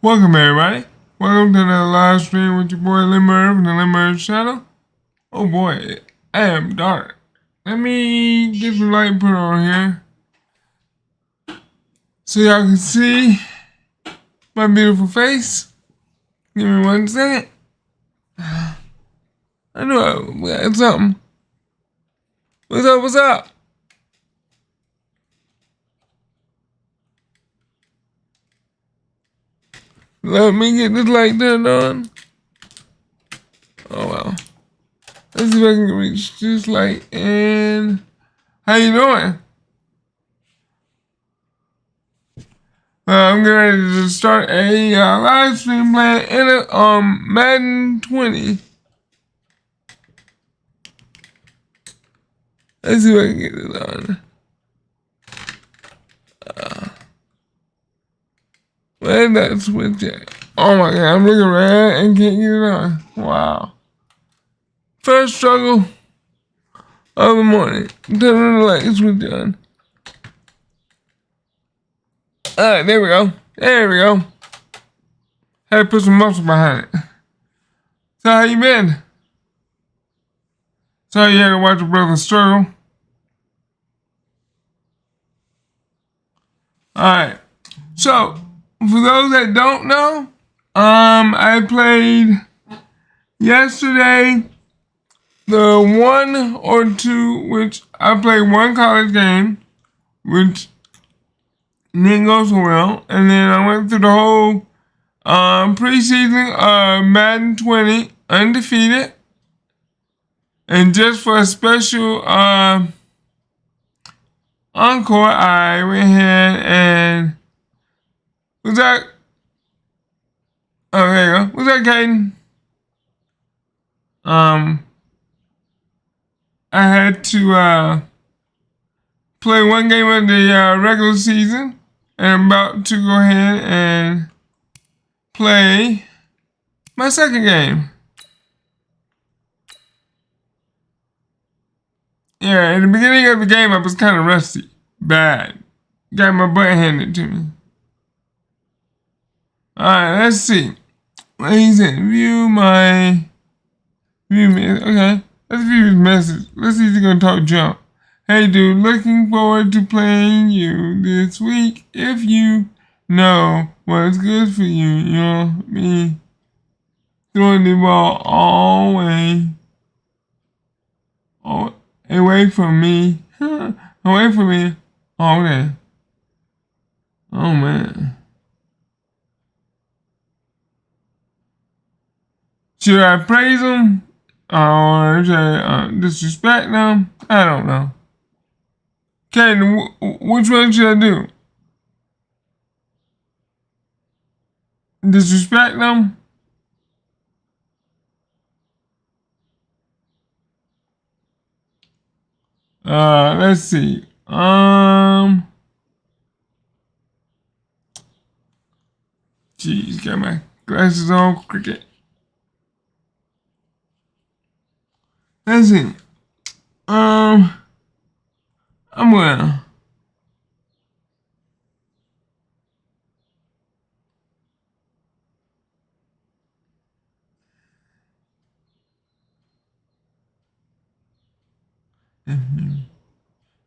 Welcome everybody. Welcome to the live stream with your boy Limmer from the Limmer channel. Oh boy, I am dark. Let me get the light put on here so y'all can see my beautiful face. Give me 1 second. I know we got something. What's up? What's up? Let me get this light turned on. Oh wow. Let's see if I can reach this light. And how you doing? I'm getting ready to start a live stream playing in a Madden 20. Let's see if I can get it on. Where's that switch at? Oh my god, I'm looking red and can't get it on. Wow. First struggle of the morning. Turning the light switch on. Alright, there we go. There we go. Had to put some muscle behind it. So how you been? Sorry you had to watch your brother struggle. Alright. So, for those that don't know, I played yesterday the 1 or 2, which I played one college game, which didn't go so well, and then I went through the whole preseason of Madden 20 undefeated, and just for a special encore, I went ahead and was that? Oh, there you go. Was that Caden? I had to play one game of the regular season, and I'm about to go ahead and play my second game. Yeah, in the beginning of the game, I was kind of rusty. Bad. Got my butt handed to me. Alright, let's see. He's in view me. Okay, let's view his message. Let's see if he's gonna talk jump. Hey dude, looking forward to playing you this week. If you know what's good for you, you know me. Throwing the ball all away from me. Away from me. Oh, okay. Oh man. Should I praise them or should I disrespect them? I don't know. Okay, which one should I do? Disrespect them? Let's see. Jeez, got my glasses on, cricket. Let's see. I'm gonna.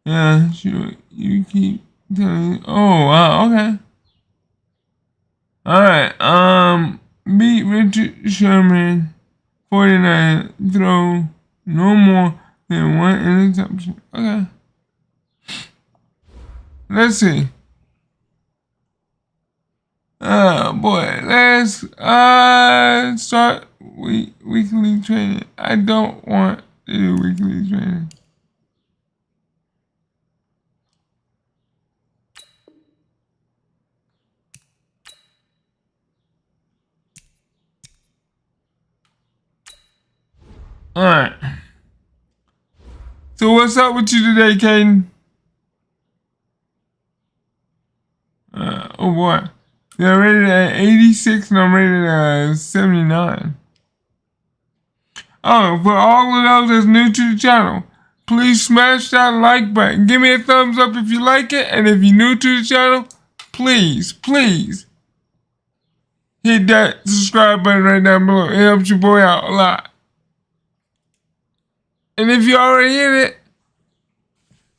Yeah, sure. You keep telling me. Oh, wow, okay. Alright, beat Richard Sherman 49, throw no more than 1 interception. Okay. Let's see. Oh boy, let's start weekly training. I don't want to do weekly training. Alright. So what's up with you today, Caden? Oh boy. They're rated at 86 and I'm rated at 79. Oh, for all of those that's new to the channel, please smash that like button. Give me a thumbs up if you like it, and if you're new to the channel, please, please hit that subscribe button right down below. It helps your boy out a lot. And if you already hit it,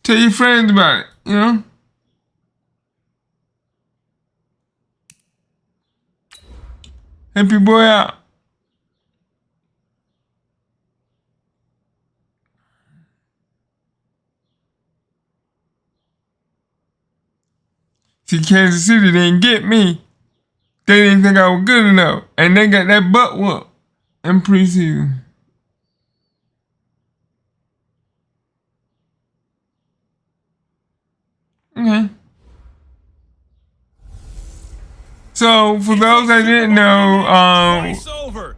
tell your friends about it, you know? Help your boy out. See, Kansas City didn't get me. They didn't think I was good enough. And they got that butt whoop in preseason. Okay. So, for those that didn't know, I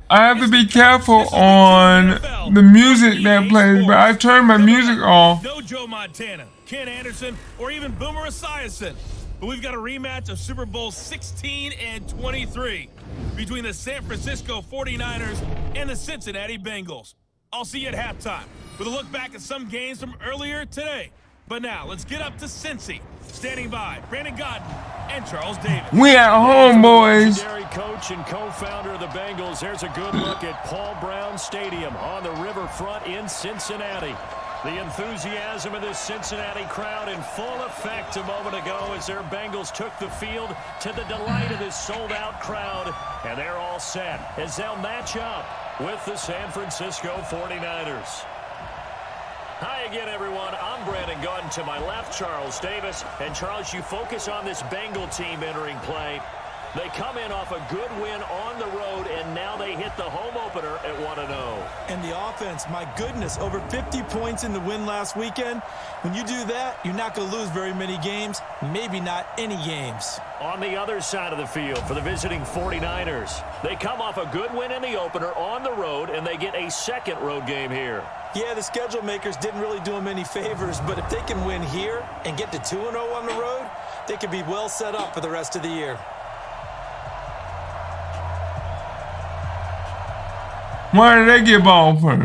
have to be careful on the music that plays, but I turn my music off. No Joe Montana, Ken Anderson, or even Boomer Esiason. But we've got a rematch of Super Bowl 16 and 23 between the San Francisco 49ers and the Cincinnati Bengals. I'll see you at halftime with a look back at some games from earlier today. But now, let's get up to Cincy. Standing by, Brandon Godden and Charles Davis. We at home, boys. Legendary coach and co-founder of the Bengals. Here's a good look at Paul Brown Stadium on the riverfront in Cincinnati. The enthusiasm of this Cincinnati crowd in full effect a moment ago as their Bengals took the field to the delight of this sold-out crowd. And they're all set as they'll match up with the San Francisco 49ers. Hi again, everyone. I'm Brandon Godden. To my left, Charles Davis. And, Charles, you focus on this Bengal team entering play. They come in off a good win on the road, and now they hit the home opener at 1-0. And the offense, my goodness, over 50 points in the win last weekend. When you do that, you're not going to lose very many games, maybe not any games. On the other side of the field for the visiting 49ers, they come off a good win in the opener on the road, and they get a second road game here. Yeah, the schedule makers didn't really do them any favors, but if they can win here and get to 2-0 on the road, they could be well set up for the rest of the year. Why did they get ball first?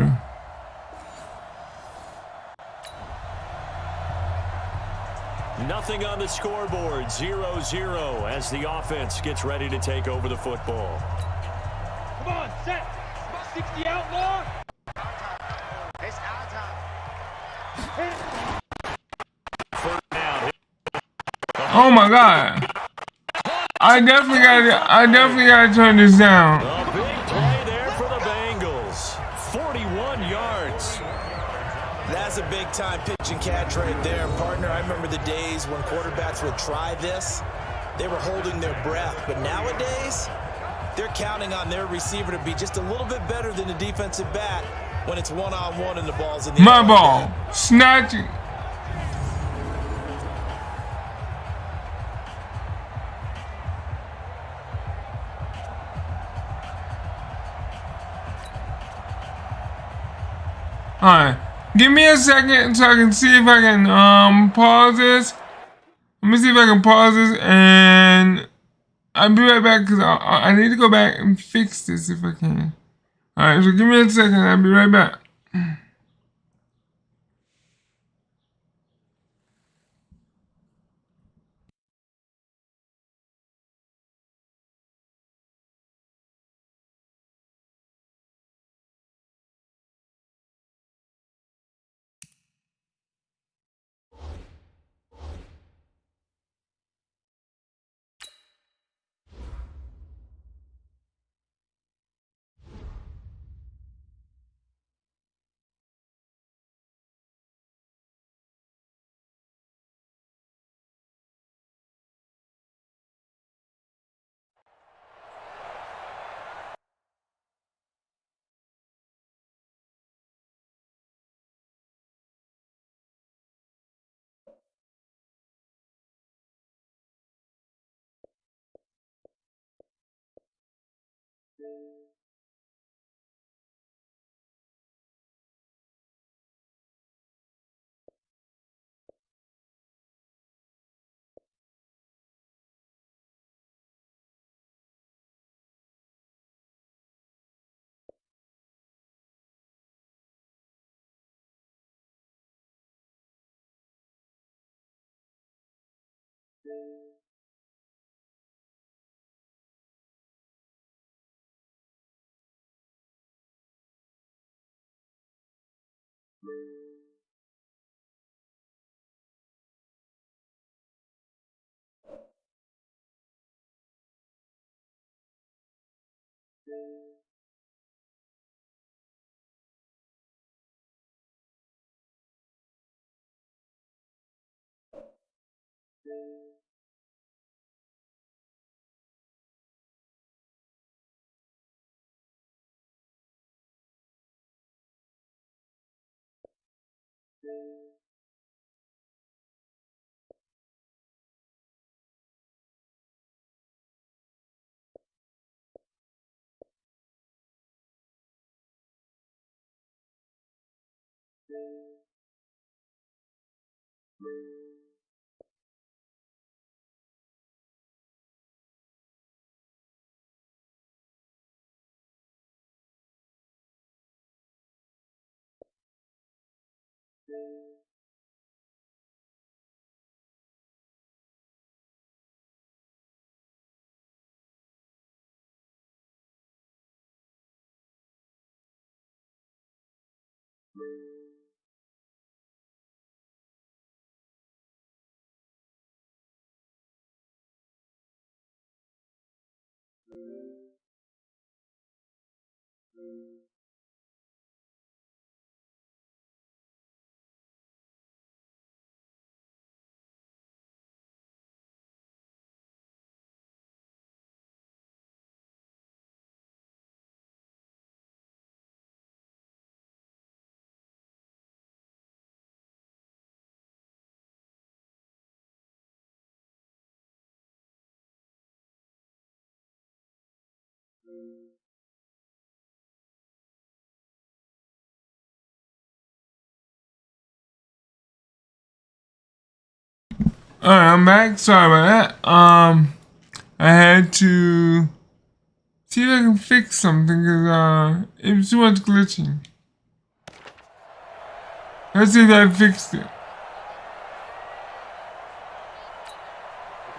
Nothing on the scoreboard, 0-0 as the offense gets ready to take over the football. Come on, set. 60 out more. Oh my God! I definitely gotta turn this down. A big play there for the Bengals. 41 yards. That's a big-time pitching catch right there, partner. I remember the days when quarterbacks would try this. They were holding their breath, but nowadays, they're counting on their receiver to be just a little bit better than the defensive back when it's one-on-one and the ball's in the air. My ball. Snatch it. Alright, give me a second so I can see if I can pause this. Let me see if I can pause this, and I'll be right back because I need to go back and fix this if I can. Alright, so give me a second, I'll be right back. Alright, I'm back. Sorry about that. I had to see if I can fix something because it was too much glitching. Let's see if I fixed it.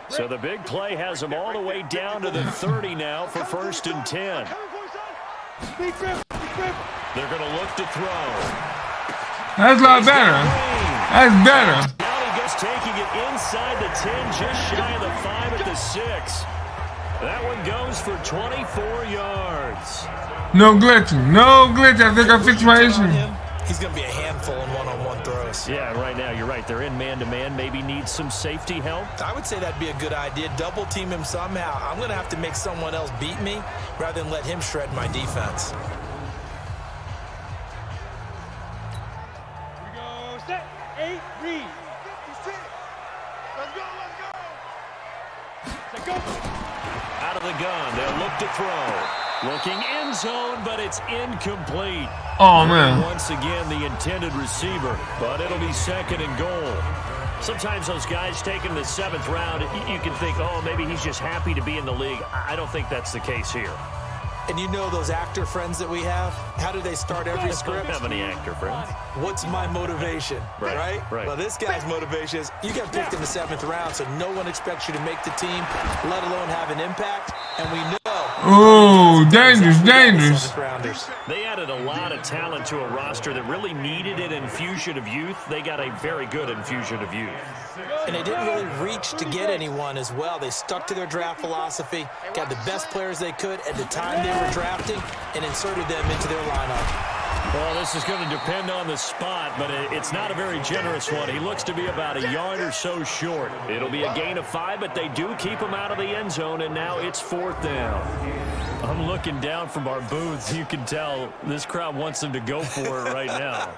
So the big play has them all the way down to the 30 now for 1st and 10. They're going to look to throw. That's a lot better. That's better. Now he gets taking it inside the 10, just shy of the 5 at the 6. That one goes for 24 yards. No glitching. No glitch. I think I fixed my issue. He's going to be a handful in one-on-one throws. Yeah, right now, you're right. They're in man-to-man. Maybe need some safety help. I would say that'd be a good idea. Double team him somehow. I'm going to have to make someone else beat me rather than let him shred my defense. Here we go. Set. 8. Read. Let's go. Let's go. Set. Go. Out of the gun. They'll look to throw. Looking end zone, but it's incomplete. Oh, man. Once again, the intended receiver, but it'll be 2nd and goal. Sometimes those guys taking the 7th round, you can think, oh, maybe he's just happy to be in the league. I don't think that's the case here. And you know those actor friends that we have? How do they start every script? I don't have any actor friends. What's my motivation, right? Well, this guy's motivation is you got picked in the 7th round, so no one expects you to make the team, let alone have an impact. And we know. Oh, dangerous, dangerous. They added a lot of talent to a roster that really needed an infusion of youth. They got a very good infusion of youth. And they didn't really reach to get anyone as well. They stuck to their draft philosophy, got the best players they could at the time they were drafting, and inserted them into their lineup. Well, this is going to depend on the spot, but it's not a very generous one. He looks to be about a yard or so short. It'll be a gain of 5, but they do keep him out of the end zone, and now it's 4th down. I'm looking down from our booth. You can tell this crowd wants him to go for it right now.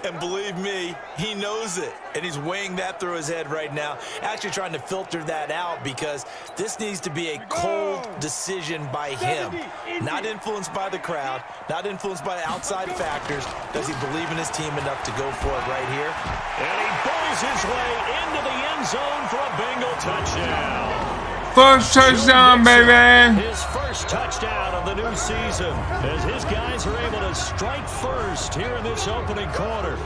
And believe me, he knows it, and he's weighing that through his head right now, actually trying to filter that out because this needs to be a cold decision by him, not influenced by the crowd, not influenced by outside factors. Does he believe in his team enough to go for it right here? And he bulls his way into the end zone for a Bengal touchdown. First touchdown, baby. His first touchdown of the new season as his guys are able to strike first here in this opening quarter.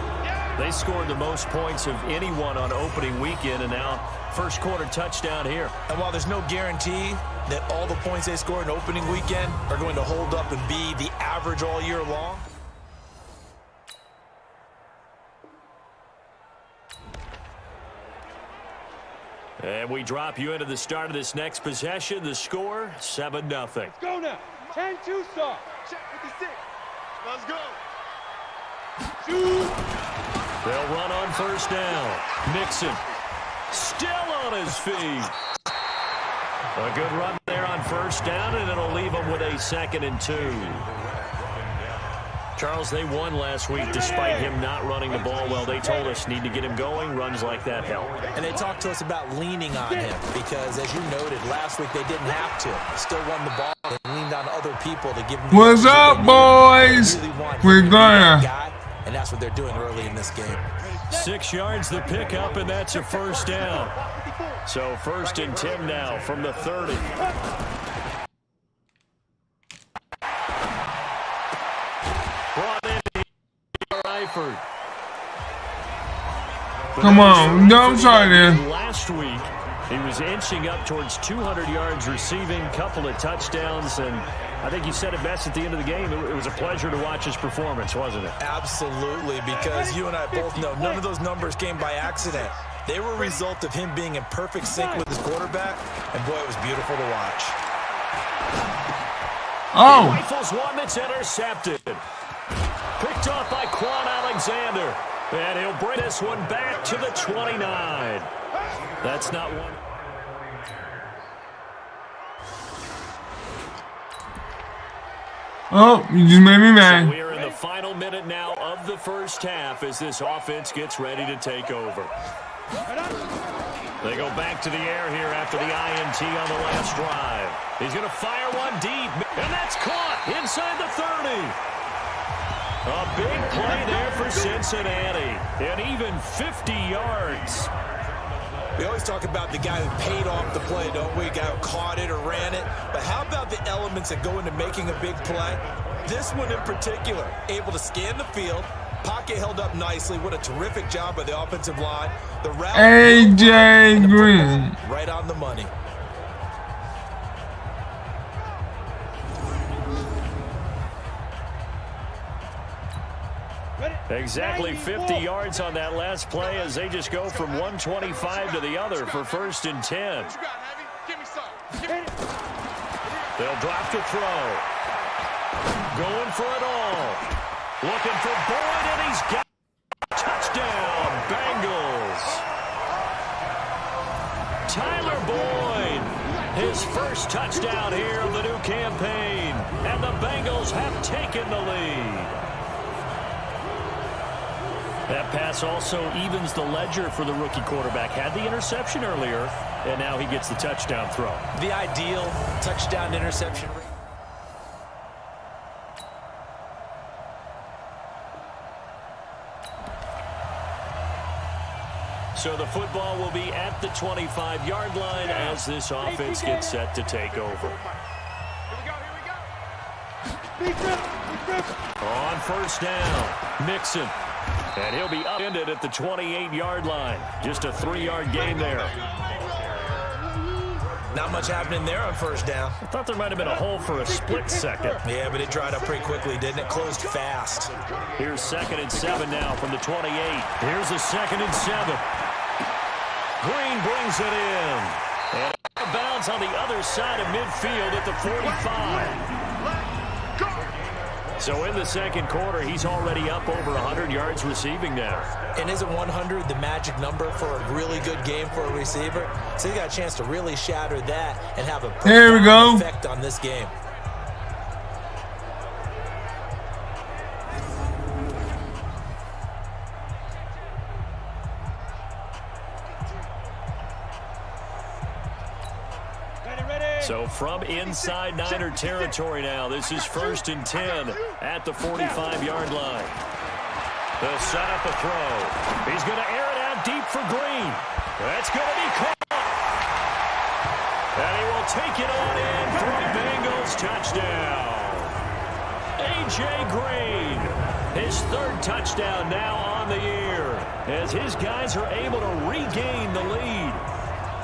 They scored the most points of anyone on opening weekend, and now first quarter touchdown here. And while there's no guarantee that all the points they scored in opening weekend are going to hold up and be the average all year long, And we drop you into the start of this next possession. The score, 7-0. Let's go now. 10-2 start. Check 56. Let's go. Shoot. They'll run on first down. Mixon still on his feet. A good run there on first down, and it'll leave them with a 2nd and 2. Charles, they won last week despite him not running the ball well. They told us need to get him going. Runs like that help. And they talked to us about leaning on him because, as you noted, last week they didn't have to. Still won the ball and leaned on other people to give them. What's up, boys? We're gonna. And that's what they're doing early in this game. 6 yards the pickup, and that's a first down. So 1st and 10 now from the 30. Brought in Eifert. Come on, no, I'm sorry, man. Last week, he was inching up towards 200 yards receiving, couple of touchdowns, and I think he said it best at the end of the game. It was a pleasure to watch his performance, wasn't it? Absolutely, because you and I both know none of those numbers came by accident. They were a result of him being in perfect sync with his quarterback, and boy, it was beautiful to watch. Oh! He rifles one that's intercepted. Picked off by Quan Alexander. And he'll bring this one back to the 29. That's not one. Oh, you just made me mad. So we are in the final minute now of the first half as this offense gets ready to take over. They go back to the air here after the INT on the last drive. He's going to fire one deep, and that's caught inside the 30. A big play there for Cincinnati, and even 50 yards. We always talk about the guy who paid off the play, don't we? Guy who caught it or ran it. But how about the elements that go into making a big play? This one in particular, able to scan the field, pocket held up nicely. What a terrific job by the offensive line. The route AJ Green. Right on the money. Exactly 50 yards on that last play as they just go from 125 to the other for 1st and 10. They'll drop to throw. Going for it all. Looking for Boyd, and he's got it. Touchdown, Bengals. Tyler Boyd, his first touchdown here of the new campaign. And the Bengals have taken the lead. That pass also evens the ledger for the rookie quarterback. Had the interception earlier, and now he gets the touchdown throw. The ideal touchdown interception rate. So the football will be at the 25-yard line as this offense gets set to take over. On first down, Mixon. And he'll be upended at the 28-yard line. Just a 3-yard gain there. Not much happening there on first down. I thought there might have been a hole for a split second. Yeah, but it dried up pretty quickly, didn't it? Closed fast. Here's 2nd and 7 now from the 28. Here's a 2nd and 7. Green brings it in. And out of bounds on the other side of midfield at the 45. So in the second quarter, he's already up over 100 yards receiving now. And isn't 100 the magic number for a really good game for a receiver? So you got a chance to really shatter that and have a profound effect on this game. So from inside Niner territory now, this is 1st and 10 at the 45-yard line. They'll set up a throw. He's going to air it out deep for Green. That's going to be caught. And he will take it on in for a Bengals touchdown. A.J. Green, his 3rd touchdown now on the year as his guys are able to regain the lead.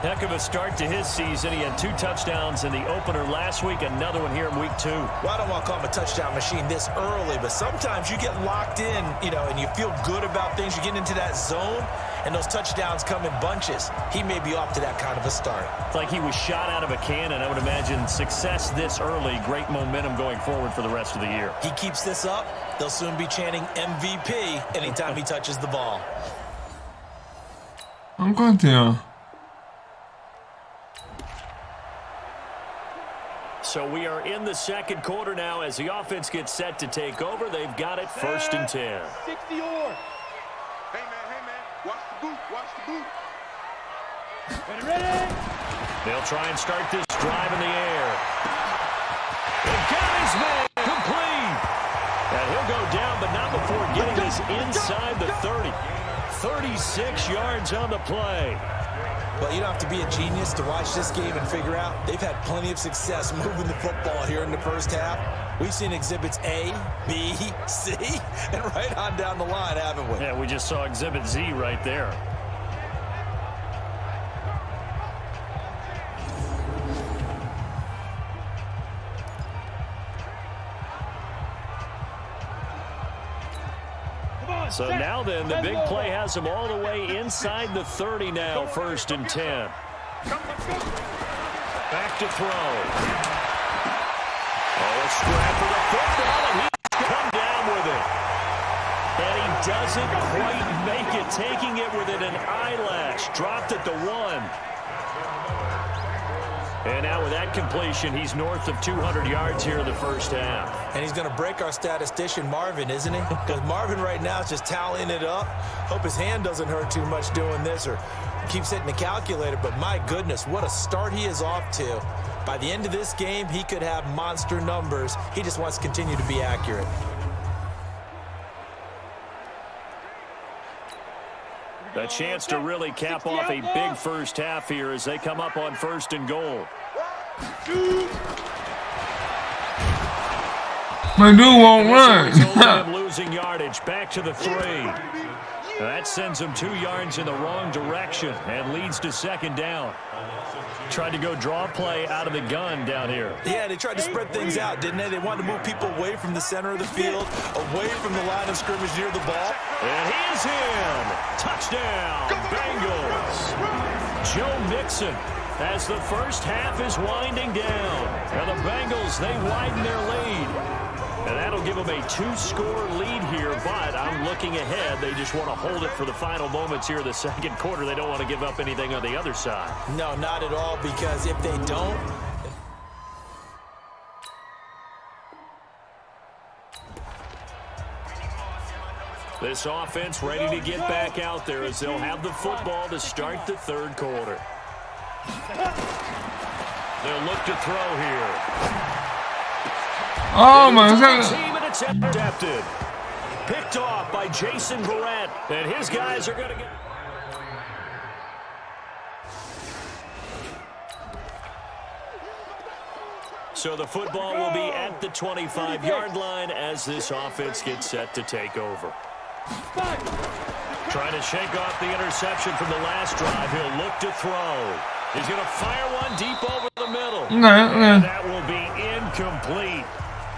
Heck of a start to his season. He had 2 touchdowns in the opener last week, another one here in week 2. Well, I don't want to call him a touchdown machine this early, but sometimes you get locked in, and you feel good about things. You get into that zone, and those touchdowns come in bunches. He may be off to that kind of a start. It's like he was shot out of a cannon. I would imagine success this early, great momentum going forward for the rest of the year. He keeps this up, they'll soon be chanting MVP anytime he touches the ball. Encore un. So we are in the second quarter now as the offense gets set to take over. They've got it 1st and 10. 60 or. Hey, man. Watch the boot. Watch the boot. Ready? They'll try and start this drive in the air. They've got his man complete. And he'll go down, but not before getting this inside the 30. 36 yards on the play. Well, you don't have to be a genius to watch this game and figure out they've had plenty of success moving the football here in the first half. We've seen exhibits A, B, C, and right on down the line, haven't we? Yeah, we just saw exhibit Z right there. So now then, the big play has them all the way inside the 30 now, 1st and 10. Back to throw. Oh, a scrap for the football, and he's come down with it. And he doesn't quite make it, taking it within an eyelash. Dropped it to 1. And now with that completion, he's north of 200 yards here in the first half. And he's going to break our statistician, Marvin, isn't he? Because Marvin right now is just tallying it up. Hope his hand doesn't hurt too much doing this or keeps hitting the calculator. But my goodness, what a start he is off to. By the end of this game, he could have monster numbers. He just wants to continue to be accurate. A chance to really cap off a big first half here as they come up on 1st and goal. My dude won't run. Him losing yardage back to the 3. That sends him 2 yards in the wrong direction and leads to 2nd down. Tried to go draw play out of the gun down here. Yeah, they tried to spread things out, didn't they? They wanted to move people away from the center of the field, away from the line of scrimmage near the ball. And he is in. Touchdown, Bengals. Joe Mixon as the first half is winding down. And the Bengals, they widen their lead. And that'll give them a 2-score lead here, but I'm looking ahead. They just want to hold it for the final moments here in the second quarter. They don't want to give up anything on the other side. No, not at all, because if they don't... This offense ready to get back out there as they'll have the football to start the 3rd quarter. They'll look to throw here. Oh my God. Team and it's intercepted. Picked off by Jason Verrett. And his guys are going to get... So the football will be at the 25-yard line as this offense gets set to take over. Trying to shake off the interception from the last drive. He'll look to throw. He's going to fire one deep over the middle. And that will be incomplete.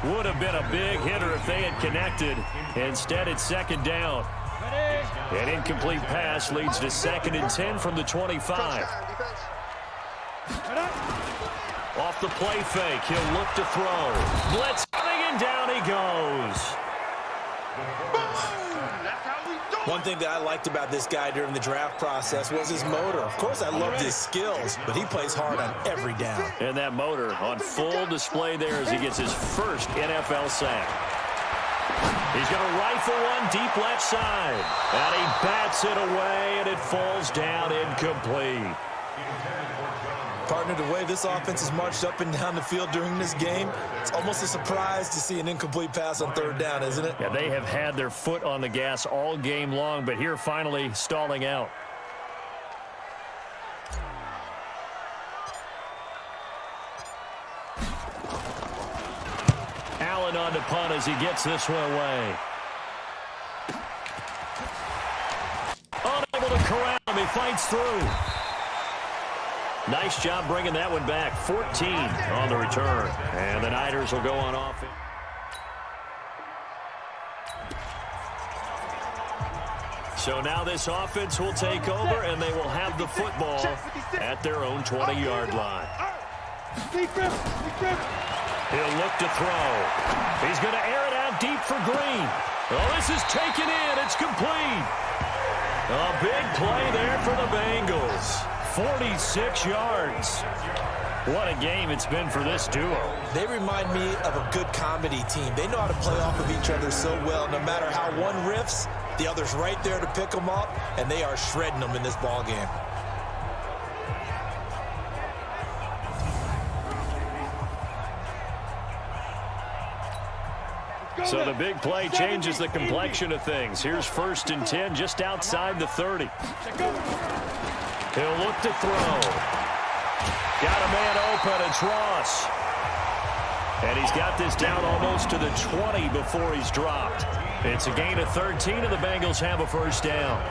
Would have been a big hitter if they had connected. Instead, it's 2nd down. An incomplete pass leads to 2nd and 10 from the 25. Off the play fake, he'll look to throw. Blitz coming, and down he goes. One thing that I liked about this guy during the draft process was his motor. Of course, I loved his skills, but he plays hard on every down. And that motor on full display there as he gets his first NFL sack. He's going to rifle one deep left side. And he bats it away, and it falls down incomplete. Partner, the way this offense has marched up and down the field during this game, it's almost a surprise to see an incomplete pass on 3rd down, isn't it? Yeah, they have had their foot on the gas all game long, but here finally stalling out. Allen on to punt as he gets this one away. Unable to corral him, he fights through. Nice job bringing that one back. 14 on the return. And the Niners will go on offense. So now this offense will take over, and they will have the football at their own 20-yard line. He'll look to throw. He's going to air it out deep for Green. Oh, this is taken in. It's complete. A big play there for the Bengals. 46 yards. What a game it's been for this duo. They remind me of a good comedy team. They know how to play off of each other so well. No matter how one riffs, the other's right there to pick them up, and they are shredding them in this ball game. So the big play changes the complexion of things. Here's 1st and 10 just outside the 30. He'll look to throw. Got a man open. It's Ross. And he's got this down almost to the 20 before he's dropped. It's a gain of 13, and the Bengals have a first down.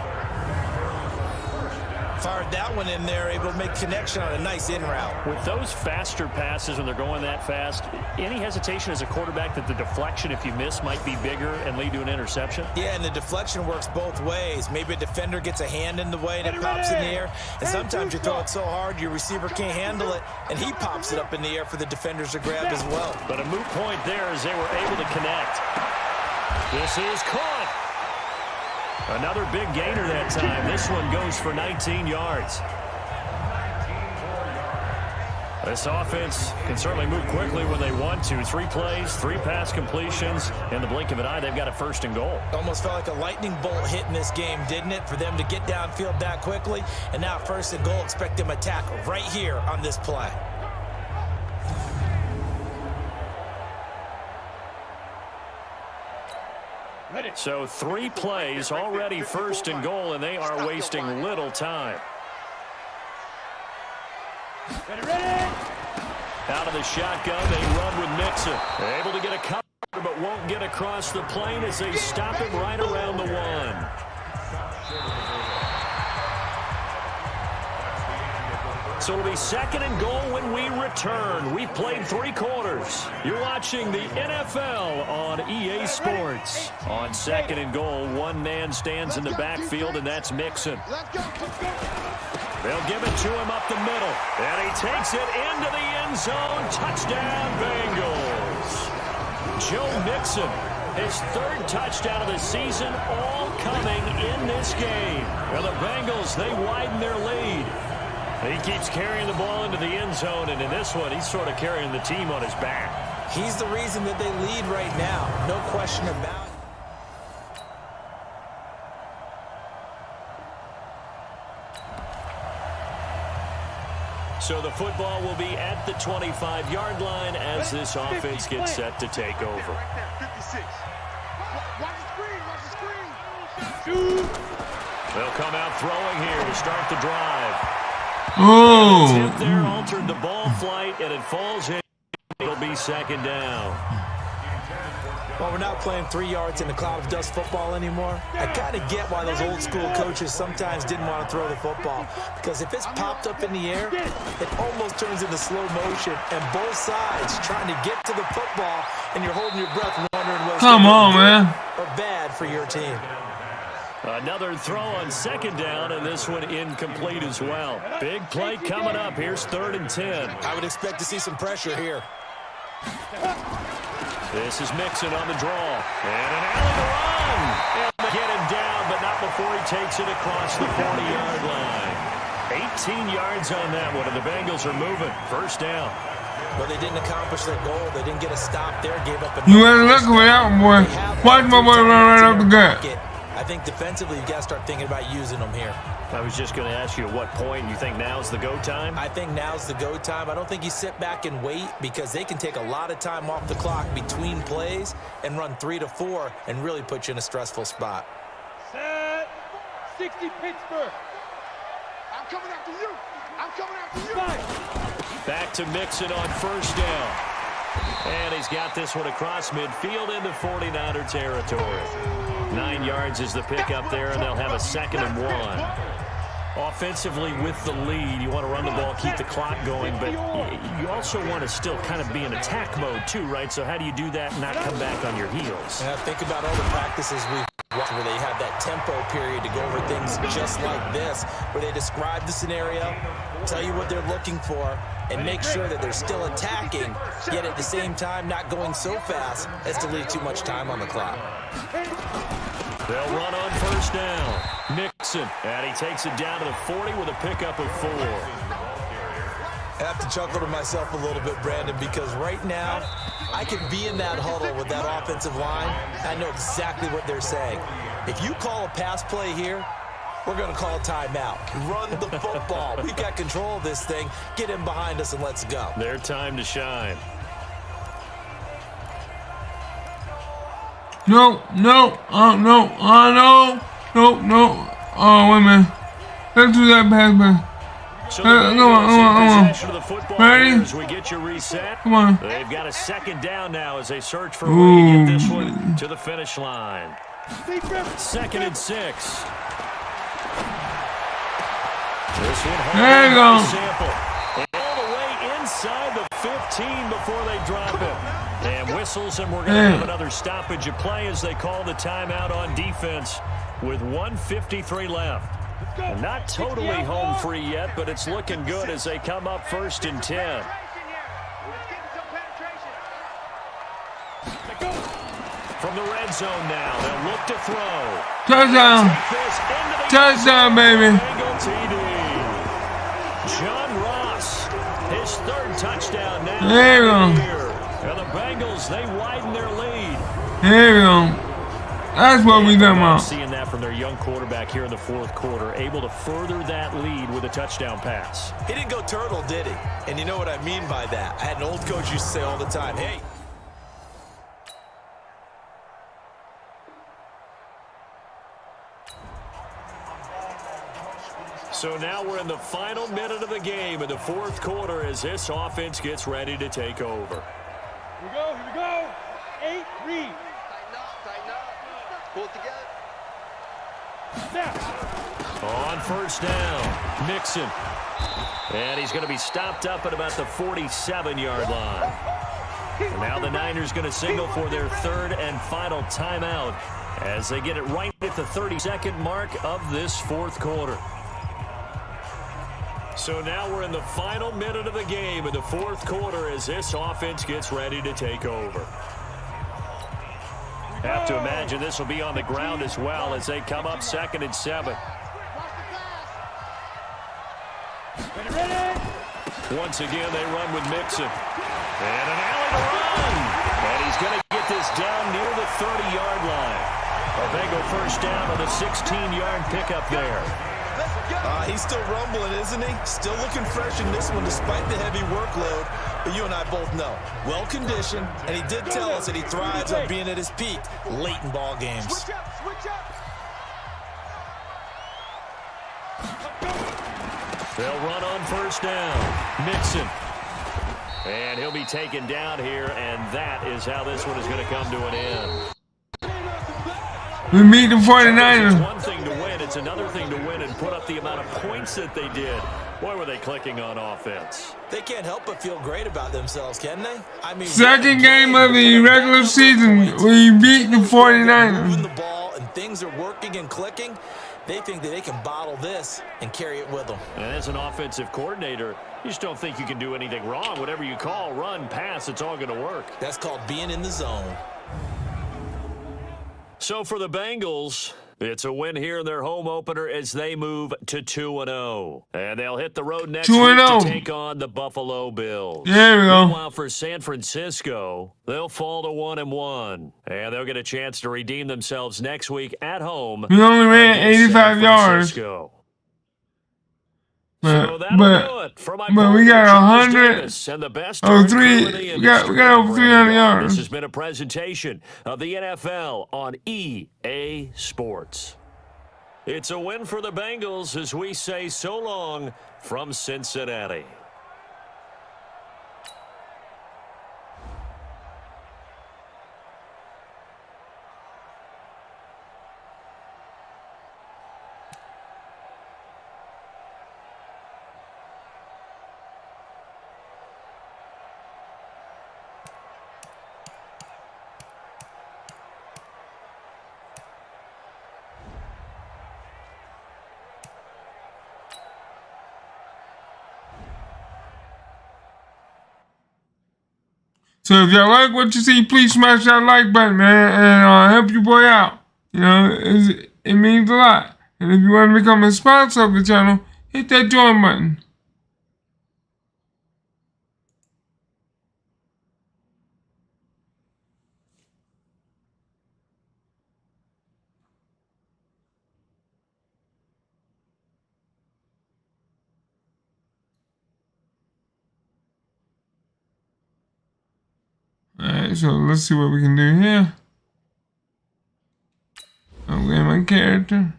Fired that one in there, able to make connection on a nice in route. With those faster passes when they're going that fast, any hesitation as a quarterback that the deflection, if you miss, might be bigger and lead to an interception? Yeah, and the deflection works both ways. Maybe a defender gets a hand in the way and it pops in the air, and sometimes you throw it so hard your receiver can't handle it, and he pops it up in the air for the defenders to grab as well. But a moot point there as they were able to connect. This is caught. Another big gainer that time. This one goes for 19 yards. This offense can certainly move quickly when they want to. 3 plays, 3 pass completions. In the blink of an eye, they've got a 1st and goal. Almost felt like a lightning bolt hit in this game, didn't it? For them to get downfield that quickly. And now 1st and goal, expect them to attack right here on this play. So 3 plays, already 1st and goal, and they are wasting little time. Out of the shotgun, they run with Mixon. They're able to get a cover, but won't get across the plane as they stop him right around the 1. So it'll be 2nd and goal when we return. We've played 3 quarters. You're watching the NFL on EA Sports. On 2nd and goal, one man stands in the backfield, and that's Mixon. They'll give it to him up the middle, and he takes it into the end zone. Touchdown, Bengals. Joe Mixon, his 3rd touchdown of the season, all coming in this game. Well, the Bengals, they widen their lead. He keeps carrying the ball into the end zone, and in this one, he's sort of carrying the team on his back. He's the reason that they lead right now. No question about it. So the football will be at the 25-yard line as this offense gets set to take over. They'll come out throwing here to start the drive. Oh. The tip there altered the ball flight, and it falls in. It'll be 2nd down. Well, we're not playing 3 yards in the cloud of dust football anymore. I kind of get why those old school coaches sometimes didn't want to throw the football. Because if it's popped up in the air, it almost turns into slow motion. And both sides trying to get to the football, and you're holding your breath wondering what's Come on, man. or bad for your team. Another throw on 2nd down, and this one incomplete as well. Big play coming up. Here's 3rd and 10. I would expect to see some pressure here. This is Mixon on the draw. And an alley to run. And they get him down, but not before he takes it across the 40-yard line. 18 yards on that one, and the Bengals are moving. 1st down. Well, they didn't accomplish their goal. They didn't get a stop there. Gave up a... You better look for that, boy. Watch my boy run right off the gut. I think defensively, you've got to start thinking about using them here. I was just going to ask you at what point you think now's the go time? I think now's the go time. I don't think you sit back and wait because they can take a lot of time off the clock between plays and run 3 to 4 and really put you in a stressful spot. Set. 60 Pittsburgh. I'm coming after you. I'm coming after you. Back to Mixon on 1st down. And he's got this one across midfield into 49er territory. 9 yards is the pickup there, and they'll have a 2nd and 1. Offensively with the lead, you want to run the ball, keep the clock going, but you also want to still kind of be in attack mode too, right? So how do you do that and not come back on your heels? Yeah, think about all the practices we watched where they have that tempo period to go over things just like this, where they describe the scenario, tell you what they're looking for, and make sure that they're still attacking, yet at the same time not going so fast as to leave too much time on the clock. They'll run on first down. Mixon, and he takes it down to the 40 with a pickup of 4. I have to chuckle to myself a little bit, Brandon, because right now I could be in that huddle with that offensive line. I know exactly what they're saying. If you call a pass play here, we're going to call a timeout. Run the football. We've got control of this thing. Get him behind us and let's go. Their time to shine. No. No. Oh, wait a minute. Let's do that pass play. So Come on. possession of the football Ready? here as we get your reset. Come on. They've got a second down now as they search for a way to get this one to the finish line. 2nd and 6. This one There you go. sample. All the way inside the 15 before they drop it. And whistles, and we're going to have another stoppage of play as they call the timeout on defense with 1:53 left. Not totally home free yet, but it's looking good as they come up 1st and 10. From the red zone now, they'll look to throw. Touchdown, baby. John Ross, his 3rd touchdown now. There you go. And the Bengals, they widen their lead. Here we go. That's what we done about. Seeing that from their young quarterback here in the 4th quarter, able to further that lead with a touchdown pass. He didn't go turtle, did he? And you know what I mean by that. I had an old coach used to say all the time, hey. So now we're in the final minute of the game in the 4th quarter as this offense gets ready to take over. Here we go. 8, read. Tighten up. Pull it together. Snap. On 1st down, Mixon. And he's going to be stopped up at about the 47-yard line. And now the Niners going to signal for their 3rd and final timeout as they get it right at the 32nd mark of this 4th quarter. So now we're in the final minute of the game in the 4th quarter as this offense gets ready to take over. Have to imagine this will be on the ground as well as they come up 2nd and 7. Once again, they run with Mixon. And an alley to run. And he's going to get this down near the 30-yard line. A Bengal 1st down on the 16-yard pickup there. He's still rumbling, isn't he? Still looking fresh in this one despite the heavy workload. But you and I both know, well-conditioned, and he did tell us that he thrives on being at his peak late in ball games. Switch up. They'll run on 1st down. Mixon. And he'll be taken down here, and that is how this one is going to come to an end. We beat the It's 49ers. one thing to win. It's another thing to win and put up the amount of points that they did. Boy, were they clicking on offense. They can't help but feel great about themselves, can they? I mean, Second game of the regular season, we beat the moving 49ers. the ball and things are working and clicking. They think that they can bottle this and carry it with them. And as an offensive coordinator, you just don't think you can do anything wrong. Whatever you call, run, pass, it's all going to work. That's called being in the zone. So for the Bengals, it's a win here in their home opener as they move to 2-0. And they'll hit the road next week 2-0. to take on the Buffalo Bills. There we go. Meanwhile, for San Francisco, they'll fall to 1-1. And they'll get a chance to redeem themselves next week at home. We only ran against 85 San yards. Francisco. But, So that'll but, do it for my but we got Charles 100. Davis and the best Oh, crew in the we got industry. over 300 yards. This has been a presentation of the NFL on EA Sports. It's a win for the Bengals as we say so long from Cincinnati. So if y'all like what you see, please smash that like button, man, and help your boy out. You know, it means a lot. And if you want to become a sponsor of the channel, hit that join button. Alright, so let's see what we can do here. Okay, my character.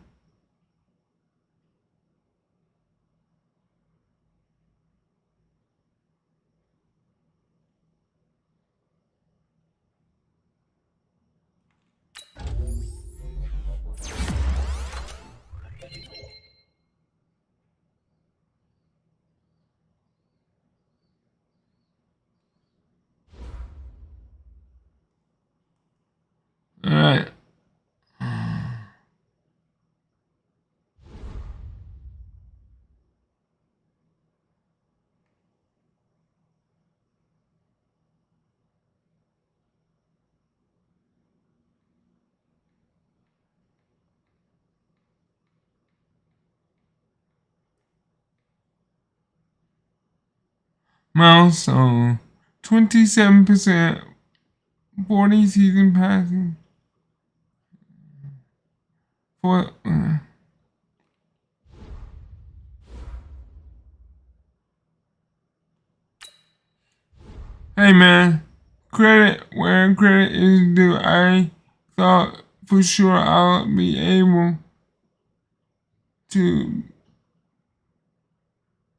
Alright. Milestone. 27%. 40 season passing. For Hey man, credit where credit is due. I thought for sure I'll be able to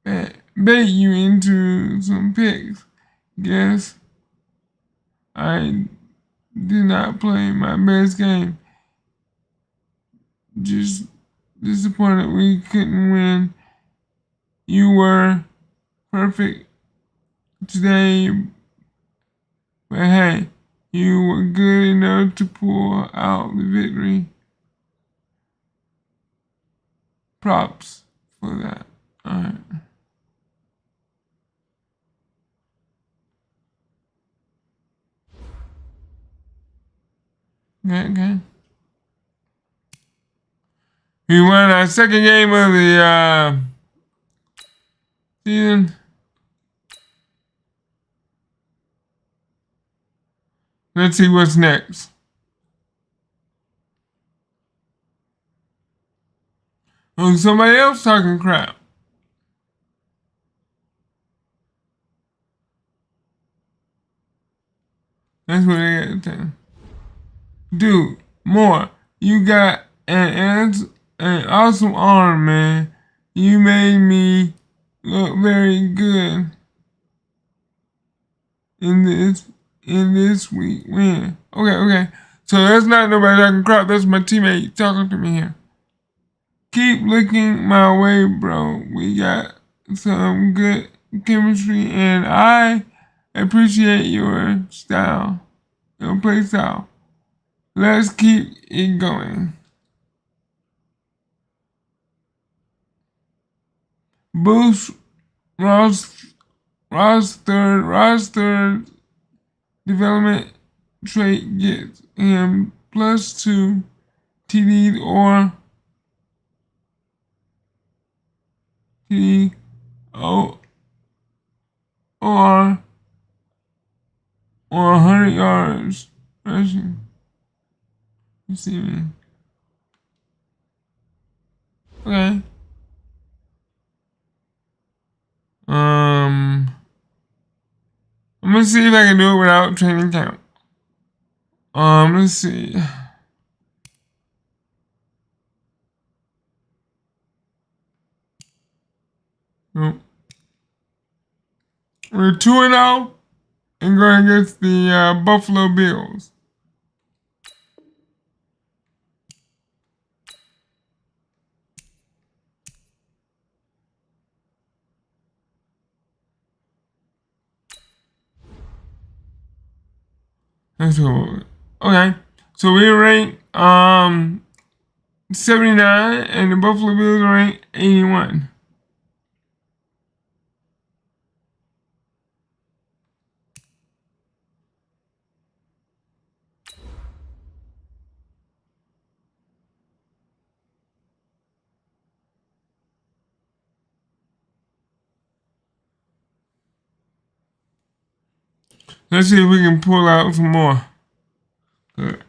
bait you into some picks. Guess I did not play my best game. Just disappointed we couldn't win. You were perfect today, but hey, you were good enough to pull out the victory. Props for that. Alright. Okay. We won our second game of the season. Let's see what's next. Oh, somebody else talking crap. That's what they got to tell. Dude, more. You got an awesome arm, man. You made me look very good in this week win. Okay. So that's not nobody talking crap. That's my teammate talking to me here. Keep looking my way, bro. We got some good chemistry, and I appreciate your style, your play style. Let's keep it going. Boost roster development trait gets him +2 TD or TD or 100 yards rushing. Receiving. Okay. I'm gonna see if I can do it without training camp. Let's see. Nope. We're 2-0 and going against the Buffalo Bills. That's cool. Okay, so we rank 79 and the Buffalo Bills rank 81. Let's see if we can pull out some more. Good.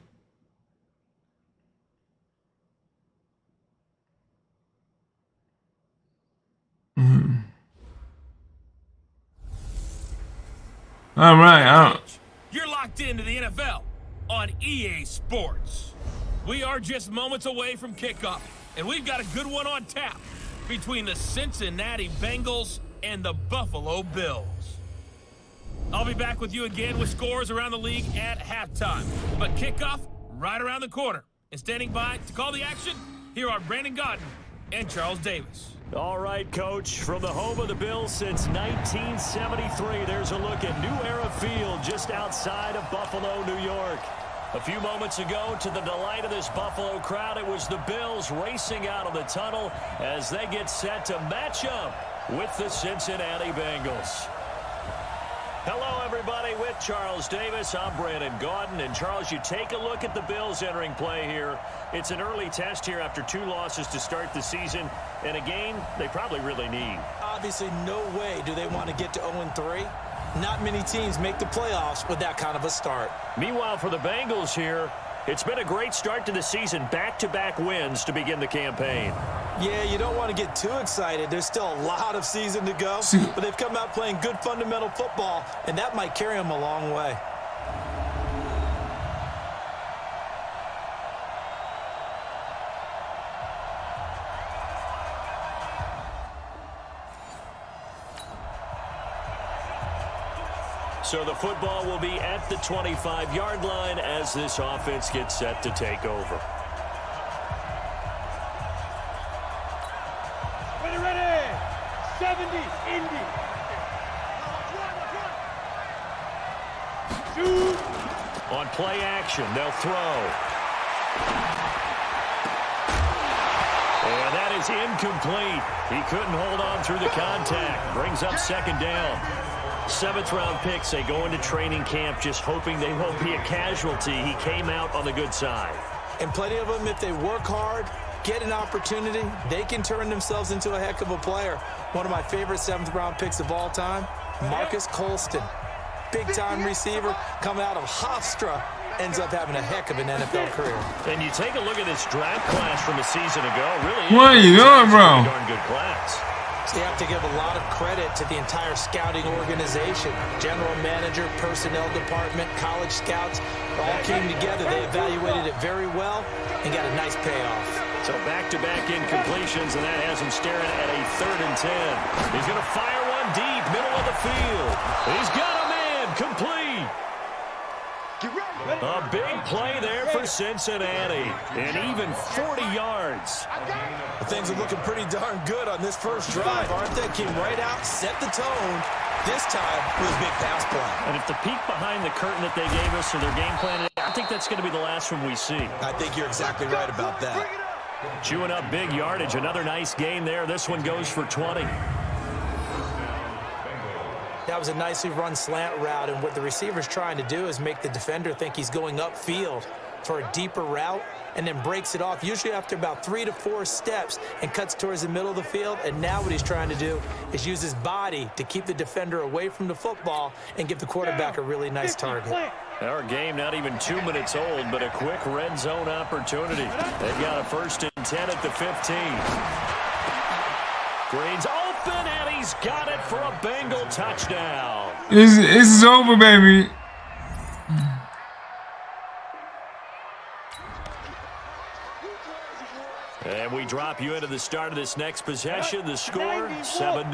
All right. You're locked into the NFL on EA Sports. We are just moments away from kickoff, and we've got a good one on tap between the Cincinnati Bengals and the Buffalo Bills. I'll be back with you again with scores around the league at halftime. But kickoff right around the corner. And standing by to call the action, here are Brandon Godden and Charles Davis. All right, Coach, from the home of the Bills since 1973, there's a look at New Era Field just outside of Buffalo, New York. A few moments ago, to the delight of this Buffalo crowd, it was the Bills racing out of the tunnel as they get set to match up with the Cincinnati Bengals. Hello, everybody. With Charles Davis, I'm Brandon Gaudin. And, Charles, you take a look at the Bills entering play here. It's an early test here after 2 losses to start the season, and a game they probably really need. Obviously, no way do they want to get to 0-3. Not many teams make the playoffs with that kind of a start. Meanwhile, for the Bengals here, it's been a great start to the season. Back-to-back wins to begin the campaign. Yeah, you don't want to get too excited. There's still a lot of season to go, but they've come out playing good fundamental football, and that might carry them a long way. So the football will be at the 25-yard line as this offense gets set to take over. Ready. 70, Indy. Shoot. On play action, they'll throw. And that is incomplete. He couldn't hold on through the contact. Brings up second down. 7th-round picks. They go into training camp just hoping they won't be a casualty. He came out on the good side. And plenty of them, if they work hard, get an opportunity, they can turn themselves into a heck of a player. One of my favorite 7th-round picks of all time, Marcus Colston. Big-time receiver, coming out of Hofstra, ends up having a heck of an NFL career. And you take a look at this draft class from a season ago. Really, what are you doing, bro? Darn good class. So you have to give a lot of credit to the entire scouting organization. General manager, personnel department, college scouts, all came together. They evaluated it very well and got a nice payoff. So back-to-back incompletions, and that has him staring at a 3rd and 10. He's going to fire one deep, middle of the field. He's got a man, complete. A big play there for Cincinnati, and even 40 yards. Well, things are looking pretty darn good on this first drive, aren't they? Came right out, set the tone. This time with a big pass play. And if the peek behind the curtain that they gave us or their game plan, I think that's going to be the last one we see. I think you're exactly right about that. Chewing up big yardage. Another nice gain there. This one goes for 20. That was a nicely run slant route, and what the receiver's trying to do is make the defender think he's going upfield for a deeper route and then breaks it off, usually after about 3 to 4 steps, and cuts towards the middle of the field. And now what he's trying to do is use his body to keep the defender away from the football and give the quarterback a really nice target. Our game not even 2 minutes old, but a quick red zone opportunity. They've got a 1st and 10 at the 15. Green's open, and he's got it for a Bengal touchdown. It's over, baby. And we drop you into the start of this next possession. The score, 7-0.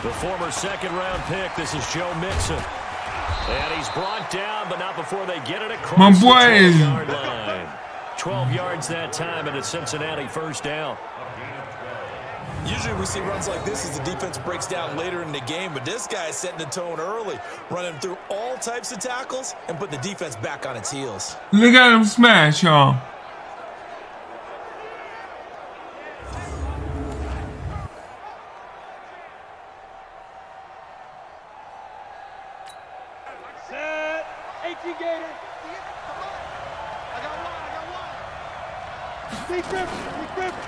The former 2nd-round pick, this is Joe Mixon. And he's brought down, but not before they get it across the 12-yard line. 12 yards that time, and a Cincinnati 1st down. Usually we see runs like this as the defense breaks down later in the game, but this guy is setting the tone early, running through all types of tackles and put the defense back on its heels. Look at him smash, y'all. Set. 18 Gator.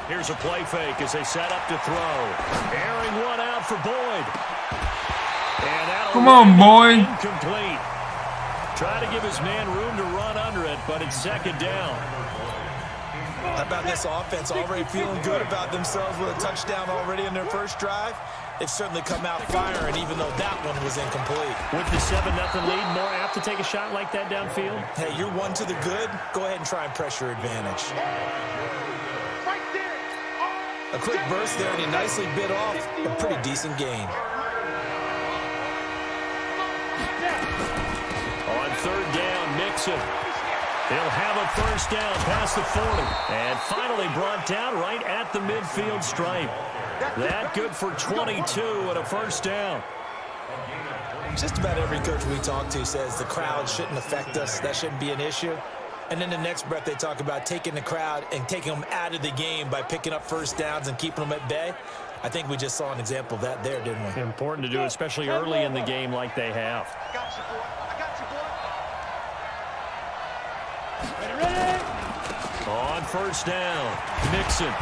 Here's a play fake as they set up to throw. Airing one out for Boyd. And come on, Boyd. Incomplete. Try to give his man room to run under it, but it's second down. How about this offense already feeling good about themselves with a touchdown already in their first drive? They've certainly come out firing, even though that one was incomplete. With the 7-0 lead, more apt to take a shot like that downfield? Hey, you're one to the good. Go ahead and try and press your advantage. A quick burst there, and he nicely bit off a pretty decent gain. On third down, Mixon. He'll have a first down past the 40. And finally brought down right at the midfield stripe. That good for 22 and a first down. Just about every coach we talk to says the crowd shouldn't affect us. That shouldn't be an issue. And then the next breath they talk about taking the crowd and taking them out of the game by picking up first downs and keeping them at bay. I think we just saw an example of that there, didn't we? Important to do, especially early in the game like they have. I got you, boy. I got you, boy. Ready? On first down, Mixon.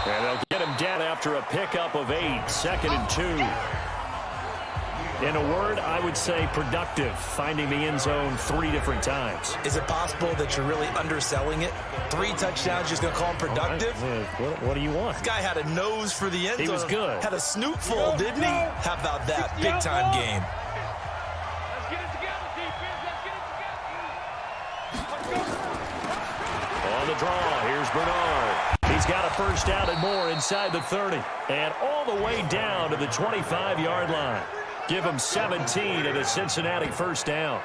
And they'll get him down after a pickup of 8, 2nd and 2. In a word, I would say productive, finding the end zone 3 different times. Is it possible that you're really underselling it? 3 touchdowns, just going to call him productive? What do you want? This guy had a nose for the end zone. He was good. Had a snoot full, didn't he? How about that? Big-time game. Let's get it together, defense. Let's get it together. On the draw, here's Bernard. He's got a first down and more inside the 30. And all the way down to the 25-yard line. Give him 17 and a Cincinnati first down.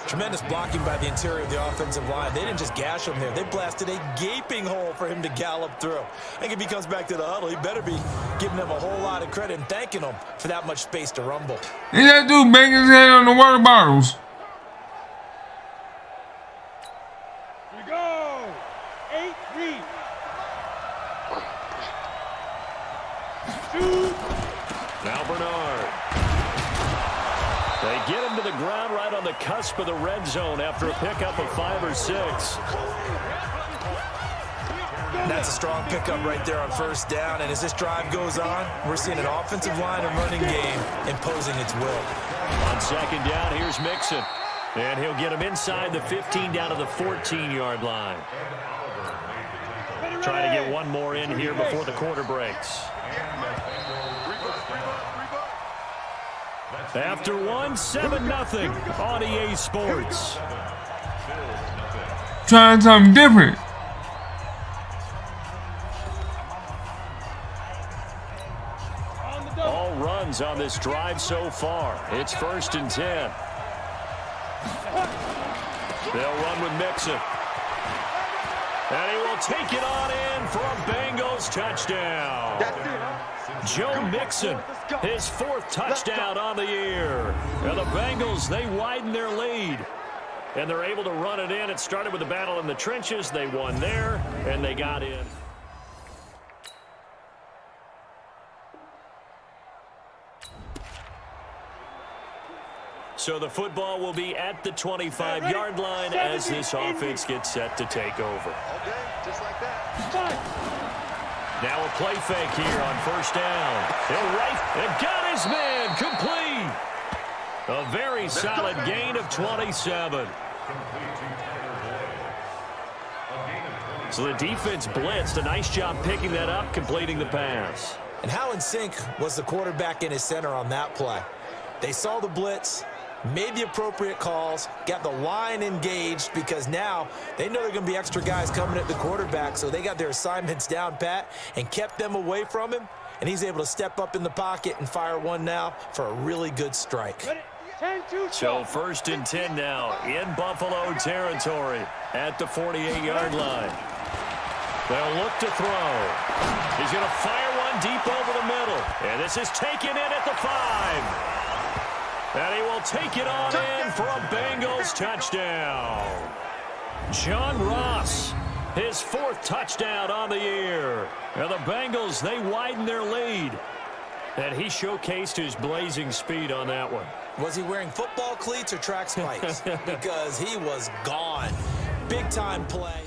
Tremendous blocking by the interior of the offensive line. They didn't just gash him there. They blasted a gaping hole for him to gallop through. I think if he comes back to the huddle, he better be giving them a whole lot of credit and thanking them for that much space to rumble. And that dude bang his head on the water bottles. Here we go. 8 read. 2. Now Bernard. They get him to the ground right on the cusp of the red zone after a pickup of 5 or 6. That's a strong pickup right there on first down. And as this drive goes on, we're seeing an offensive line and running game imposing its will. On second down, here's Mixon. And he'll get him inside the 15 down to the 14-yard line. Trying to get one more in here before the quarter breaks. After one, 7-0 on EA Sports. Trying something different. All runs on this drive so far. It's 1st and 10. They'll run with Mixon. And he will take it on in for a Bengals touchdown. Joe Mixon, his 4th touchdown on the year. And the Bengals, they widen their lead. And they're able to run it in. It started with a battle in the trenches. They won there, and they got in. So the football will be at the 25-yard line as this offense gets set to take over. Okay, just like that. Now a play fake here on first down. He'll right and got his man complete. A very solid gain of 27. So the defense blitzed. A nice job picking that up, completing the pass. And how in sync was the quarterback in his center on that play? They saw the blitz, made the appropriate calls, got the line engaged because now they know there are going to be extra guys coming at the quarterback, so they got their assignments down pat and kept them away from him, and he's able to step up in the pocket and fire one now for a really good strike. So 1st and 10 now in Buffalo territory at the 48-yard line. They'll look to throw. He's going to fire one deep over the middle, and this is taken in at the 5. And he will take it on in for a Bengals touchdown. John Ross, his 4th touchdown on the year. And the Bengals, they widen their lead. And he showcased his blazing speed on that one. Was he wearing football cleats or track spikes? Because he was gone. Big-time play.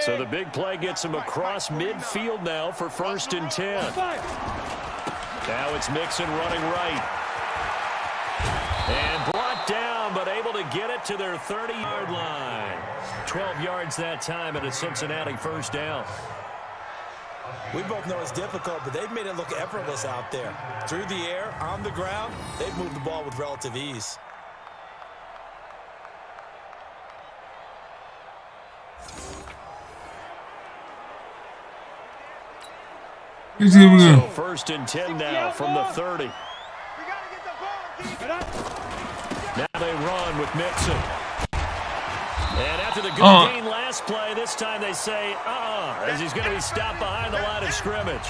So the big play gets him across midfield now for 1st and 10. Now it's Mixon running right. And brought down, but able to get it to their 30-yard line. 12 yards that time and a Cincinnati 1st down. We both know it's difficult, but they've made it look effortless out there. Through the air, on the ground, they've moved the ball with relative ease. You see him again. So 1st and 10 now from the 30. Now they run with Mixon. And after the good gain last play, this time they say, as he's going to be stopped behind the line of scrimmage.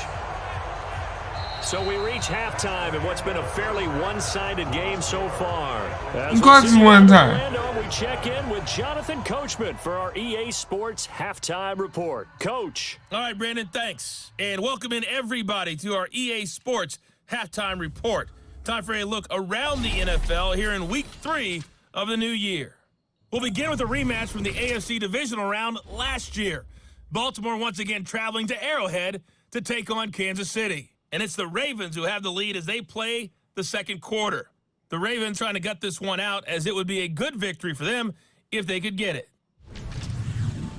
So we reach halftime in what's been a fairly one-sided game so far. As of course it's one time. Orlando, we check in with Jonathan Coachman for our EA Sports Halftime Report. Coach. All right, Brandon, thanks. And welcome in everybody to our EA Sports Halftime Report. Time for a look around the NFL here in Week 3 of the new year. We'll begin with a rematch from the AFC Divisional Round last year. Baltimore once again traveling to Arrowhead to take on Kansas City. And it's the Ravens who have the lead as they play the second quarter. The Ravens trying to gut this one out as it would be a good victory for them if they could get it.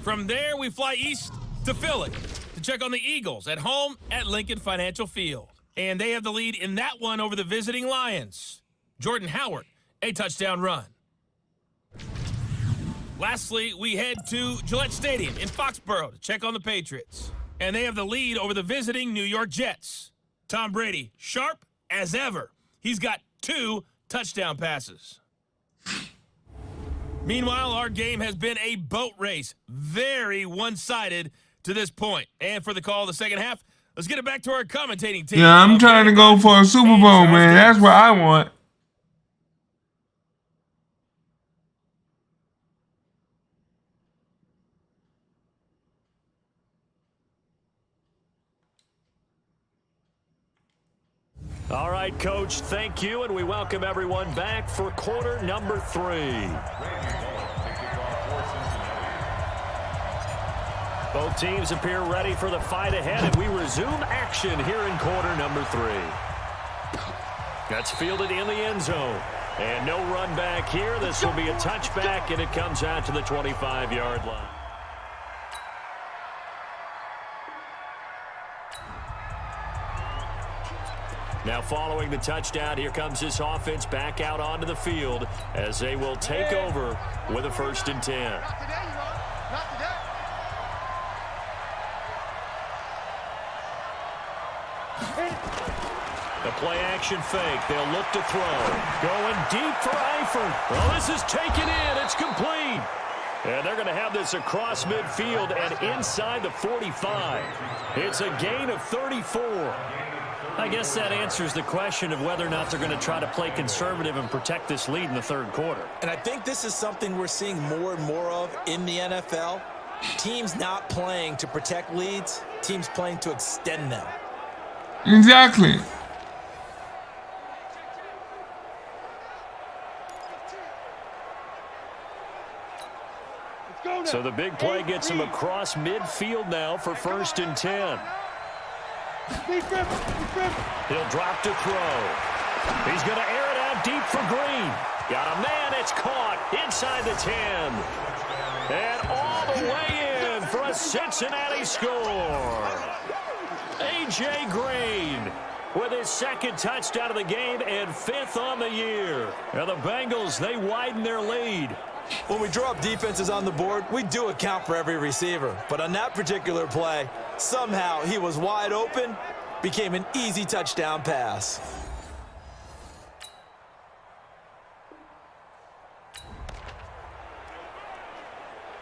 From there, we fly east to Philly to check on the Eagles at home at Lincoln Financial Field. And they have the lead in that one over the visiting Lions. Jordan Howard, a touchdown run. Lastly, we head to Gillette Stadium in Foxborough to check on the Patriots. And they have the lead over the visiting New York Jets. Tom Brady, sharp as ever. He's got 2 touchdown passes. Meanwhile, our game has been a boat race. Very one-sided to this point. And for the call of the second half, let's get it back to our commentating team. Yeah, I'm trying to go for a Super Bowl, man. That's what I want. All right, Coach, thank you, and we welcome everyone back for quarter number 3. Both teams appear ready for the fight ahead, and we resume action here in quarter number 3. That's fielded in the end zone. And no run back here. This will be a touchback, and it comes out to the 25-yard line. Now following the touchdown, here comes this offense back out onto the field as they will take over with a 1st and 10. Not today, you are. Not today. The play action fake. They'll look to throw. Going deep for Eifert. Well, this is taken in. It's complete. And they're going to have this across midfield and inside the 45. It's a gain of 34. I guess that answers the question of whether or not they're going to try to play conservative and protect this lead in the third quarter. And I think this is something we're seeing more and more of in the NFL. Teams not playing to protect leads, teams playing to extend them. Exactly. So the big play gets him across midfield now for 1st and 10. He'll drop to throw. He's going to air it out deep for Green. Got a man. It's caught inside the 10. And all the way in for a Cincinnati score. A.J. Green with his 2nd touchdown of the game and 5th on the year. Now the Bengals, they widen their lead. When we draw up defenses on the board, we do account for every receiver. But on that particular play, somehow he was wide open, became an easy touchdown pass.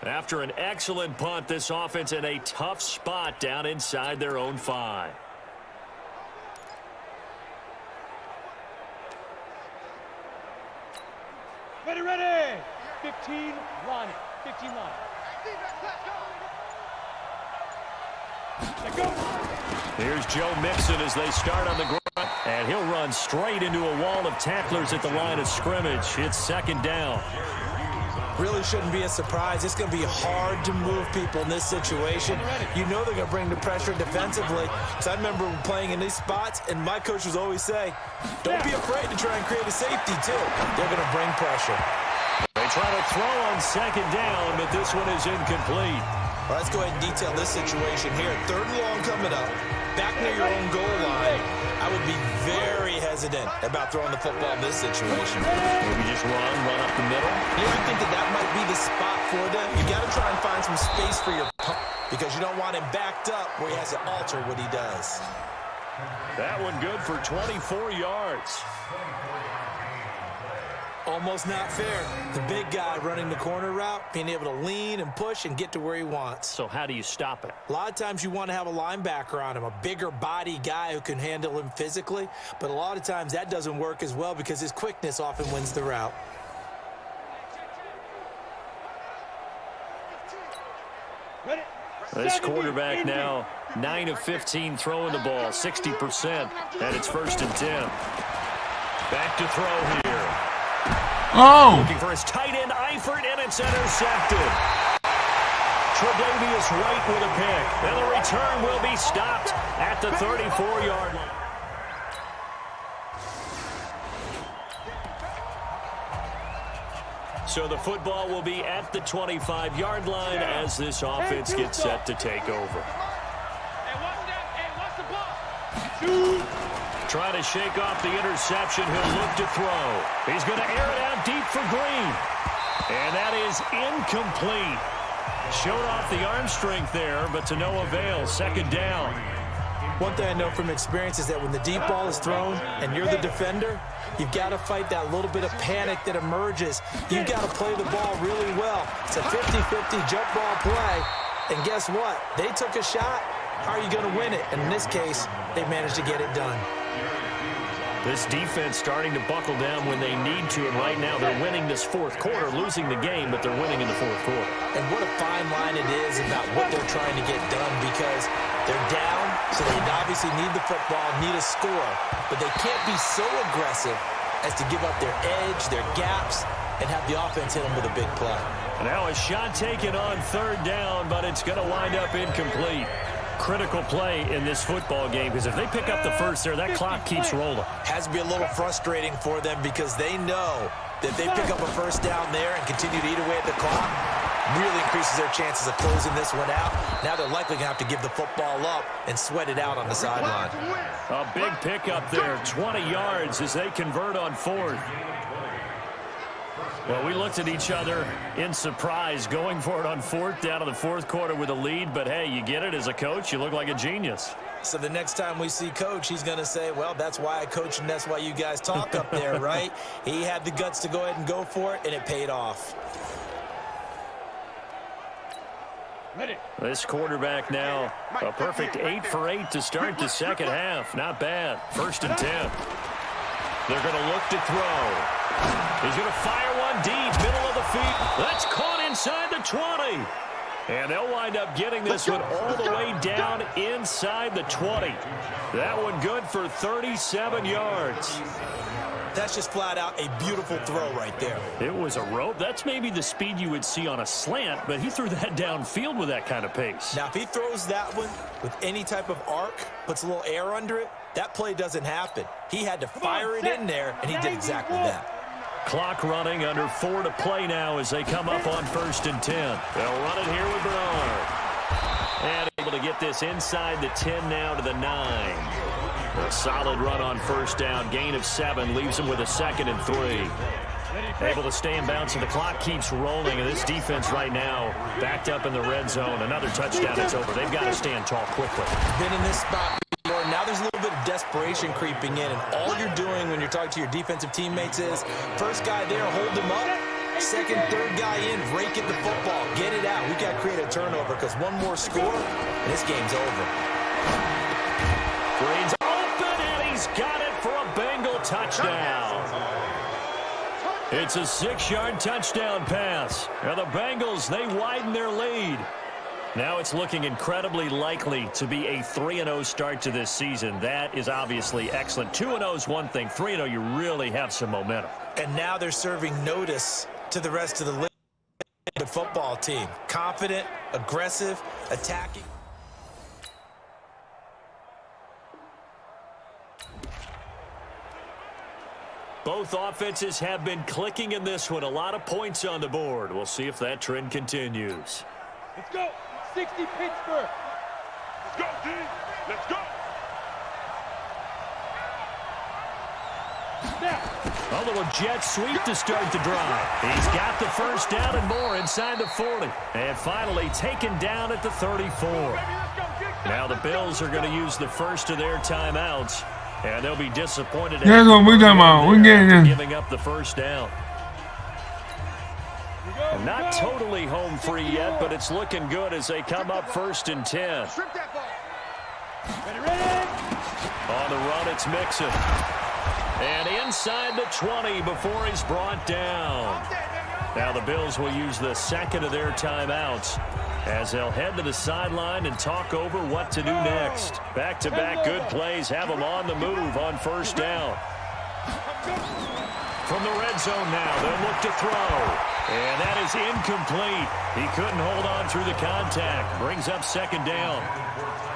After an excellent punt, this offense in a tough spot down inside their own 5. Ready. 15 line. 15 line. Let go. Here's Joe Mixon as they start on the ground, and he'll run straight into a wall of tacklers at the line of scrimmage. It's 2nd down. really shouldn't be a surprise. It's going to be hard to move people in this situation. You know they're going to bring the pressure defensively. Because I remember playing in these spots, and my coach would always say, don't be afraid to try and create a safety, too. They're going to bring pressure. They try to throw on second down, but this one is incomplete. Well, let's go ahead and detail this situation here. 3rd and long coming up. Back near your own goal line. I would be very hesitant about throwing the football in this situation. Maybe just run up the middle. Yeah, I think that might be the spot for them. You got to try and find some space for your punt because you don't want him backed up where he has to alter what he does. That one good for 24 yards. Almost not fair. The big guy running the corner route, being able to lean and push and get to where he wants. So how do you stop it? A lot of times you want to have a linebacker on him, a bigger body guy who can handle him physically, but a lot of times that doesn't work as well because his quickness often wins the route. This quarterback now 9 of 15 throwing the ball, 60%, and it's 1st and 10. Back to throw here. Oh! Looking for his tight end, Eifert, and it's intercepted. Tre'Davious White with a pick, and the return will be stopped at the 34-yard line. So the football will be at the 25-yard line as this offense gets set to take over. Trying to shake off the interception. He'll look to throw. He's going to air it out deep for Green. And that is incomplete. Showed off the arm strength there, but to no avail. 2nd down. One thing I know from experience is that when the deep ball is thrown and you're the defender, you've got to fight that little bit of panic that emerges. You've got to play the ball really well. It's a 50-50 jump ball play. And guess what? They took a shot. How are you going to win it? And in this case, they managed to get it done. This defense starting to buckle down when they need to, and right now they're winning this 4th quarter, losing the game, but they're winning in the 4th quarter. And what a fine line it is about what they're trying to get done because they're down, so they obviously need the football, need a score, but they can't be so aggressive as to give up their edge, their gaps, and have the offense hit them with a big play. And now a shot taken on 3rd down, but it's going to wind up incomplete. Critical play in this football game because if they pick up the first there, that clock keeps rolling. Has to be a little frustrating for them because they know that if they pick up a first down there and continue to eat away at the clock, really increases their chances of closing this one out. Now they're likely going to have to give the football up and sweat it out on the sideline. A big pickup there, 20 yards as they convert on 4th. Well, we looked at each other in surprise going for it on 4th down in the 4th quarter with a lead. But, hey, you get it as a coach. You look like a genius. So the next time we see Coach, he's going to say, well, that's why I coach and that's why you guys talk up there, right? He had the guts to go ahead and go for it, and it paid off. This quarterback now a perfect 8 for 8 to start the 2nd half. Not bad. 1st and 10. They're going to look to throw. He's going to fire one deep, middle of the field. That's caught inside the 20. And they'll wind up getting this one all the way down inside the 20. That one good for 37 yards. That's just flat out a beautiful throw right there. It was a rope. That's maybe the speed you would see on a slant, but he threw that downfield with that kind of pace. Now, if he throws that one with any type of arc, puts a little air under it, that play doesn't happen. He had to fire it in there, and he did exactly that. Clock running, under 4 to play now as they come up on 1st and 10. They'll run it here with Bernard. And able to get this inside the 10 now to the 9. A solid run on 1st down. Gain of 7 leaves them with a 2nd and 3. Able to stay in bounds, and the clock keeps rolling. And this defense right now backed up in the red zone. Another touchdown, it's over. They've got to stand tall quickly. Been in this spot before. Now there's a little bit of desperation creeping in. And all you're doing when you're talking to your defensive teammates is, first guy there, hold him up. Second, third guy in, rake at the football. Get it out. We've got to create a turnover because one more score, and this game's over. Green's open, and he's got it for a Bengal touchdown. It's a 6-yard touchdown pass. Now the Bengals, they widen their lead. Now it's looking incredibly likely to be a 3-0 start to this season. That is obviously excellent. 2-0 is one thing. 3-0, you really have some momentum. And now they're serving notice to the rest of the league. but football team. Confident, aggressive, attacking. Both offenses have been clicking in this one. A lot of points on the board. We'll see if that trend continues. Let's go. 60 Pittsburgh. Let's go, D. Let's go. Now. A little jet sweep to start the drive. He's got the first down and more inside the 40. And finally taken down at the 34. Now the Bills are going to use the first of their timeouts. And they'll be disappointed. That's what we're talking about. We're getting giving up the first down. Not totally home free yet, but it's looking good as they come up 1st and 10. On the run, it's Mixon. And inside the 20 before he's brought down. Now the Bills will use the second of their timeouts as they'll head to the sideline and talk over what to do next. Back-to-back good plays have them on the move on 1st down. From the red zone now, they'll look to throw. And that is incomplete. He couldn't hold on through the contact. Brings up 2nd down.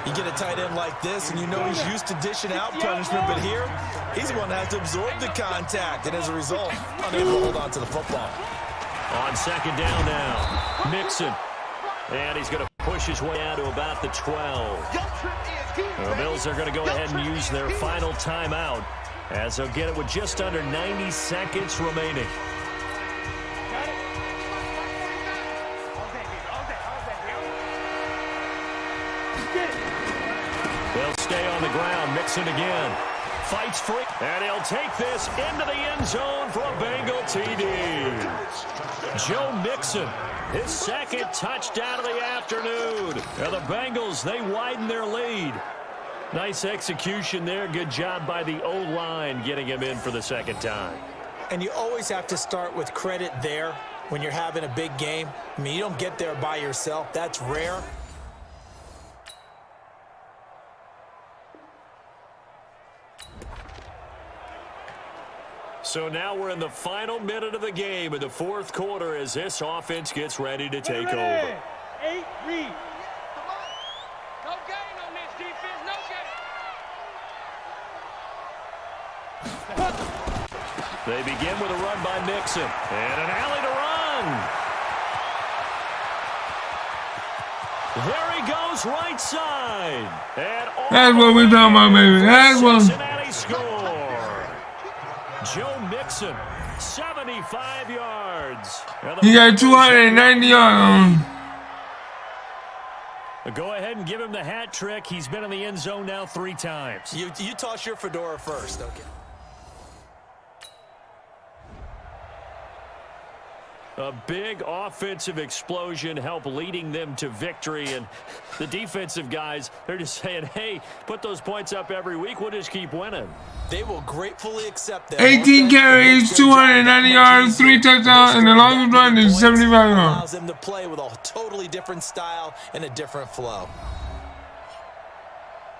You get a tight end like this, and you know he's used to dishing out punishment, but here, he's the one that has to absorb the contact, and as a result, unable to hold on to the football. On 2nd down now, Mixon. And he's going to push his way out to about the 12. The Bills are going to go ahead and use their final timeout as they'll get it with just under 90 seconds remaining. They'll stay on the ground. Mixon again. Fights free. And he'll take this into the end zone for a Bengal TD. Joe Mixon, his 2nd touchdown of the afternoon. And the Bengals, they widen their lead. Nice execution there. Good job by the O-line getting him in for the 2nd time. And you always have to start with credit there when you're having a big game. I mean, you don't get there by yourself. That's rare. So now we're in the final minute of the game in the 4th quarter as this offense gets ready to take over. 8 read. No gain on this defense. No gain. They begin with a run by Mixon. And an alley to run. There he goes, right side. And That's what we're talking about, baby. That's what. Cincinnati score. Joe Mixon, 75 yards. He got 290 yards on. Go ahead and give him the hat trick. He's been in the end zone now 3 times. You toss your fedora first, okay? A big offensive explosion helped leading them to victory. And the defensive guys, they're just saying, hey, put those points up every week. We'll just keep winning. They will gratefully accept that. 18 carries, 290 yards, 3 touchdowns, and the longest run is 75 yards. Allows them to play with a totally different style and a different flow.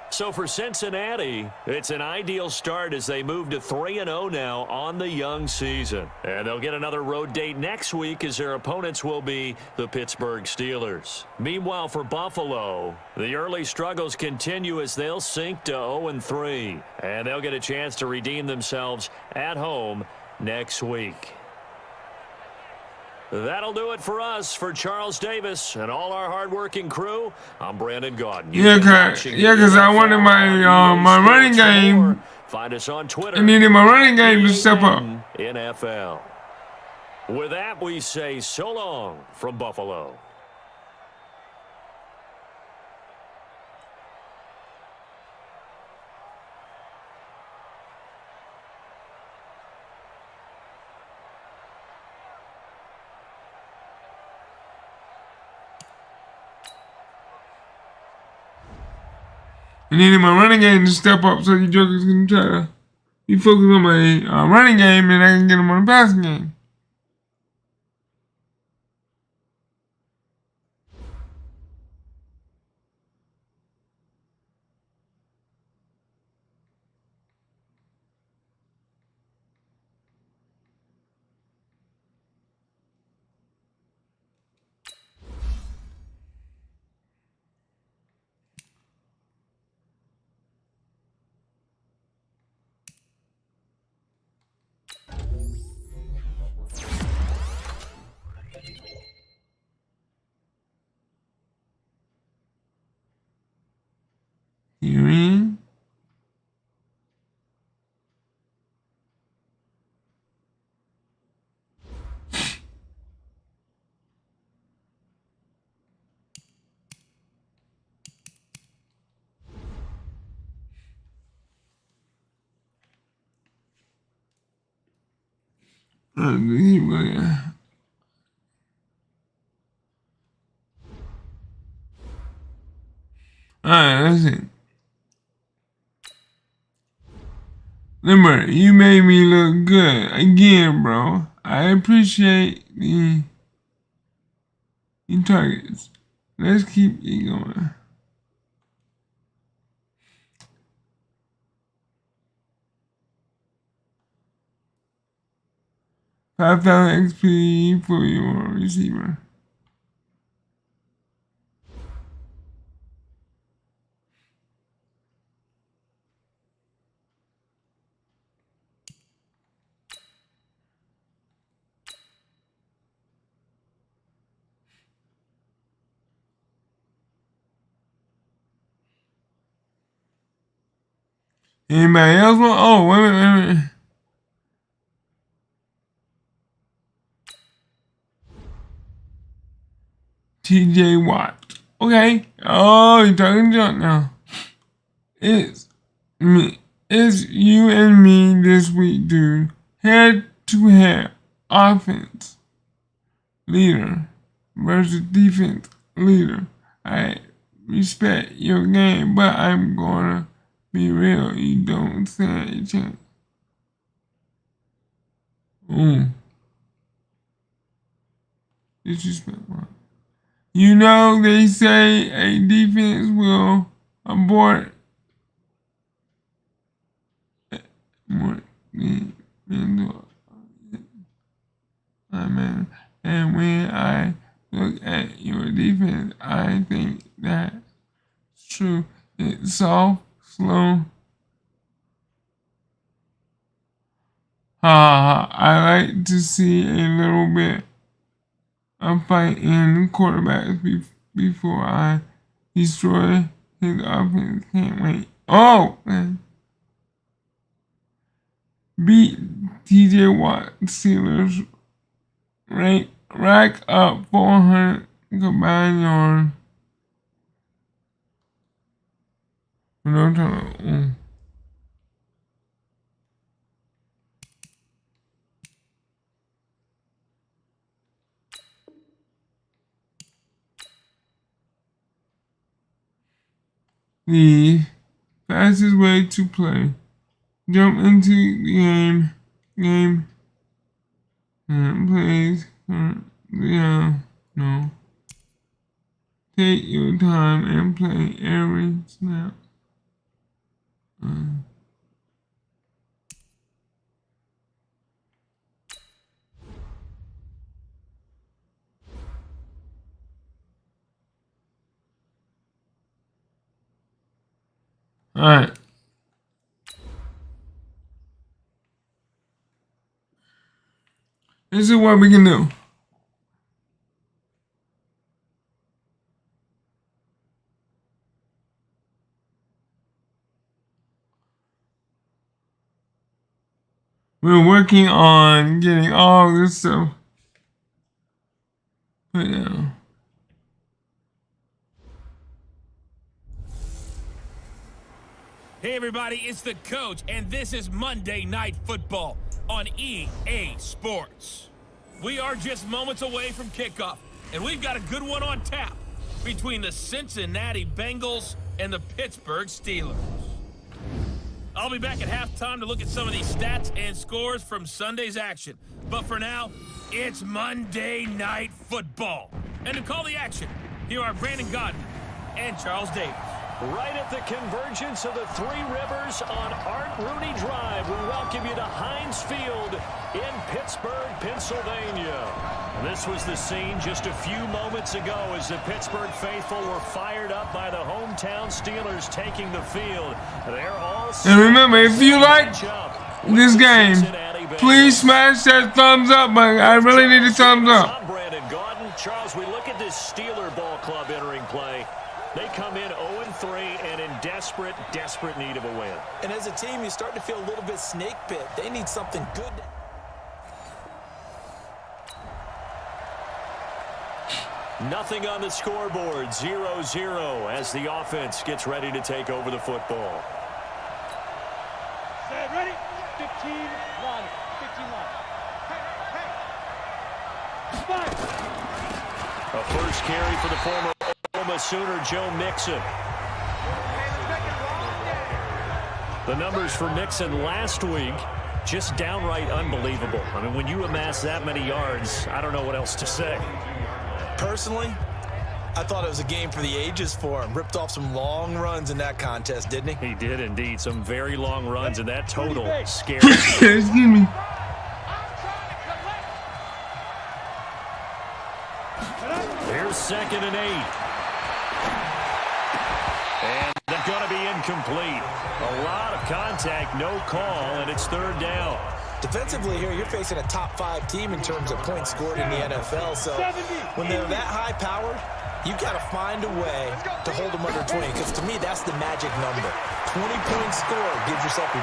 So for Cincinnati, it's an ideal start as they move to 3-0 now on the young season. And they'll get another road date next week as their opponents will be the Pittsburgh Steelers. Meanwhile, for Buffalo, the early struggles continue as they'll sink to 0-3. And they'll get a chance to redeem themselves at home next week. That'll do it for us. For Charles Davis and all our hardworking crew, I'm Brandon Gaudin. Yeah, because I wanted my running game. Find us on Twitter. I needed my running game to step up. NFL. With that, we say so long from Buffalo. I needed my running game to step up so you jokers can try to be focused on my running game and I can get them on the passing game. Keep looking. Alright, let's see. Remember, you made me look good again, bro. I appreciate the targets. Let's keep it going. $5,000 XP for your receiver. Anybody else want? Oh, wait a minute. TJ Watt. Okay. Oh, you're talking junk now. It's me. It's you and me this week, dude. Head to head. Offense leader versus defense leader. I respect your game, but I'm gonna be real. You don't stand a chance. Disrespectful. You know they say a defense will abort more than Amen. And when I look at your defense, I think that's true. It's soft, slow. I like to see a little bit of fight in quarterbacks before I destroy his offense. Can't wait. Oh, man. Beat TJ Watt Steelers. Rack up 400 combined yards. No time. The fastest way to play. Jump into the game and plays. No. Take your time and play every snap. Alright. This is what we can do. We're working on getting all this stuff put down. Hey everybody, it's the coach, and this is Monday Night Football on EA Sports. We are just moments away from kickoff, and we've got a good one on tap between the Cincinnati Bengals and the Pittsburgh Steelers. I'll be back at halftime to look at some of these stats and scores from Sunday's action. But for now, it's Monday Night Football. And to call the action, here are Brandon Godden and Charles Davis. Right at the convergence of the Three Rivers on Art Rooney Drive, we welcome you to Heinz Field in Pittsburgh, Pennsylvania. This was the scene just a few moments ago as the Pittsburgh faithful were fired up by the hometown Steelers taking the field. They're all and remember, if you like this game, please smash that thumbs up button. I really need a thumbs up. I'm Brandon Godden. Charles, we look at this Steeler ball club entering play. They come in 0-3 and in desperate need of a win. And as a team, you start to feel a little bit snake bit. They need something good. Nothing on the scoreboard, 0-0 as the offense gets ready to take over the football. Set, ready? 15 line. 15 line. A first carry for the former Oklahoma Sooner, Joe Mixon. The numbers for Mixon last week, just downright unbelievable. I mean, when you amass that many yards, I don't know what else to say. Personally, I thought it was a game for the ages for him. Ripped off some long runs in that contest, didn't he? He did indeed. Some very long runs, and that total scared. Excuse me. Here's 2nd and 8. And they're going to be incomplete. A lot of contact, no call, and it's 3rd down. Defensively here, you're facing a top 5 team in terms of points scored in the NFL. So when they're that high powered, you've got to find a way to hold them under 20. Because to me, that's the magic number. 20-point score gives yourself you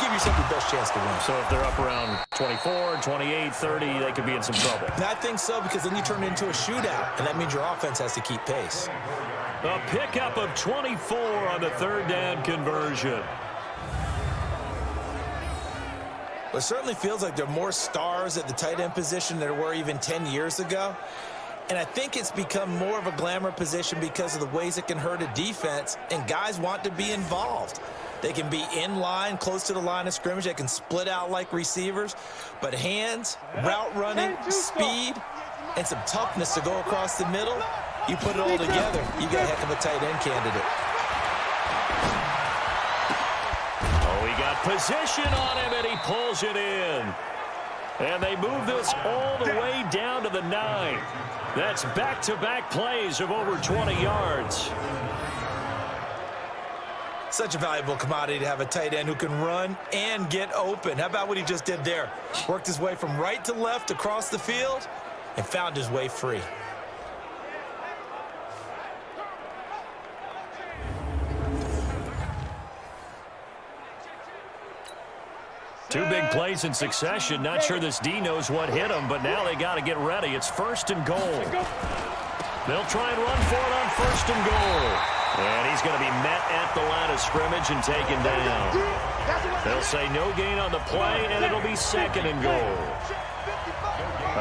give yourself your best chance to win. So if they're up around 24, 28, 30, they could be in some trouble. And I think so, because then you turn it into a shootout, and that means your offense has to keep pace. A pickup of 24 on the 3rd down conversion. Well, it certainly feels like there are more stars at the tight end position than there were even 10 years ago. And I think it's become more of a glamour position because of the ways it can hurt a defense, and guys want to be involved. They can be in line, close to the line of scrimmage. They can split out like receivers. But hands, route running, speed, and some toughness to go across the middle, you put it all together, you got a heck of a tight end candidate. Oh, he got position on him, and he pulls it in. And they move this all the way down to the 9. That's back-to-back plays of over 20 yards. Such a valuable commodity to have a tight end who can run and get open. How about what he just did there? Worked his way from right to left across the field and found his way free. Two big plays in succession. Not sure this D knows what hit him, but now they got to get ready. It's 1st and goal. They'll try and run for it on 1st and goal. And he's going to be met at the line of scrimmage and taken down. They'll say no gain on the play, and it'll be 2nd and goal.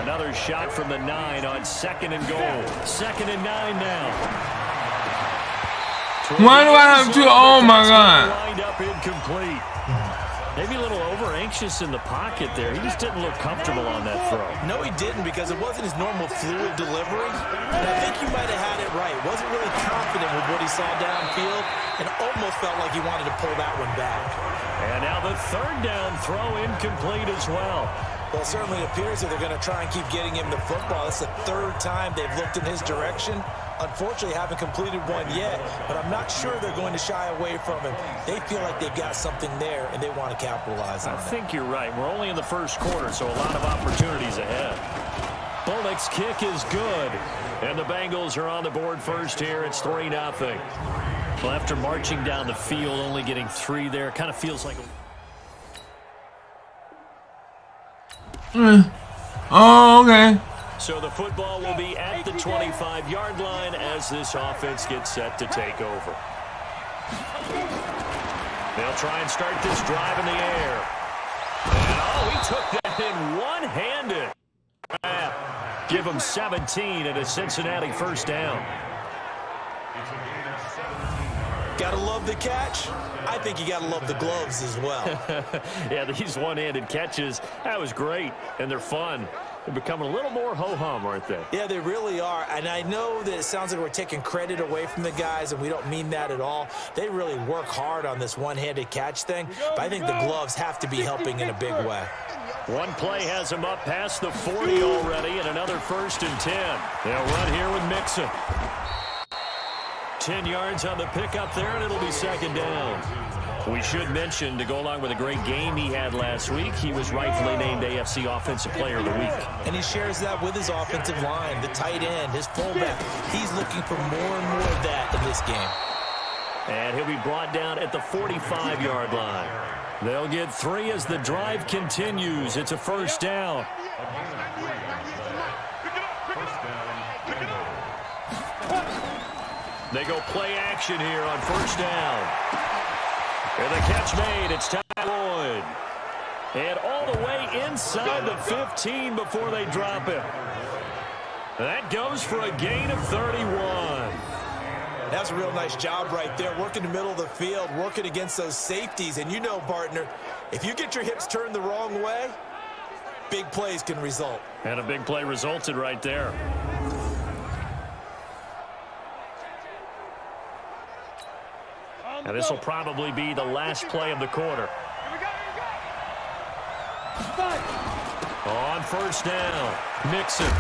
Another shot from the 9 on 2nd and goal. 2nd and 9 now. Why do I have 2? Oh, my God. Lined up incomplete. Maybe a little over-anxious in the pocket there. He just didn't look comfortable on that throw. No, he didn't, because it wasn't his normal fluid delivery. And I think you might have had it right. Wasn't really confident with what he saw downfield and almost felt like he wanted to pull that one back. And now the 3rd down throw incomplete as well. Well, it certainly appears that they're going to try and keep getting him the football. It's the 3rd time they've looked in his direction. Unfortunately, haven't completed one yet, but I'm not sure they're going to shy away from him. They feel like they've got something there, and they want to capitalize on it. I think you're right. We're only in the 1st quarter, so a lot of opportunities ahead. Bullock's kick is good, and the Bengals are on the board first here. It's 3-0. Well, after marching down the field, only getting 3 there, kind of feels like Oh, okay. So the football will be at the 25-yard line as this offense gets set to take over. They'll try and start this drive in the air. And, oh, he took that in one-handed. Give him 17 and a Cincinnati 1st down. Gotta love the catch. I think you gotta love the gloves as well. Yeah, these one-handed catches, that was great, and they're fun. They're becoming a little more ho-hum, aren't they? Yeah, they really are. And I know that it sounds like we're taking credit away from the guys, and we don't mean that at all. They really work hard on this one-handed catch thing, but I think the gloves have to be helping in a big way. One play has him up past the 40 already, and another 1st and 10. They'll run here with Mixon. 10 yards on the pickup there, and it'll be 2nd down. We should mention, to go along with a great game he had last week, he was rightfully named AFC Offensive Player of the Week. And he shares that with his offensive line, the tight end, his fullback. He's looking for more and more of that in this game. And he'll be brought down at the 45-yard line. They'll get 3 as the drive continues. It's a 1st down. They go play action here on 1st down. And the catch made. It's Ty Lloyd. And all the way inside the 15 before they drop it. That goes for a gain of 31. That's a real nice job right there, working the middle of the field, working against those safeties. And you know, partner, if you get your hips turned the wrong way, big plays can result. And a big play resulted right there. And this will probably be the last play of the quarter. On first down, Mixon.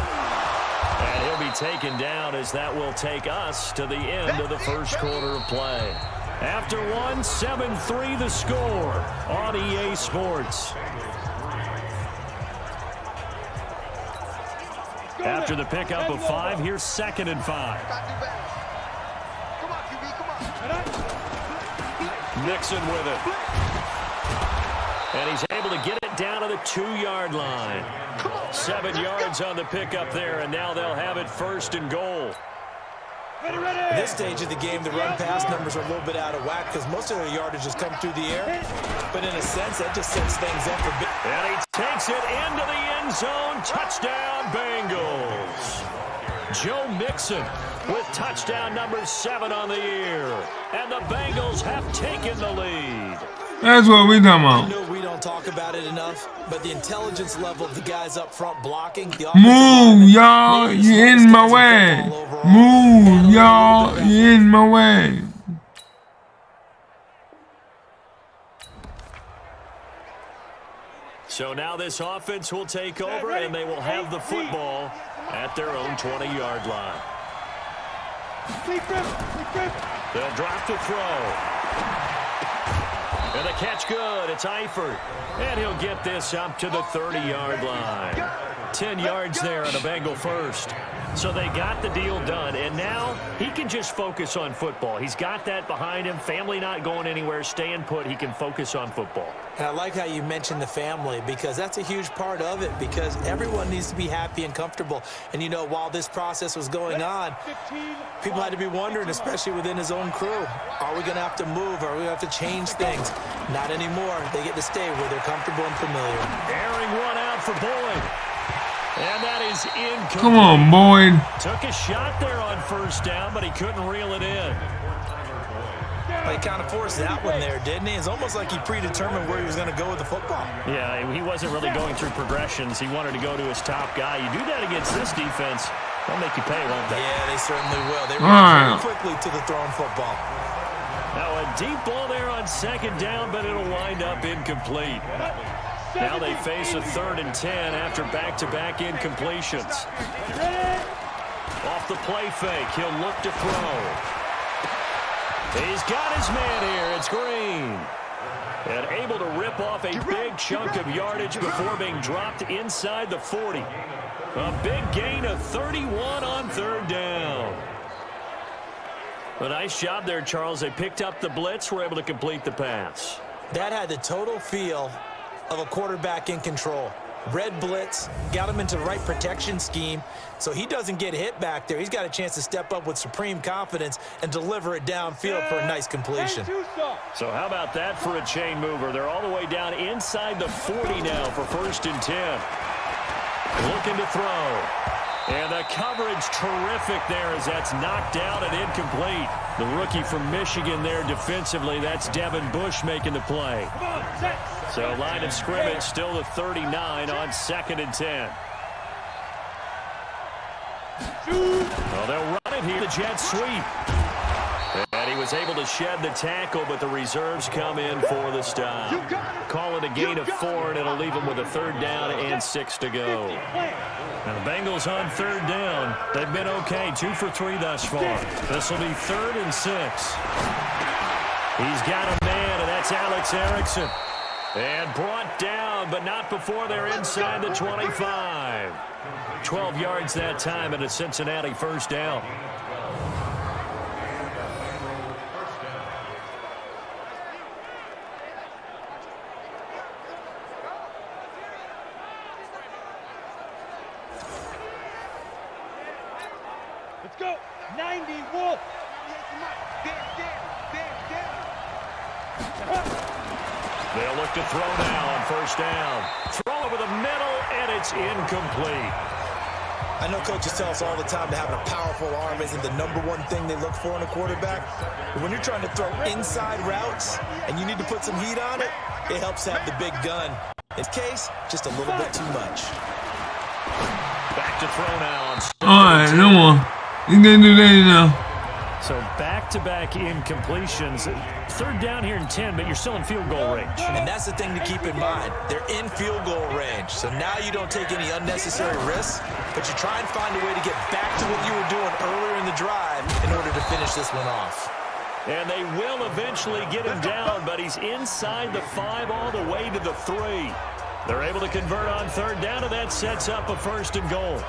And he'll be taken down as that will take us to the end of the first quarter of play. After one, 7-3 the score on EA Sports. After the pickup of 5, here's 2nd and 5. Come on, QB, come on. Mixon with it. And he's able to get it down to the 2-yard line. 7 yards on the pickup there, and now they'll have it 1st and goal. At this stage of the game, the run-pass numbers are a little bit out of whack because most of their yardage has come through the air. But in a sense, that just sets things up for big. And he takes it into the end zone. Touchdown, Bengals. Joe Mixon with touchdown number 7 on the year. And the Bengals have taken the lead. That's what we talking about. I know we don't talk about it enough, but the intelligence level of the guys up front blocking. Move, y'all. You're in my way. Move, y'all. You're in my way. So now this offense will take over, and they will have the football at their own 20-yard line. They'll drop the throw. And the catch good. It's Eifert. And he'll get this up to the 30-yard line. 10 yards there on a Bengal first. So they got the deal done, and now he can just focus on football. He's got that behind him. Family not going anywhere, staying put. He can focus on football. And I like how you mentioned the family because that's a huge part of it because everyone needs to be happy and comfortable. And, you know, while this process was going on, people had to be wondering, especially within his own crew, are we going to have to move? Are we going to have to change things? Not anymore. They get to stay where they're comfortable and familiar. Airing one out for Boyd. And that is incomplete. Come on, Boyd. Took a shot there on first down, but he couldn't reel it in. He kind of forced that one there, didn't he? It's almost like he predetermined where he was going to go with the football. Yeah, he wasn't really going through progressions. He wanted to go to his top guy. You do that against this defense, they'll make you pay, won't they? Yeah, they certainly will. They react very quickly to the thrown football. Now a deep ball there on 2nd down, but it'll wind up incomplete. Now they face a 3rd and 10 after back-to-back incompletions. Off the play fake, he'll look to throw. He's got his man here. It's Green. And able to rip off a big chunk of yardage before being dropped inside the 40. A big gain of 31 on 3rd down. A nice job there, Charles. They picked up the blitz, were able to complete the pass. That had the total feel of a quarterback in control. Red blitz, got him into the right protection scheme, so he doesn't get hit back there. He's got a chance to step up with supreme confidence and deliver it downfield for a nice completion. So how about that for a chain mover? They're all the way down inside the 40 now for 1st and 10. Looking to throw. And the coverage terrific there as that's knocked out and incomplete. The rookie from Michigan there defensively, that's Devin Bush making the play. So line of scrimmage still the 39 on 2nd and 10. Well, they'll run it here, the jet sweep. And he was able to shed the tackle, but the reserves come in for the stop. Call it a gain of 4, and it'll leave him with a 3rd down and 6 to go. Now the Bengals on 3rd down. They've been okay, 2 for 3 thus far. This will be 3rd and 6. He's got a man, and that's Alex Erickson. And brought down, but not before they're inside the 25. 12 yards that time, and a Cincinnati 1st down. Let's go. 90 Wolf. They'll look to throw now on 1st down. Throw over the middle, and it's incomplete. I know coaches tell us all the time that having a powerful arm isn't the #1 thing they look for in a quarterback. But when you're trying to throw inside routes and you need to put some heat on it, it helps have the big gun. In this case, just a little bit too much. Back to throw now. All right, no more. You can do that now. So back-to-back incompletions. 3rd down here and 10, but you're still in field goal range. And that's the thing to keep in mind. They're in field goal range. So now you don't take any unnecessary risks, but you try and find a way to get back to what you were doing earlier in the drive in order to finish this one off. And they will eventually get him down, but he's inside the 5 all the way to the 3. They're able to convert on 3rd down, and that sets up a 1st and goal.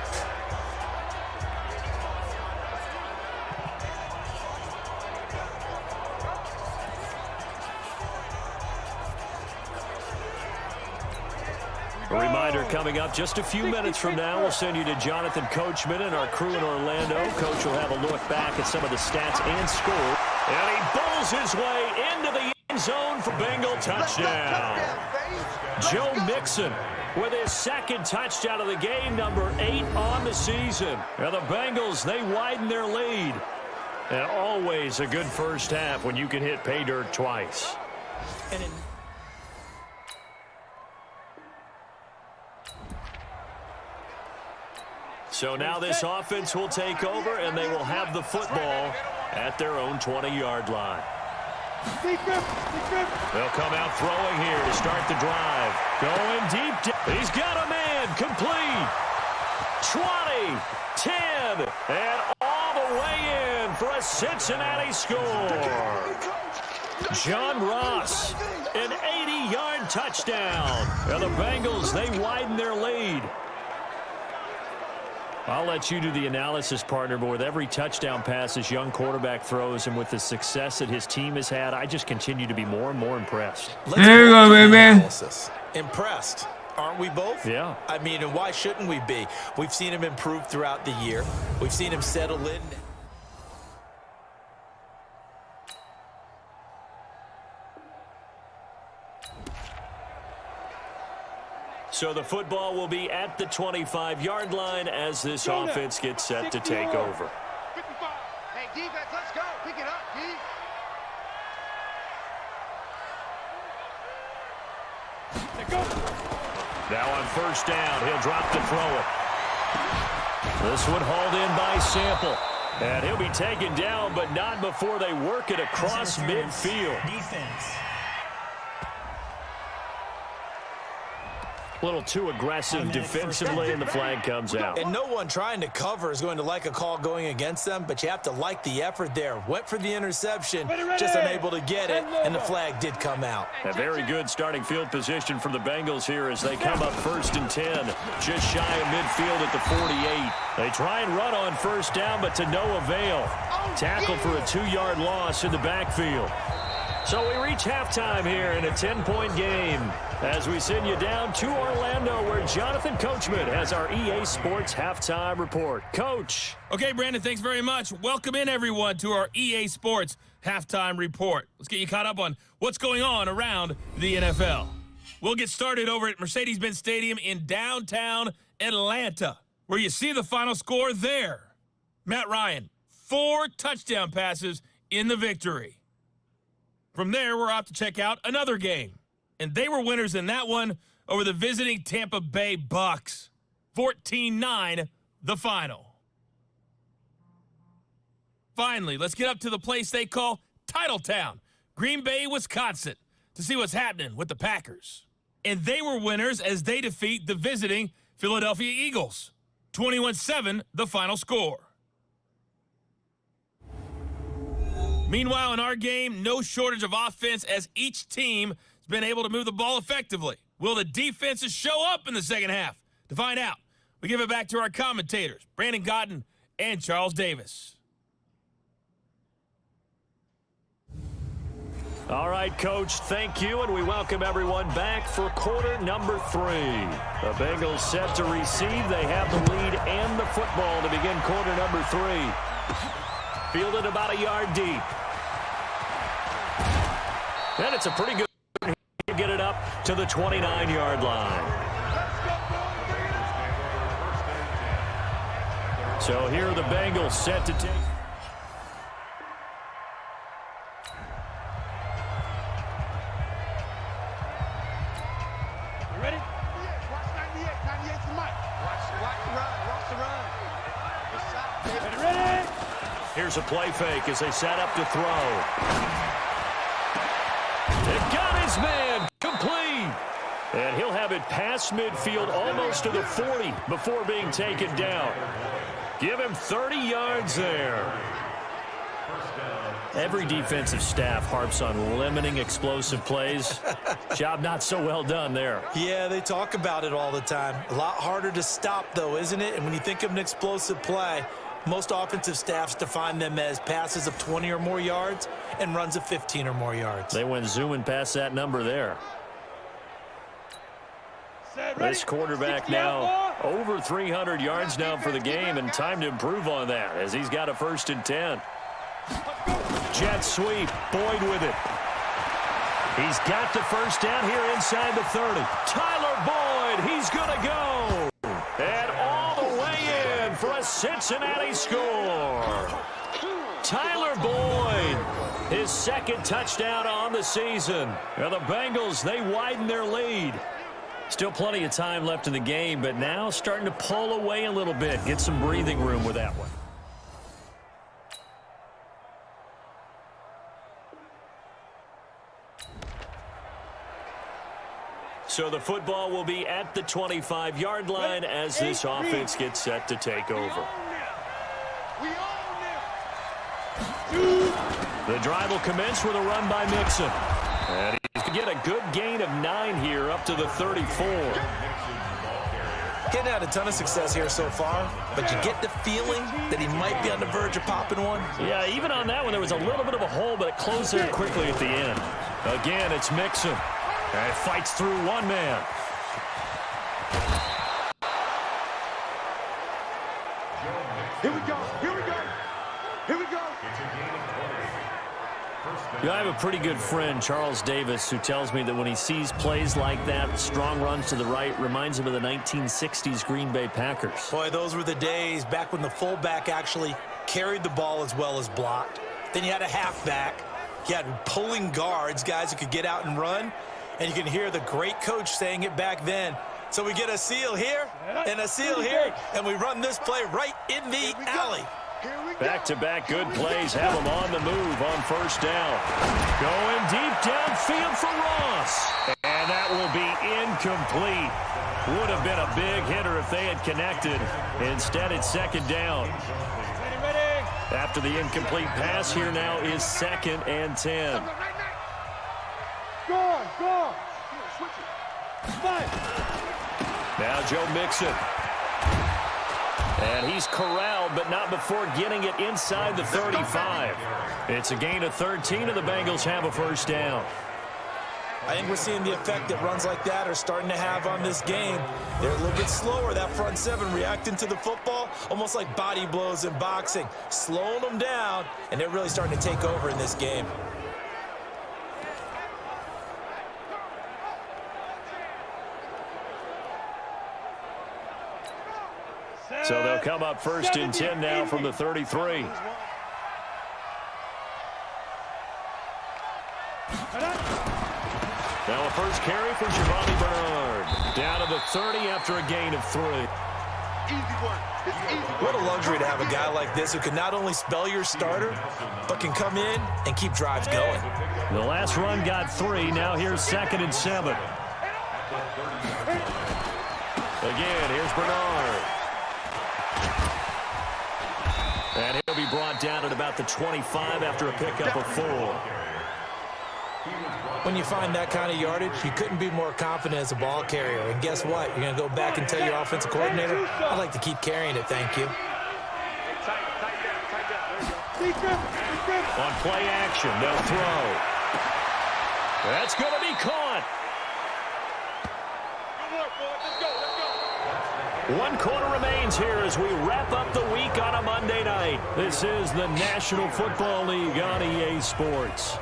A reminder coming up just a few minutes from now, we'll send you to Jonathan Coachman and our crew in Orlando. Coach will have a look back at some of the stats and score. And he bowls his way into the end zone for Bengal touchdown. Joe Mixon with his 2nd touchdown of the game, number 8 on the season. And the Bengals, they widen their lead. And always a good first half when you can hit pay dirt twice. So now this offense will take over, and they will have the football at their own 20-yard line. They'll come out throwing here to start the drive. Going deep. He's got a man. Complete. 20, 10, and all the way in for a Cincinnati score. John Ross, an 80-yard touchdown. And the Bengals, they widen their lead. I'll let you do the analysis, partner, but with every touchdown pass this young quarterback throws and with the success that his team has had, I just continue to be more and more impressed. There you go, baby. Impressed, aren't we both? Yeah. I mean, and why shouldn't we be? We've seen him improve throughout the year. We've seen him settle in. So the football will be at the 25-yard line as this offense gets set to take over. 55. Hey, defense, let's go. Pick it up, D. Now on 1st down, he'll drop to throw it. This one hauled in by Sample. And he'll be taken down, but not before they work it across midfield. Defense. A little too aggressive defensively, and the flag comes out. And no one trying to cover is going to like a call going against them, but you have to like the effort there. Went for the interception, just unable to get it, and the flag did come out. A very good starting field position for the Bengals here as they come up 1st and 10, just shy of midfield at the 48. They try and run on 1st down, but to no avail. Tackle for a 2-yard loss in the backfield. So we reach halftime here in a 10-point game as we send you down to Orlando where Jonathan Coachman has our EA Sports Halftime Report. Coach. Okay, Brandon, thanks very much. Welcome in, everyone, to our EA Sports Halftime Report. Let's get you caught up on what's going on around the NFL. We'll get started over at Mercedes-Benz Stadium in downtown Atlanta, where you see the final score there. Matt Ryan, 4 touchdown passes in the victory. From there, we're off to check out another game. And they were winners in that one over the visiting Tampa Bay Bucks. 14-9, the final. Finally, let's get up to the place they call Titletown, Green Bay, Wisconsin, to see what's happening with the Packers. And they were winners as they defeat the visiting Philadelphia Eagles. 21-7, the final score. Meanwhile, in our game, no shortage of offense as each team has been able to move the ball effectively. Will the defenses show up in the second half? To find out, we give it back to our commentators, Brandon Cotton and Charles Davis. All right, Coach, thank you, and we welcome everyone back for quarter number 3. The Bengals set to receive. They have the lead and the football to begin quarter number 3. Fielded about a yard deep. And it's a pretty good to get it up to the 29-yard line. So here are the Bengals set to take. You ready? Watch 98. 98's the mic. Watch the run. Watch the run. Good shot, baby. Ready? Here's a play fake as they set up to throw. It got his man complete. And he'll have it past midfield almost to the 40 before being taken down. Give him 30 yards there. Every defensive staff harps on limiting explosive plays. Job not so well done there. Yeah, they talk about it all the time. A lot harder to stop, though, isn't it? And when you think of an explosive play, most offensive staffs define them as passes of 20 or more yards and runs of 15 or more yards. They went zooming past that number there. This quarterback now over 300 yards now for the game, and time to improve on that as he's got a 1st and 10. Jet sweep, Boyd with it. He's got the 1st down here inside the 30. Tyler Boyd, he's going to go. And all the way in for a Cincinnati score. Tyler Boyd, his 2nd touchdown on the season. Now the Bengals, they widen their lead. Still plenty of time left in the game, but now starting to pull away a little bit. Get some breathing room with that one. So the football will be at the 25-yard line as this offense gets set to take over. The drive will commence with a run by Mixon. And he's going to get a good gain of 9 here up to the 34. Getting had a ton of success here so far, but you get the feeling that he might be on the verge of popping one. Yeah, even on that one, there was a little bit of a hole, but it closed there quickly at the end. Again, it's Mixon. And fights through one man. Here we go. Here we go. Here we go. You know, I have a pretty good friend, Charles Davis, who tells me that when he sees plays like that, strong runs to the right, reminds him of the 1960s Green Bay Packers. Boy, those were the days back when the fullback actually carried the ball as well as blocked. Then you had a halfback. You had pulling guards, guys who could get out and run. And you can hear the great coach saying it back then. So we get a seal here and a seal here, and we run this play right in the alley. Back-to-back good plays have him on the move on 1st down. Going deep downfield for Ross. And that will be incomplete. Would have been a big hitter if they had connected. Instead, it's 2nd down. After the incomplete pass, here now is 2nd and 10. Go. Now Joe Mixon. And he's corralled, but not before getting it inside the 35. It's a gain of 13, and the Bengals have a 1st down. I think we're seeing the effect that runs like that are starting to have on this game. They're a little bit slower, that front 7 reacting to the football, almost like body blows in boxing, slowing them down, and they're really starting to take over in this game. So they'll come up 1st and 10 now from the 33. Now a first carry for Giovanni Bernard. Down to the 30 after a gain of 3. What a luxury to have a guy like this who can not only spell your starter, but can come in and keep drives going. The last run got 3. Now here's 2nd and 7. Again, here's Bernard. And he'll be brought down at about the 25 after a pickup of 4. When you find that kind of yardage, you couldn't be more confident as a ball carrier. And guess what? You're going to go back and tell your offensive coordinator, I'd like to keep carrying it, thank you. On play action, they'll throw. That's going to be caught. 1 quarter remains here as we wrap up the week on a Monday night. This is the National Football League on EA Sports.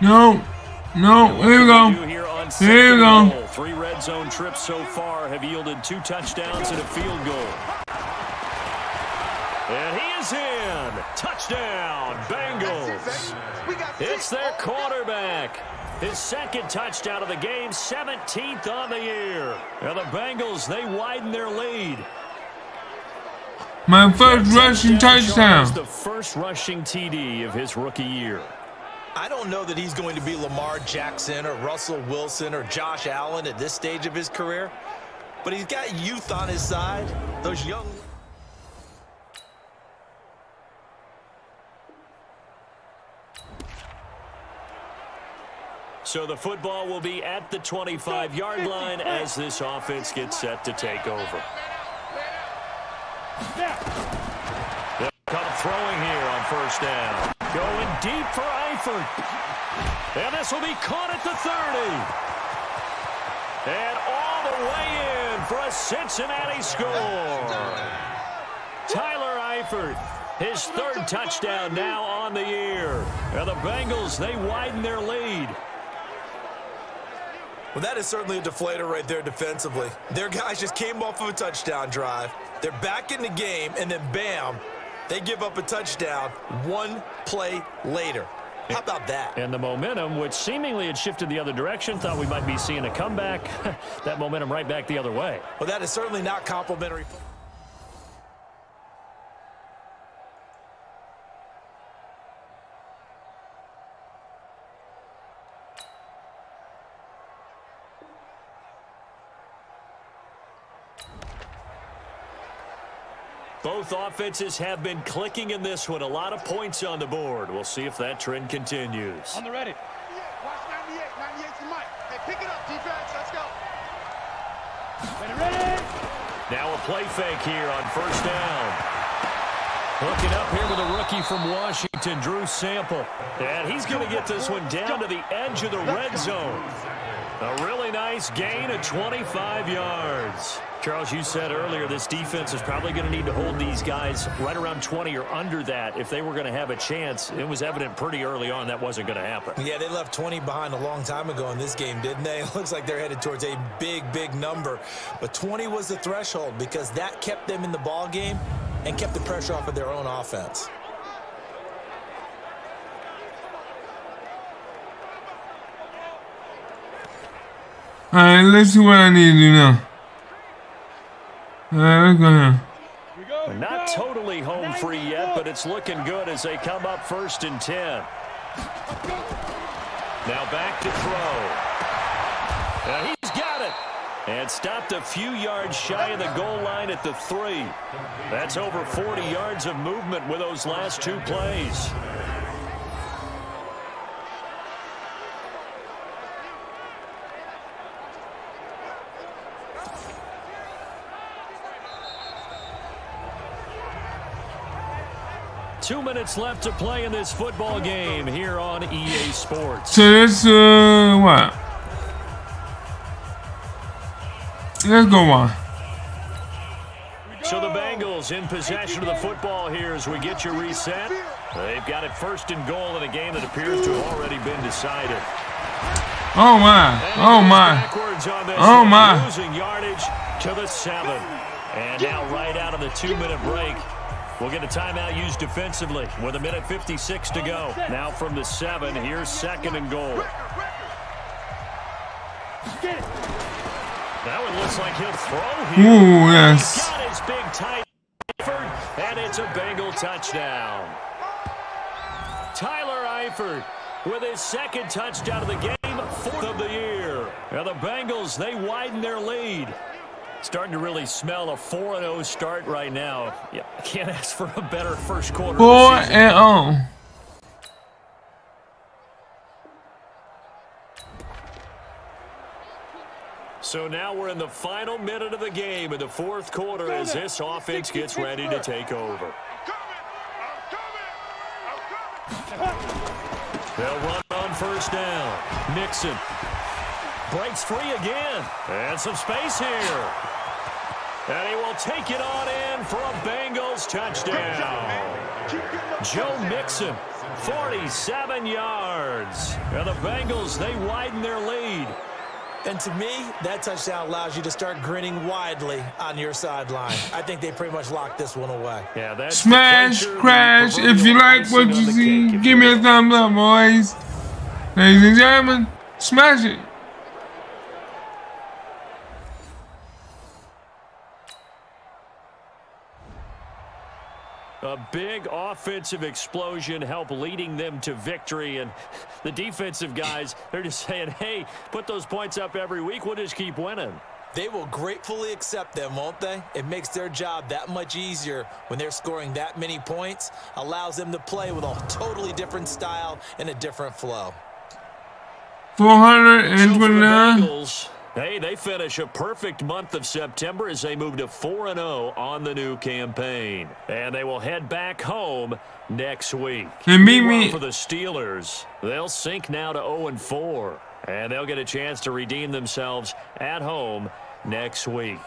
No, No, here we go. Here we go. 3 red zone trips so far have yielded 2 touchdowns and a field goal. And he is in. Touchdown, Bengals. It's their quarterback. His second touchdown of the game, 17th on the year. And the Bengals, they widen their lead. My first rushing touchdown. The first rushing TD of his rookie year. I don't know that he's going to be Lamar Jackson or Russell Wilson or Josh Allen at this stage of his career, but he's got youth on his side. Those young... So the football will be at the 25-yard line as this offense gets set to take over. They'll come throwing here on first down. Going deep for Eifert. And this will be caught at the 30. And all the way in for a Cincinnati score. Tyler Eifert, his 3rd touchdown now on the year. And the Bengals, they widen their lead. Well, that is certainly a deflator right there defensively. Their guys just came off of a touchdown drive. They're back in the game, and then bam, they give up a touchdown 1 play later. How about that? And the momentum, which seemingly had shifted the other direction, thought we might be seeing a comeback. That momentum right back the other way. Well, that is certainly not complimentary. Both offenses have been clicking in this one. A lot of points on the board. We'll see if that trend continues. On the ready. Watch 98. 98's the mic. Hey, pick it up, defense. Let's go. Ready. Now a play fake here on first down. Hooking up here with a rookie from Washington, Drew Sample. And he's going to get this one down to the edge of the red zone. A really nice gain of 25 yards. Charles, you said earlier this defense is probably going to need to hold these guys right around 20 or under that if they were going to have a chance. It was evident pretty early on that wasn't going to happen. Yeah, they left 20 behind a long time ago in this game, didn't they? It looks like they're headed towards a big, big number. But 20 was the threshold because that kept them in the ball game and kept the pressure off of their own offense. All right, let's see what I need to do now. All right, let's go here. Not totally home free yet, but it's looking good as they come up 1st and 10. Now back to throw. Now he's got it. And stopped a few yards shy of the goal line at the 3. That's over 40 yards of movement with those last 2 plays. Two minutes left to play in this football game here on EA Sports. So this, what? Let's go on. So the Bengals in possession of the football here as we get you reset. They've got it 1st and goal in a game that appears to have already been decided. Oh my! Oh my! Oh my! Losing yardage to the 7. And now right out of the 2-minute break, we'll get a timeout used defensively with 1:56 to go. Now from the 7, here's 2nd and goal. That one looks like he'll throw here. Ooh, yes. He's got his big tight effort, and it's a Bengal touchdown. Tyler Eifert with his 2nd touchdown of the game, 4th of the year. And the Bengals, they widen their lead. Starting to really smell a 4-0 start right now. Yeah, can't ask for a better first quarter. 4-0. So now we're in the final minute of the game in the 4th quarter as this offense gets ready to take over. They'll run on first down. Nixon breaks free again. And some space here. And he will take it on in for a Bengals touchdown. Joe Mixon, 47 yards. And the Bengals, they widen their lead. And to me, that touchdown allows you to start grinning widely on your sideline. I think they pretty much locked this one away. Yeah, that's Smash, crash. If you like what you see, give me a thumbs up, boys. Ladies and gentlemen, smash it. A big offensive explosion helped leading them to victory. And the defensive guys, they're just saying, hey, put those points up every week. We'll just keep winning. They will gratefully accept them, won't they? It makes their job that much easier when they're scoring that many points. Allows them to play with a totally different style and a different flow. 429. Hey, they finish a perfect month of September as they move to 4-0 on the new campaign. And they will head back home next week. And meet me for the Steelers. They'll sink now to 0-4. And they'll get a chance to redeem themselves at home next week.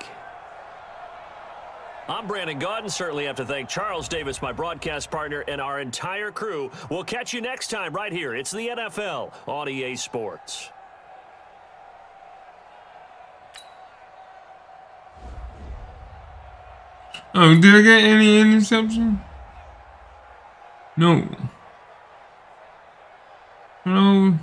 I'm Brandon Gaudin. Certainly have to thank Charles Davis, my broadcast partner, and our entire crew. We'll catch you next time right here. It's the NFL on EA Sports. Oh, did I get any interception? No. Hello.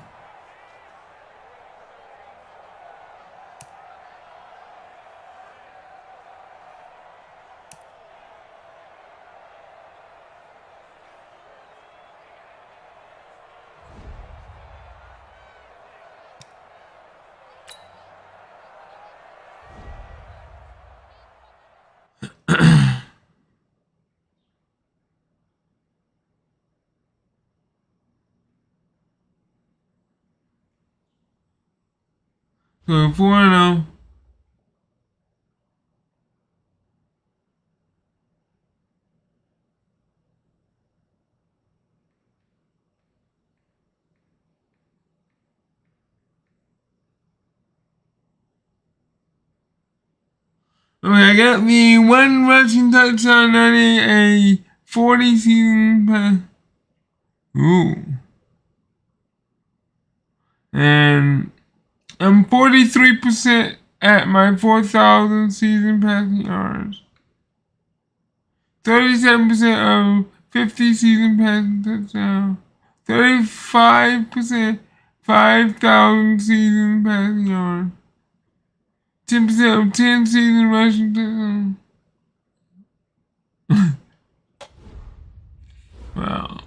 So 4-0. Okay, I got the one rushing touchdown, a 40 season pass. Ooh. And I'm 43% at my 4,000 season passing yards. 37% of 50 season passing touchdowns. 35% 5,000 season passing yards. 10% of 10 season rushing touchdowns. Wow.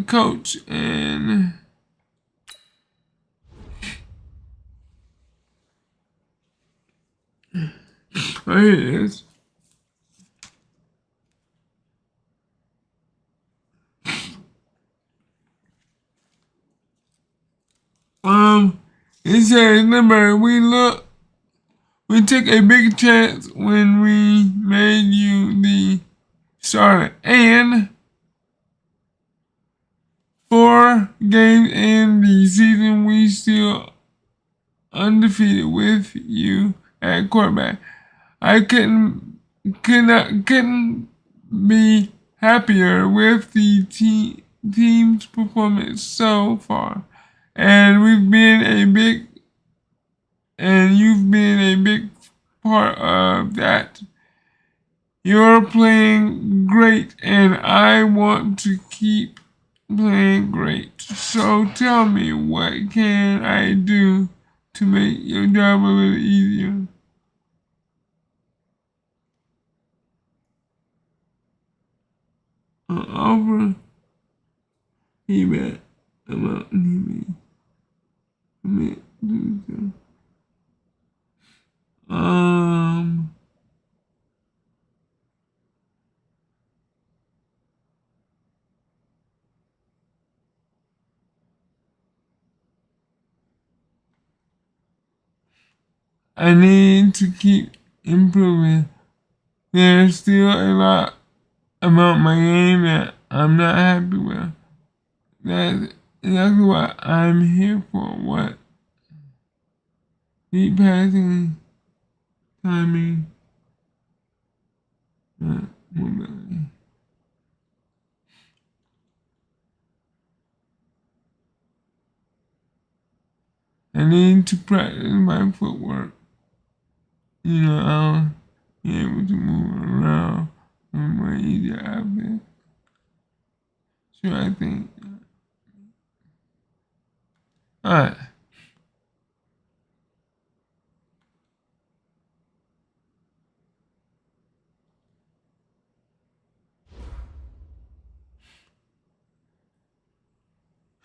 Coach and oh, here it is. It says, remember, we took a big chance when we made you the starter. And 4 games in the season, we still undefeated with you at quarterback. I couldn't be happier with the team's performance so far. And you've been a big part of that. You're playing great, and I want to keep playing great. So tell me, what can I do to make your job a little easier? Offer feedback about me. I need to keep improving. There's still a lot about my game that I'm not happy with. That's exactly what I'm here for. What? Deep passing timing, mobility. I need to practice my footwork. You know, I'll be able to move around in more easier outfit. Sure, I think. Alright.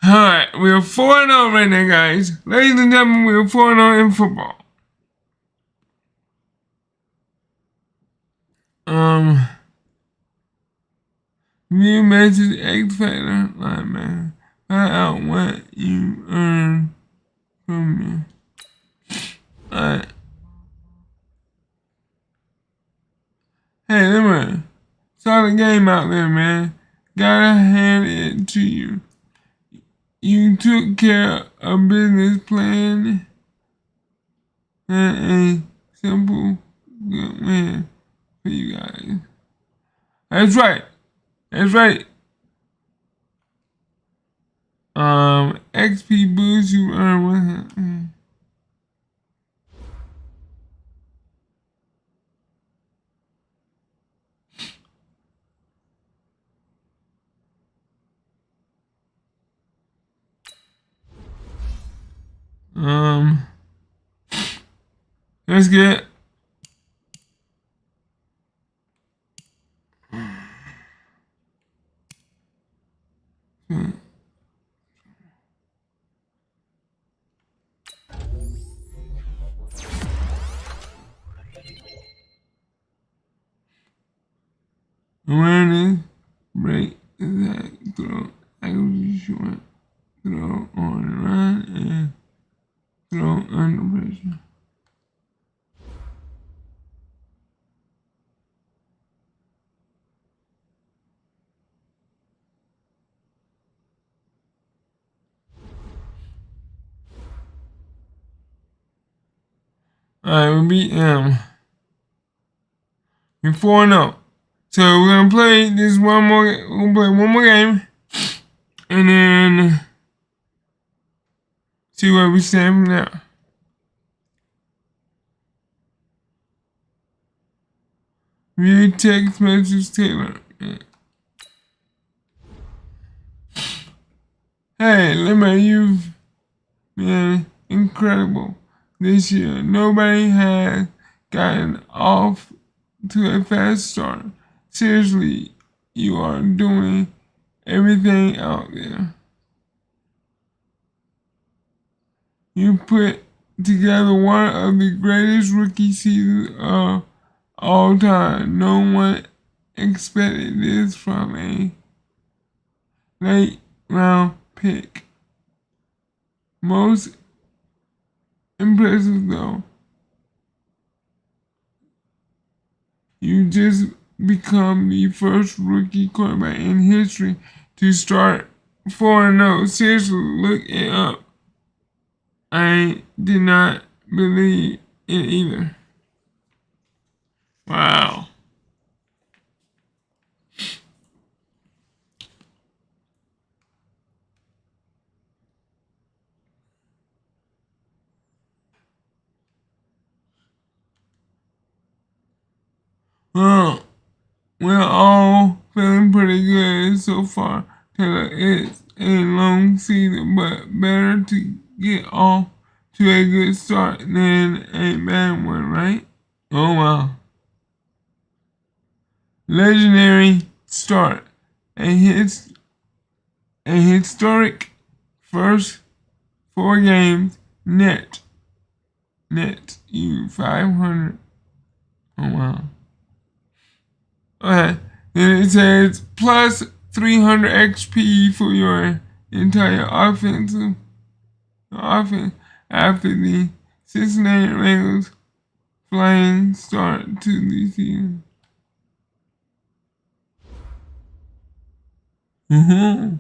Alright, we're 4-0 right now, guys. Ladies and gentlemen, we're 4-0 in football. View message X Factor lineman. Find out what you earn from me. Alright. Hey, Limmer. Saw the game out there, man. Gotta hand it to you. You took care of business plan and a simple good win for you guys. That's right. That's right. XP boost you earn with him. Let's get awareness, break, attack, throw, accuracy, short, throw on run, and throw under pressure. Alright, we beat them. We're 4-0. So we're gonna play this one more. We're gonna play one more game, and then see where we stand from there. View text message Taylor. Hey, Lemma, you've been incredible this year. Nobody has gotten off to a fast start. Seriously, you are doing everything out there. You put together one of the greatest rookie seasons of all time. No one expected this from a late round pick. Most impressive though, you just become the first rookie quarterback in history to start 4-0. Seriously, look it up. I did not believe it either. Wow. Well, we're all feeling pretty good so far. Taylor, it's a long season, but better to get off to a good start than a bad one, right? Oh wow. Legendary start. A historic first 4 games net you 500. Oh wow. Okay. Then it says plus 300 XP for your entire offense after the Cincinnati Bengals flying start to the season. My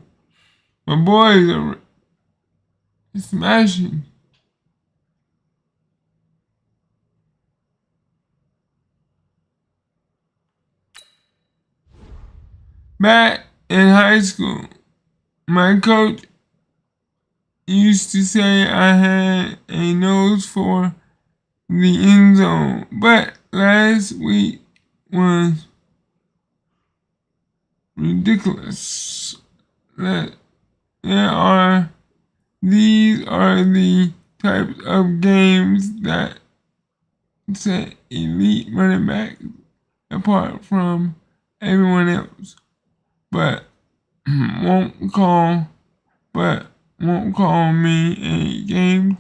boys are smashing. Back in high school, my coach used to say I had a nose for the end zone, but last week was ridiculous. These are the types of games that set elite running backs apart from everyone else, but won't call me a game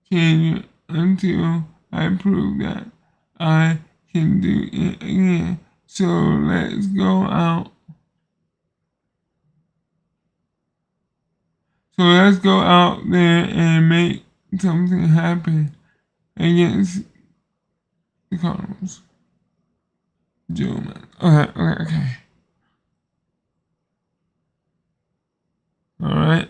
changer until I prove that I can do it again. So let's go out. So let's go out there and make something happen against the Cardinals. Joe, man. Okay. Alright.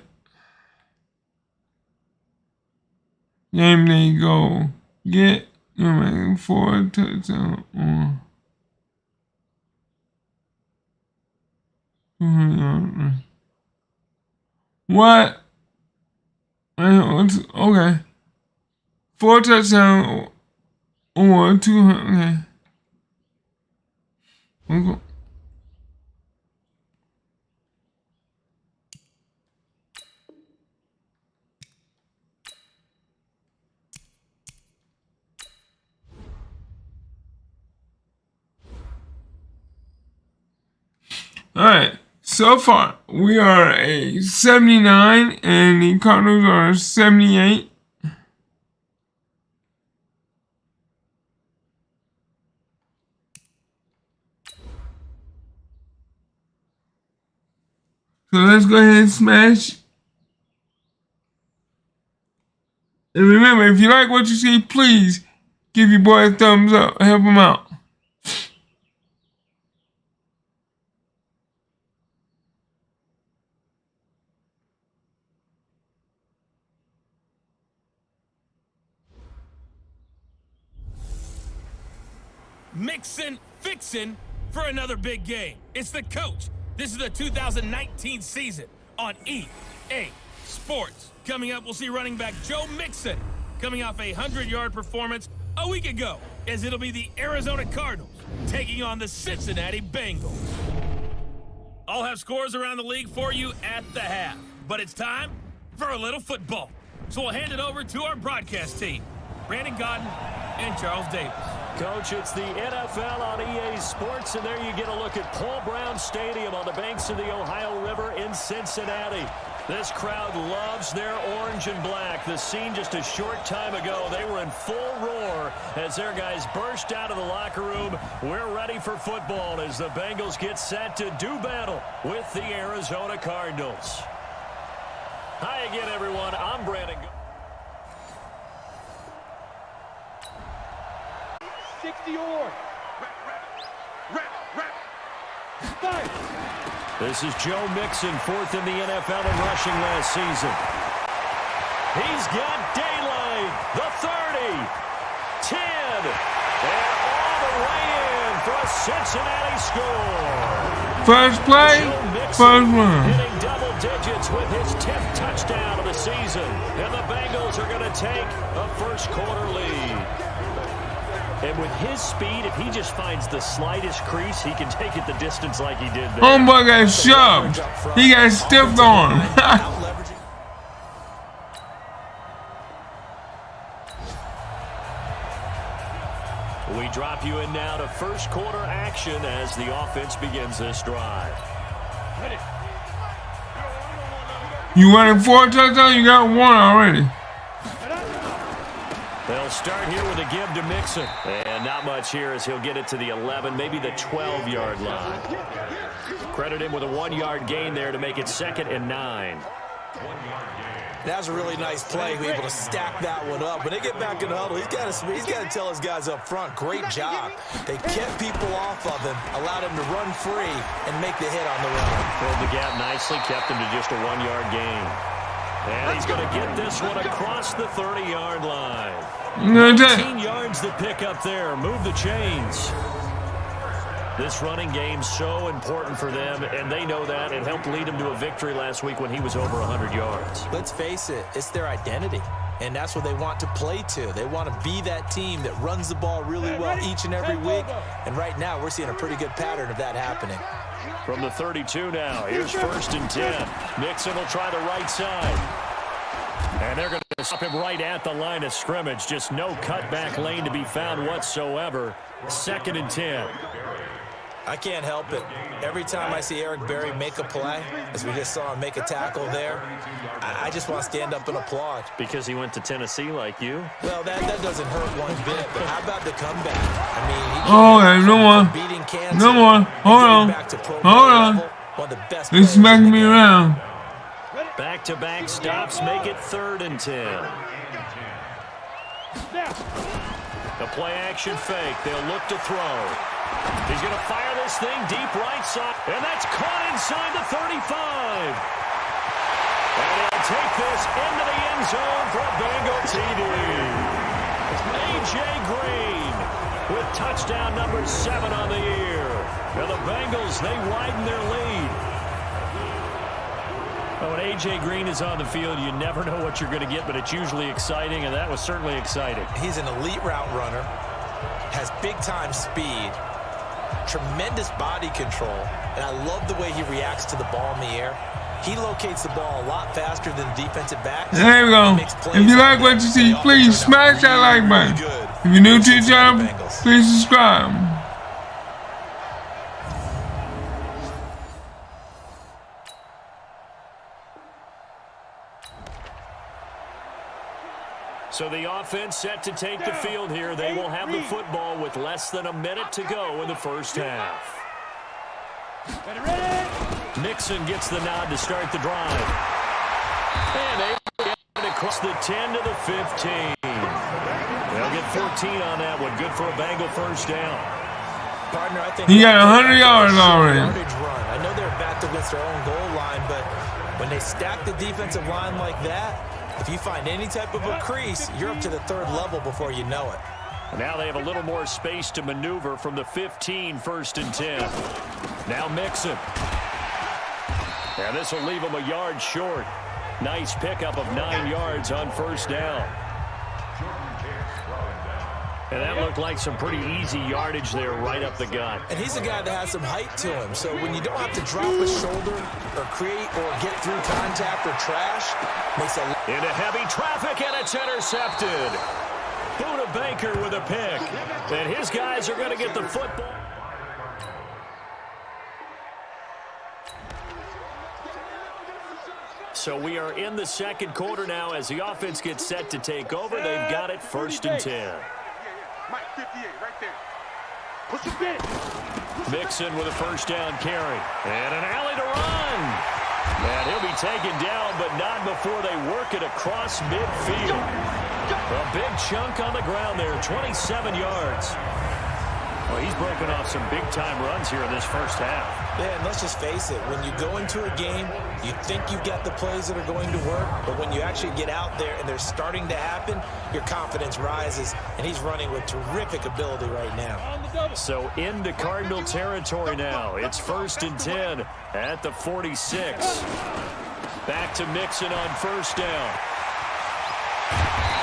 Game day go. Get 4 touchdowns on 200 What? Okay. 4 touchdowns or 200. Okay. Alright, so far we are a 79 and the Cardinals are 78. So let's go ahead and smash. And remember, if you like what you see, please give your boy a thumbs up. Help him out. Mixin', fixin' for another big game. It's the coach. This is the 2019 season on EA Sports. Coming up, we'll see running back Joe Mixon coming off a 100-yard performance a week ago, as it'll be the Arizona Cardinals taking on the Cincinnati Bengals. I'll have scores around the league for you at the half, but it's time for a little football. So we'll hand it over to our broadcast team, Brandon Godden and Charles Davis. Coach, it's the NFL on EA Sports, and there you get a look at Paul Brown Stadium on the banks of the Ohio River in Cincinnati. This crowd loves their orange and black. The scene just a short time ago, they were in full roar as their guys burst out of the locker room. We're ready for football as the Bengals get set to do battle with the Arizona Cardinals. Hi again, everyone. I'm Brandon. 60-yard. This is Joe Mixon, 4th in the NFL in rushing last season. He's got daylight. The 30, 10, and all the way in for a Cincinnati score. First play, first run. Hitting double digits with his 10th touchdown of the season. And the Bengals are going to take a first quarter lead. And with his speed, if he just finds the slightest crease, he can take it the distance like he did there. Homeboy got shoved. He got stiff arm. We drop you in now to first quarter action as the offense begins this drive. You running 4 touchdowns? You got 1 already. They'll start here with a give to Mixon. And not much here as he'll get it to the 11, maybe the 12-yard line. Credit him with a 1-yard gain there to make it 2nd and 9. That was a really nice play. We're able to stack that one up. When they get back in the huddle, he's got to tell his guys up front, great job. They kept people off of him, allowed him to run free, and make the hit on the run. Filled the gap nicely, kept him to just a 1-yard gain. And he's going to get this one across the 30-yard line. 19 yards to pick up there. Move the chains. This running game's so important for them, and they know that. It helped lead them to a victory last week when he was over 100 yards. Let's face it, it's their identity, and that's what they want to play to. They want to be that team that runs the ball really well each and every week, and right now we're seeing a pretty good pattern of that happening. From the 32 now, here's 1st and 10. Mixon will try the right side. And they're going to stop him right at the line of scrimmage. Just no cutback lane to be found whatsoever. 2nd and 10. I can't help it. Every time I see Eric Berry make a play, as we just saw him make a tackle there, I just want to stand up and applaud. Because he went to Tennessee like you? Well, that doesn't hurt one bit, but how about the comeback? I mean, no more. Beating Kansas, No more. Hold on. Hold on. One of the best He's smacking me around. Back-to-back stops make it 3rd and 10. The play-action fake. They'll look to throw. He's going to fire this thing deep right side, and that's caught inside the 35. And he'll take this into the end zone for a Bengal TD. A.J. Green with touchdown number 7 on the year. And the Bengals, they widen their lead. Oh, when A.J. Green is on the field, you never know what you're going to get, but it's usually exciting, and that was certainly exciting. He's an elite route runner, has big-time speed, tremendous body control, and I love the way he reacts to the ball in the air. He locates the ball a lot faster than defensive backs. There you go. If you like what you see, please smash that like button. If you're new to the channel, please subscribe. So the offense set to take the field here. They will have the football with less than a minute to go in the first half. Mixon gets the nod to start the drive. And they get it across the 10 to the 15. They'll get 14 on that one. Good for a Bengal first down. Partner, I think he got 100 yards already. I know they're backed against their own goal line, but when they stack the defensive line like that, if you find any type of a crease, you're up to the 3rd level before you know it. Now they have a little more space to maneuver from the 15, 1st and 10. Now Mixon. And this will leave him a yard short. Nice pickup of 9 yards on 1st down. And that looked like some pretty easy yardage there right up the gut. And he's a guy that has some height to him, so when you don't have to drop a shoulder or create or get through contact or trash, makes a... Into heavy traffic, and it's intercepted. Buda Baker with a pick. And his guys are going to get the football. So we are in the 2nd quarter now as the offense gets set to take over. They've got it 1st and 10. Mike 58 right there. Push a bit. Mixon with a 1st down carry. And an alley to run. And he'll be taken down, but not before they work it across midfield. A big chunk on the ground there, 27 yards. Well, he's broken off some big-time runs here in this first half. Yeah, and let's just face it. When you go into a game, you think you've got the plays that are going to work, but when you actually get out there and they're starting to happen, your confidence rises, and he's running with terrific ability right now. So into Cardinal territory now. It's 1st and 10 at the 46. Back to Mixon on 1st down.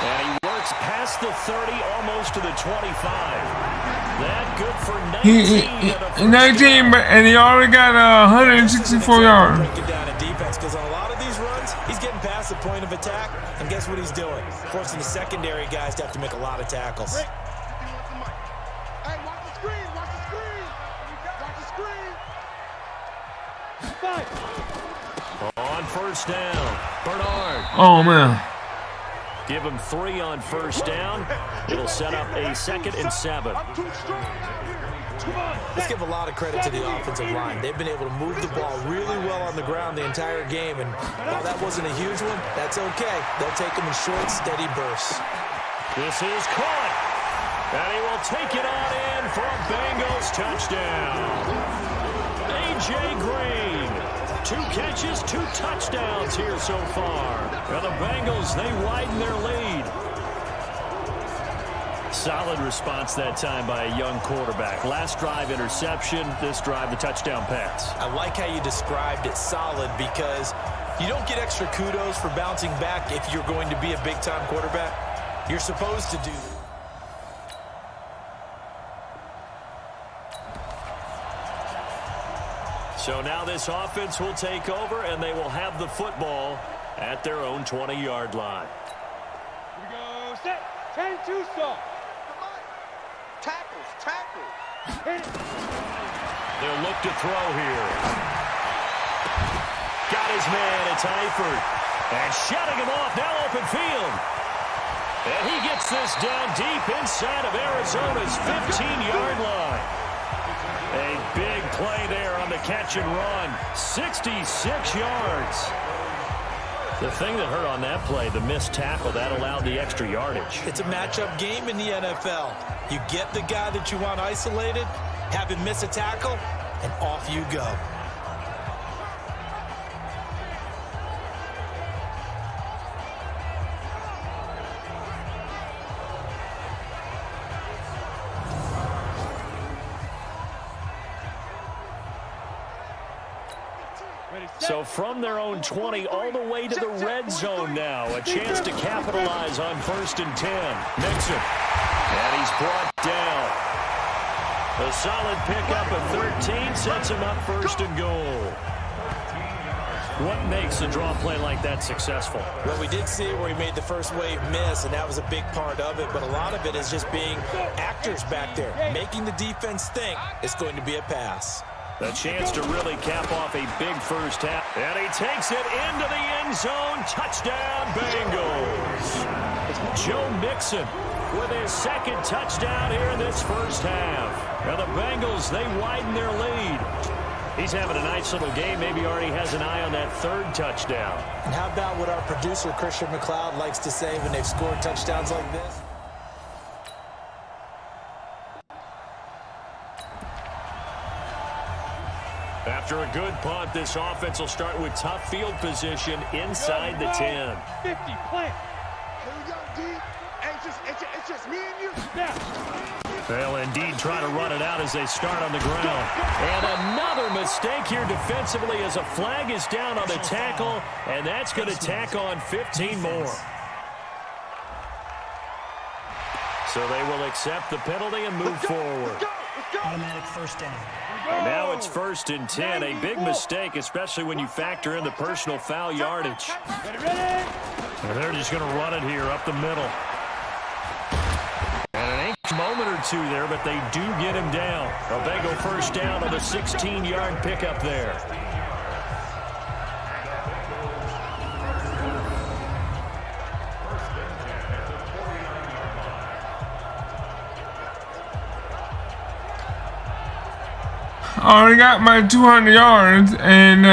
And he works past the 30, almost to the 25. That good for 19. 19, and he already got 164 yards. Break it down in defense, because on a lot of these runs, he's getting past the point of attack, and guess what he's doing? Forcing the secondary guys to have to make a lot of tackles. Hey, watch the screen, watch the screen. Watch the screen. On 1st down, Bernard. Oh, man. Give him 3 on 1st down. It'll set up a 2nd and 7. Let's give a lot of credit to the offensive line. They've been able to move the ball really well on the ground the entire game, and while that wasn't a huge one, that's okay. They'll take them in short, steady bursts. This is caught, and he will take it on in for a Bengals touchdown. A.J. Green. 2 catches, 2 touchdowns here so far. And the Bengals, they widen their lead. solid response that time by a young quarterback. Last drive, interception. This drive, the touchdown pass. I like how you described it solid because you don't get extra kudos for bouncing back if you're going to be a big-time quarterback. You're supposed to do that. So now this offense will take over, and they will have the football at their own 20-yard line. Here we go. Set. 10-2 stop. Tackles. Hit it. They'll look to throw here. Got his man. It's Eifert. And shutting him off. Now open field. And he gets this down deep inside of Arizona's 15-yard line. A big play there on the catch and run. 66 yards. The thing that hurt on that play, the missed tackle, that allowed the extra yardage. It's a matchup game in the NFL. You get the guy that you want isolated, have him miss a tackle, and off you go. So from their own 20 all the way to the red zone now. A chance to capitalize on 1st and 10. Mixon. And he's brought down. A solid pickup of 13 sets him up 1st and goal. What makes a draw play like that successful? Well, we did see it where he made the first wave miss, and that was a big part of it. But a lot of it is just being actors back there, making the defense think it's going to be a pass. A chance to really cap off a big first half. And he takes it into the end zone. Touchdown, Bengals. Joe Mixon with his 2nd touchdown here in this first half. Now the Bengals, they widen their lead. He's having a nice little game. Maybe already has an eye on that 3rd touchdown. And how about what our producer, Christian McLeod, likes to say when they've scored touchdowns like this? After a good punt, this offense will start with tough field position inside the 10. 50, plant. Here we go, D. It's just me and you. They'll indeed try to run it out as they start on the ground. And another mistake here defensively as a flag is down on the tackle, and that's going to tack on 15 more. So they will accept the penalty and move forward. Automatic first down. And now it's 1st and 10. A big mistake, especially when you factor in the personal foul yardage. And they're just going to run it here up the middle. And an anxious moment or two there, but they do get him down. A Bengal first down on the 16-yard pickup there. I already got my 200 yards, and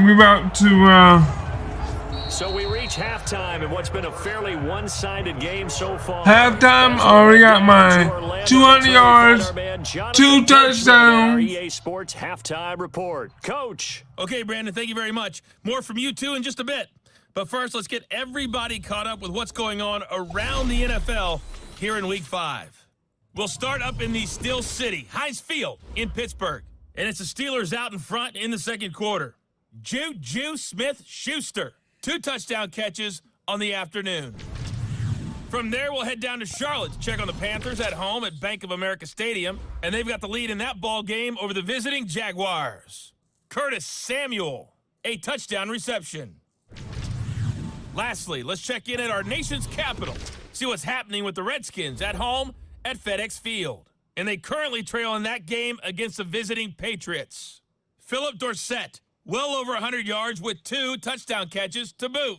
we're about to... So we reach halftime in what's been a fairly one-sided game so far. Halftime, I already got my 200 yards, 2 touchdowns. EA Sports halftime report. Coach. Okay, Brandon, thank you very much. More from you two in just a bit. But first, let's get everybody caught up with what's going on around the NFL here in Week 5. We'll start up in the Steel City, Heinz Field in Pittsburgh. And it's the Steelers out in front in the 2nd quarter. Juju Smith-Schuster, 2 touchdown catches on the afternoon. From there, we'll head down to Charlotte to check on the Panthers at home at Bank of America Stadium. And they've got the lead in that ball game over the visiting Jaguars. Curtis Samuel, a touchdown reception. Lastly, let's check in at our nation's capital. See what's happening with the Redskins at home at FedEx Field. And they currently trail in that game against the visiting Patriots. Philip Dorsett, well over 100 yards with 2 touchdown catches to boot.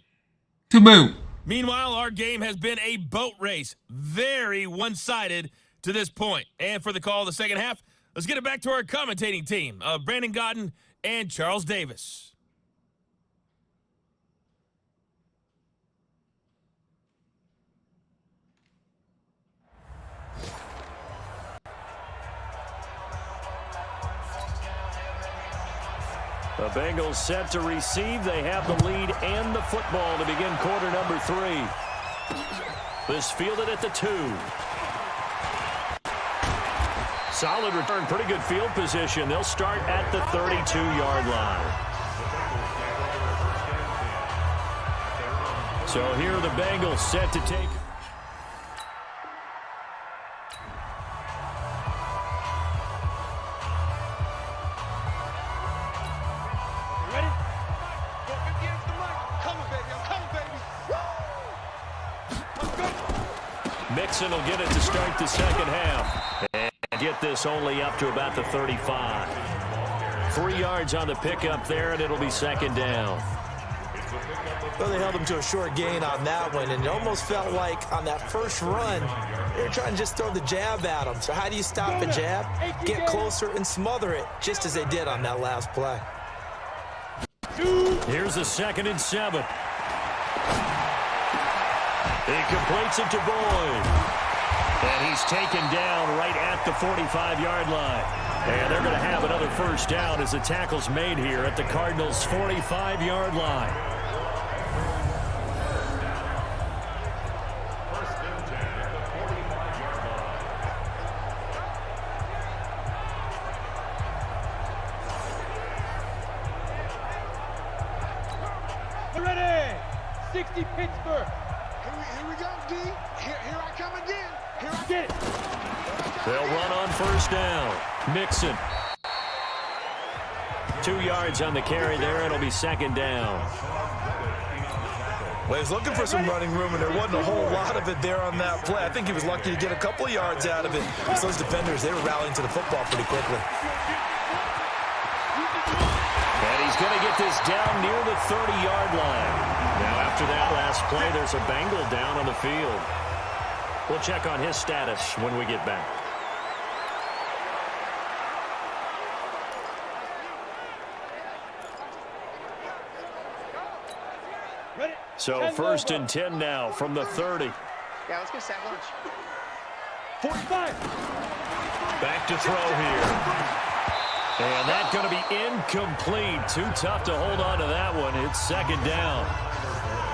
Meanwhile, our game has been a boat race. Very one-sided to this point. And for the call of the second half, let's get it back to our commentating team of Brandon Godden and Charles Davis. The Bengals set to receive. They have the lead and the football to begin quarter number 3. This fielded at the 2. Solid return, pretty good field position. They'll start at the 32-yard line. So here are the Bengals set to take. Ready? Go 50 into the mic. I'm coming, baby. I'm coming, baby. Let's go. Mixon will get it to start the second half. And get this only up to about the 35. 3 yards on the pickup there, and it'll be second down. Well, they held him to a short gain on that one, and it almost felt like on that first run, they were trying to just throw the jab at him. So how do you stop a jab? Get closer and smother it, just as they did on that last play. Here's a 2nd and 7. He completes it to Boyd. And he's taken down right at the 45-yard line. And they're going to have another first down as the tackle's made here at the Cardinals' 45-yard line. Ready? 60 Pittsburgh. Here we go, D. Here I come again. Here I Get it. They'll run on first down. Mixon. 2 yards on the carry there. It'll be second down. Well, he was looking for some running room, and there wasn't a whole lot of it there on that play. I think he was lucky to get a couple of yards out of it. Because those defenders, they were rallying to the football pretty quickly. And he's going to get this down near the 30-yard line. Now, after that last play, there's a Bengal down on the field. We'll check on his status when we get back. Ready? So first and 10 now from the 30. Yeah, let's go second. 45. Back to throw here. And that's going to be incomplete. Too tough to hold on to that one. It's second down.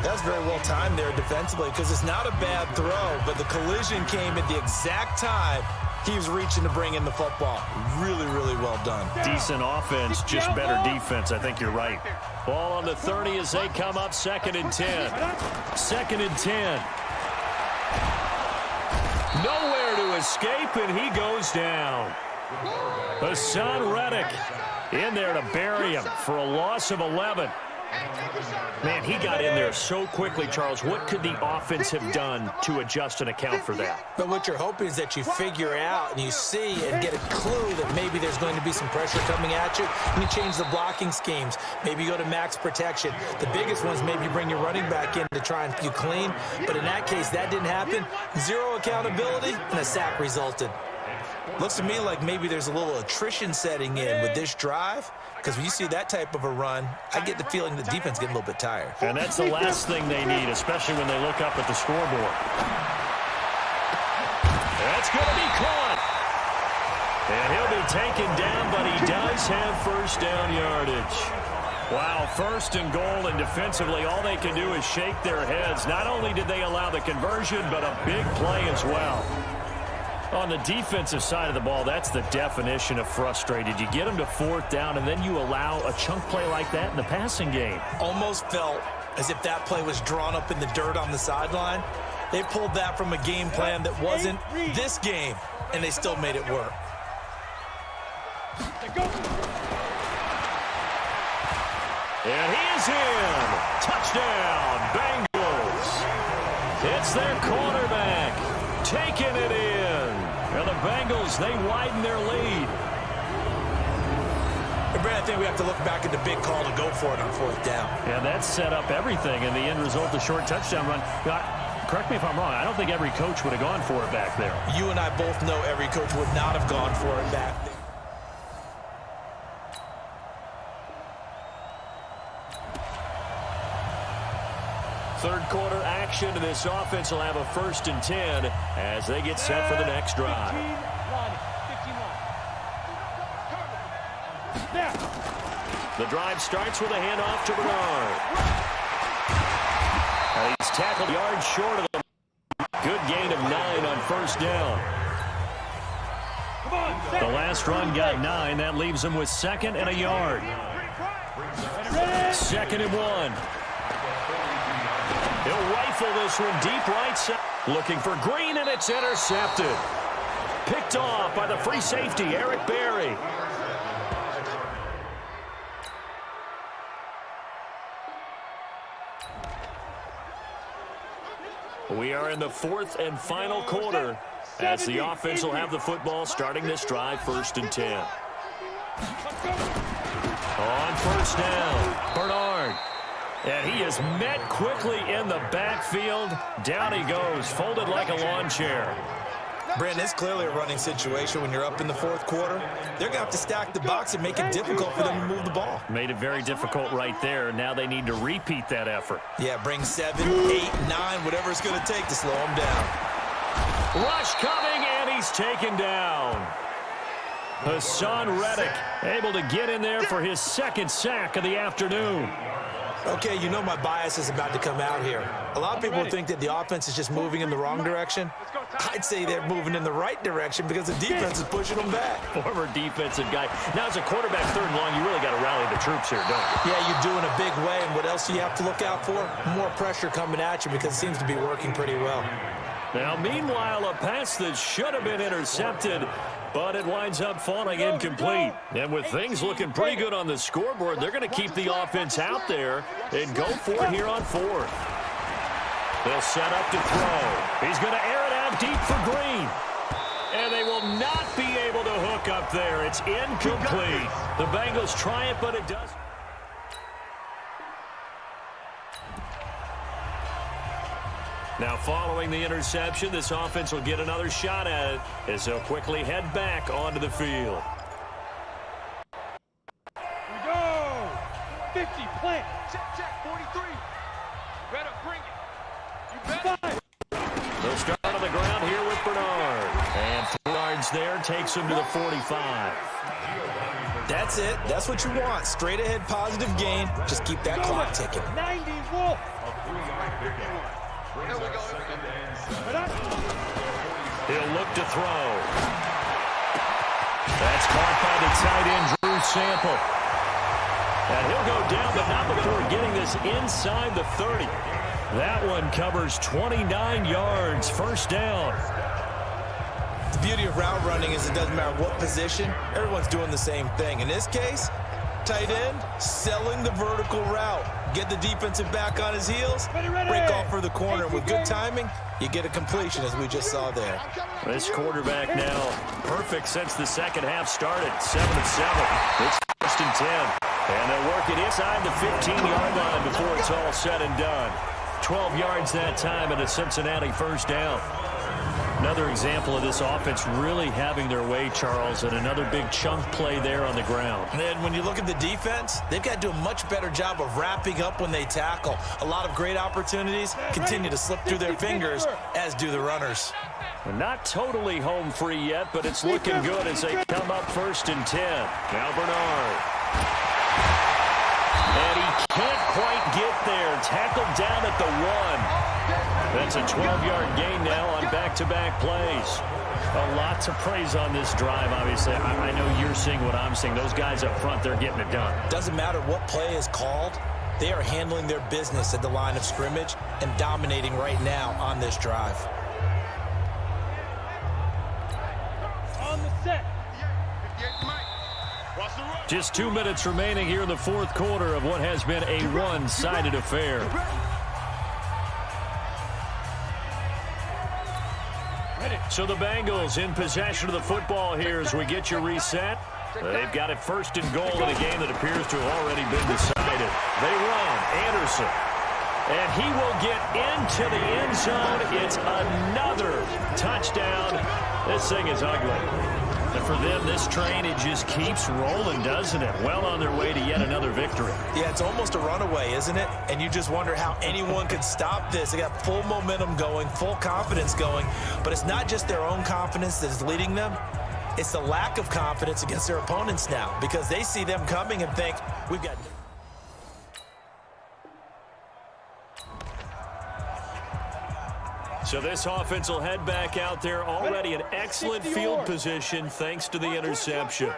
That's very well timed there defensively because it's not a bad throw, but the collision came at the exact time he was reaching to bring in the football. Really, really well done. Decent offense, just better defense. I think you're right. Ball on the 30 as they come up, second and 10. Second and 10. Nowhere to escape, and he goes down. Hassan Reddick in there to bury him for a loss of 11. Man, he got in there so quickly, Charles. What could the offense have done to adjust and account for that? But what you're hoping is that you figure out and you see and get a clue that maybe there's going to be some pressure coming at you, and you change the blocking schemes. Maybe you go to max protection. The biggest ones, maybe you bring your running back in to try and you clean. But in that case, that didn't happen. Zero accountability, and a sack resulted. Looks to me like maybe there's a little attrition setting in with this drive, because when you see that type of a run, I get the feeling the defense getting a little bit tired. And that's the last thing they need, especially when they look up at the scoreboard. That's going to be caught. And he'll be taken down, but he does have first down yardage. Wow, first and goal, and defensively, all they can do is shake their heads. Not only did they allow the conversion, but a big play as well. On the defensive side of the ball, that's the definition of frustrated. You get them to fourth down, and then you allow a chunk play like that in the passing game. Almost felt as if that play was drawn up in the dirt on the sideline. They pulled that from a game plan that wasn't this game, and they still made it work. And he is in. Touchdown, Bengals. It's their quarterback taking it in. And the Bengals, they widen their lead. And Brad, I think we have to look back at the big call to go for it on fourth down. And that set up everything in the end result, the short touchdown run. Correct me if I'm wrong. I don't think every coach would have gone for it back there. You and I both know every coach would not have gone for it back there. Third quarter action, and this offense will have a first and 10 as they get set for the next drive. 15-1. Now. The drive starts with a handoff to Bernard. He's tackled yards short of the good gain of 9 on first down. The last run got 9. That leaves them with 2nd and a yard. 2nd and 1. He'll rifle this one deep right side. Looking for Green, and it's intercepted. Picked off by the free safety, Eric Berry. We are in the 4th and final quarter as the offense will have the football starting this drive 1st and 10. On 1st down, Bernard. And he is met quickly in the backfield. Down he goes, folded like a lawn chair. Brandon, it's clearly a running situation when you're up in the 4th quarter. They're going to have to stack the box and make it difficult for them to move the ball. Made it very difficult right there. Now they need to repeat that effort. Yeah, bring 7, 8, 9, whatever it's going to take to slow them down. Rush coming, and he's taken down. Hassan Reddick able to get in there for his 2nd sack of the afternoon. Okay, you know my bias is about to come out here. A lot of people think that the offense is just moving in the wrong direction. I'd say they're moving in the right direction because the defense is pushing them back. Former defensive guy. Now, as a quarterback 3rd and long, you really got to rally the troops here, don't you? Yeah, you're doing a big way, and what else do you have to look out for? More pressure coming at you because it seems to be working pretty well. Now, meanwhile, a pass that should have been intercepted, but it winds up falling incomplete. And with things looking pretty good on the scoreboard, they're going to keep the offense out there and go for it here on 4th. They'll set up to throw. He's going to air it out deep for Green. And they will not be able to hook up there. It's incomplete. The Bengals try it, but it doesn't. Now, following the interception, this offense will get another shot at it as they'll quickly head back onto the field. Here we go. 50, plant. Check, 43. Better bring it. You bet. They'll start on the ground here with Bernard. And 3 yards there takes him to the 45. That's it. That's what you want. Straight ahead, positive gain. Just keep that clock ticking. 90 Wolf. He'll look to throw. That's caught by the tight end, Drew Sample. And he'll go down, but not before getting this inside the 30. That one covers 29 yards, 1st down. The beauty of route running is it doesn't matter what position, everyone's doing the same thing. In this case, tight end, selling the vertical route. Get the defensive back on his heels, break off for the corner. With good timing, you get a completion, as we just saw there. This quarterback now perfect since the 2nd half started. 7 of 7. It's 1st and 10. And they'll work it inside the 15-yard line before it's all said and done. 12 yards that time, and a Cincinnati 1st down. Another example of this offense really having their way, Charles, and another big chunk play there on the ground. And then when you look at the defense, they've got to do a much better job of wrapping up when they tackle. A lot of great opportunities continue to slip through their fingers, as do the runners. They're not totally home free yet, but it's looking good as they come up 1st and 10. Now Bernard. And he can't quite get there. Tackled down at the 1. That's a 12-yard gain now on back-to-back plays. A lot to praise on this drive, obviously. I know you're seeing what I'm seeing. Those guys up front, they're getting it done. Doesn't matter what play is called. They are handling their business at the line of scrimmage and dominating right now on this drive. On the set. Just 2 minutes remaining here in the 4th quarter of what has been a one-sided affair. So the Bengals in possession of the football here as we get you reset. They've got it 1st and goal in a game that appears to have already been decided. They run. Anderson. And he will get into the end zone. It's another touchdown. This thing is ugly. And for them, this train, it just keeps rolling, doesn't it? Well on their way to yet another victory. Yeah, it's almost a runaway, isn't it? And you just wonder how anyone could stop this. They got full momentum going, full confidence going. But it's not just their own confidence that is leading them. It's the lack of confidence against their opponents now because they see them coming and think, we've got... So this offense will head back out there, already in excellent field position thanks to the interception.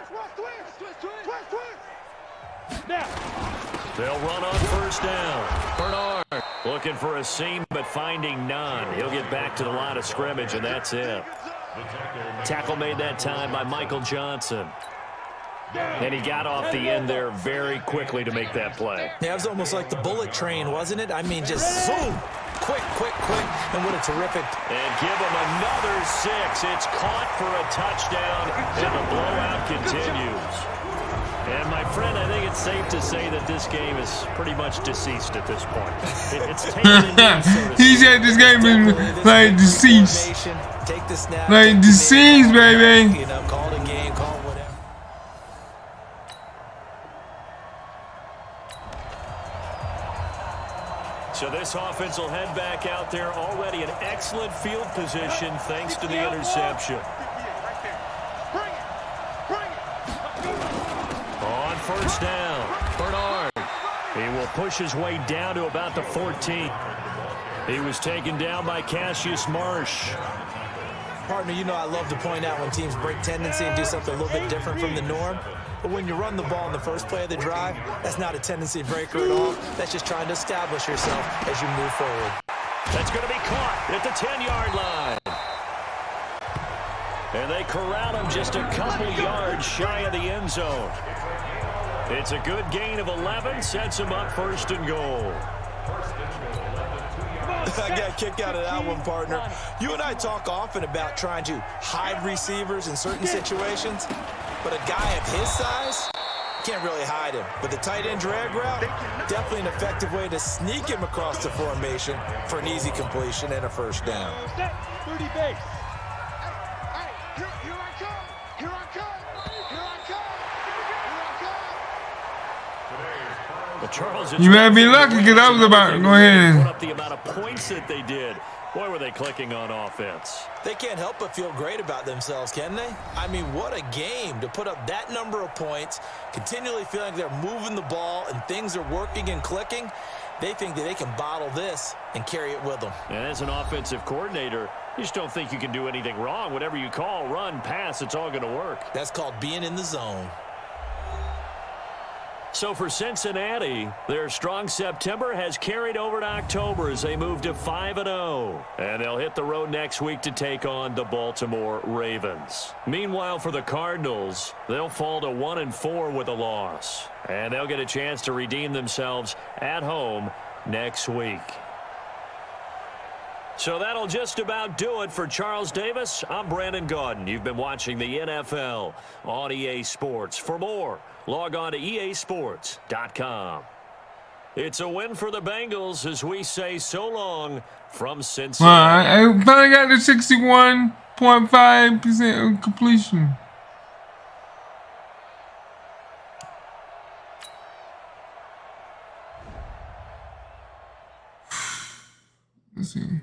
They'll run on first down. Bernard looking for a seam, but finding none. He'll get back to the line of scrimmage, and that's it. Tackle made that time by Michael Johnson. And he got off the end there very quickly to make that play. Yeah, it was almost like the bullet train, wasn't it? I mean, just zoom. Quick. And what a terrific. And give him another 6. It's caught for a touchdown, and the blowout continues. And, my friend, I think it's safe to say that this game is pretty much deceased at this point. It's taken He said this game is like deceased. Take the snap. Like deceased, baby. You know, call it a game, call it whatever. So this offense will head back out there, already in excellent field position thanks to the interception. On first down, Bernard. He will push his way down to about the 14. He was taken down by Cassius Marsh. Partner, you know I love to point out when teams break tendency and do something a little bit different from the norm. But when you run the ball in the first play of the drive, that's not a tendency breaker at all. That's just trying to establish yourself as you move forward. That's going to be caught at the 10-yard line. And they corral him just a couple yards shy of the end zone. It's a good gain of 11, sets him up first and goal. I got a kick out of that one, partner. You and I talk often about trying to hide receivers in certain situations, but a guy of his size can't really hide him. But the tight end drag route, definitely an effective way to sneak him across the formation for an easy completion and a first down. 30 base. You better be lucky because I was about to go ahead Put up the amount of points that they did. Boy, were they clicking on offense. They can't help but feel great about themselves, can they? I mean, what a game to put up that number of points, continually feeling they're moving the ball and things are working and clicking. They think that they can bottle this and carry it with them. And as an offensive coordinator, you just don't think you can do anything wrong. Whatever you call, run, pass, it's all going to work. That's called being in the zone. So for Cincinnati, their strong September has carried over to October as they move to 5-0. And they'll hit the road next week to take on the Baltimore Ravens. Meanwhile, for the Cardinals, they'll fall to 1-4 with a loss. And they'll get a chance to redeem themselves at home next week. So that'll just about do it for Charles Davis. I'm Brandon Gaudin. You've been watching the NFL on EA Sports. For more, log on to easports.com. It's a win for the Bengals as we say so long from Cincinnati. I finally got the 61.5% of completion. Let's see.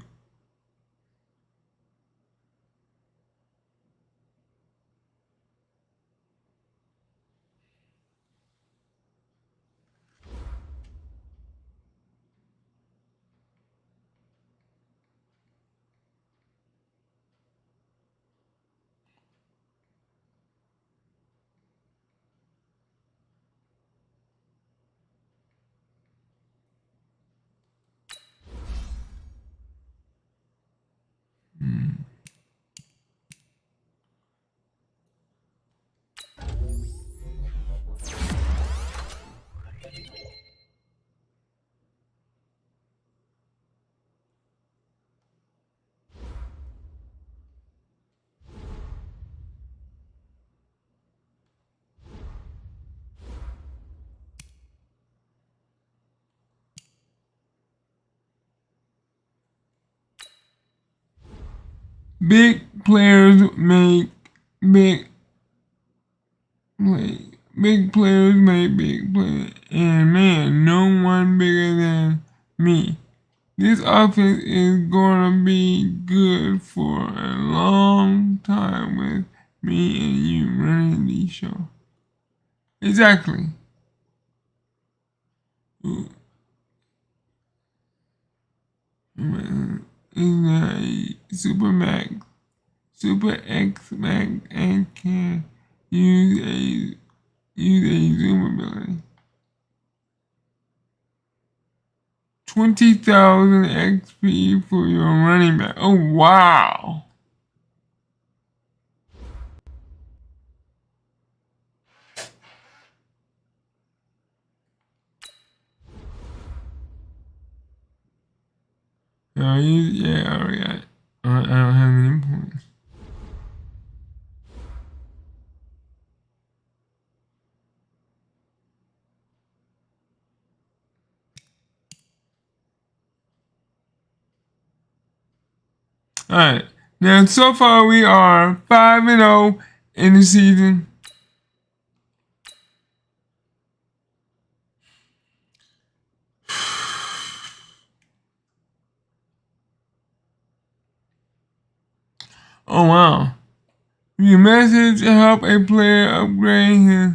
Big players make big plays. Big players make big plays. And man, no one bigger than me. This offense is gonna be good for a long time with me and you running the show. Exactly. is a Super X Max, and can use a zoom ability. 20,000 XP for your running back. Oh wow! Yeah, I already got it. I don't have any points. Alright, now so far we are 5-0 in the season. Oh wow. Your message to help a player upgrade his.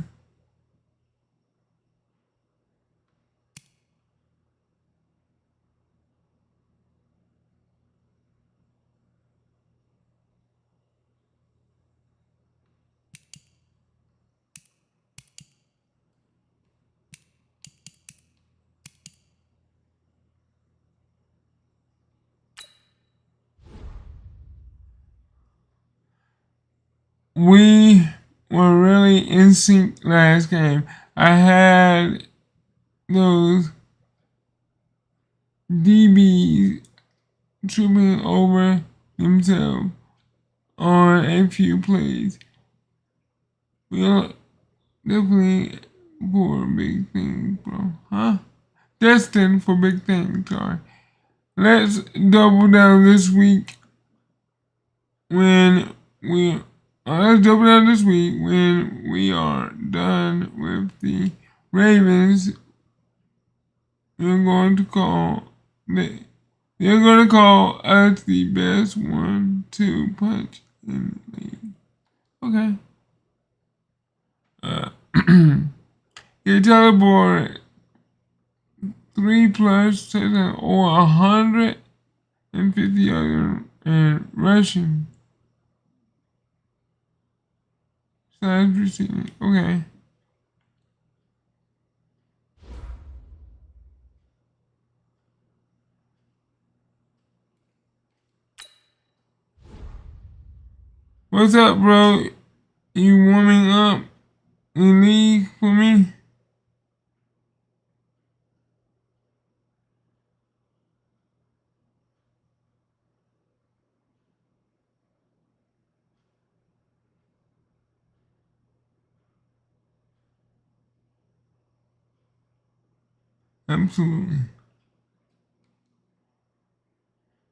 We were really in sync last game. I had those DBs tripping over themselves on a few plays. We are definitely for big things, bro. Huh? Destined for big things, sorry. Let's double down this week when we let's double down this week when we are done with the Ravens. They're going to call us the best 1-2 punch in the league. Okay. Get teleport 3+ touchdowns or 150 yards and rushing. Size receiving. Okay. What's up, bro? You warming up in league for me? Absolutely.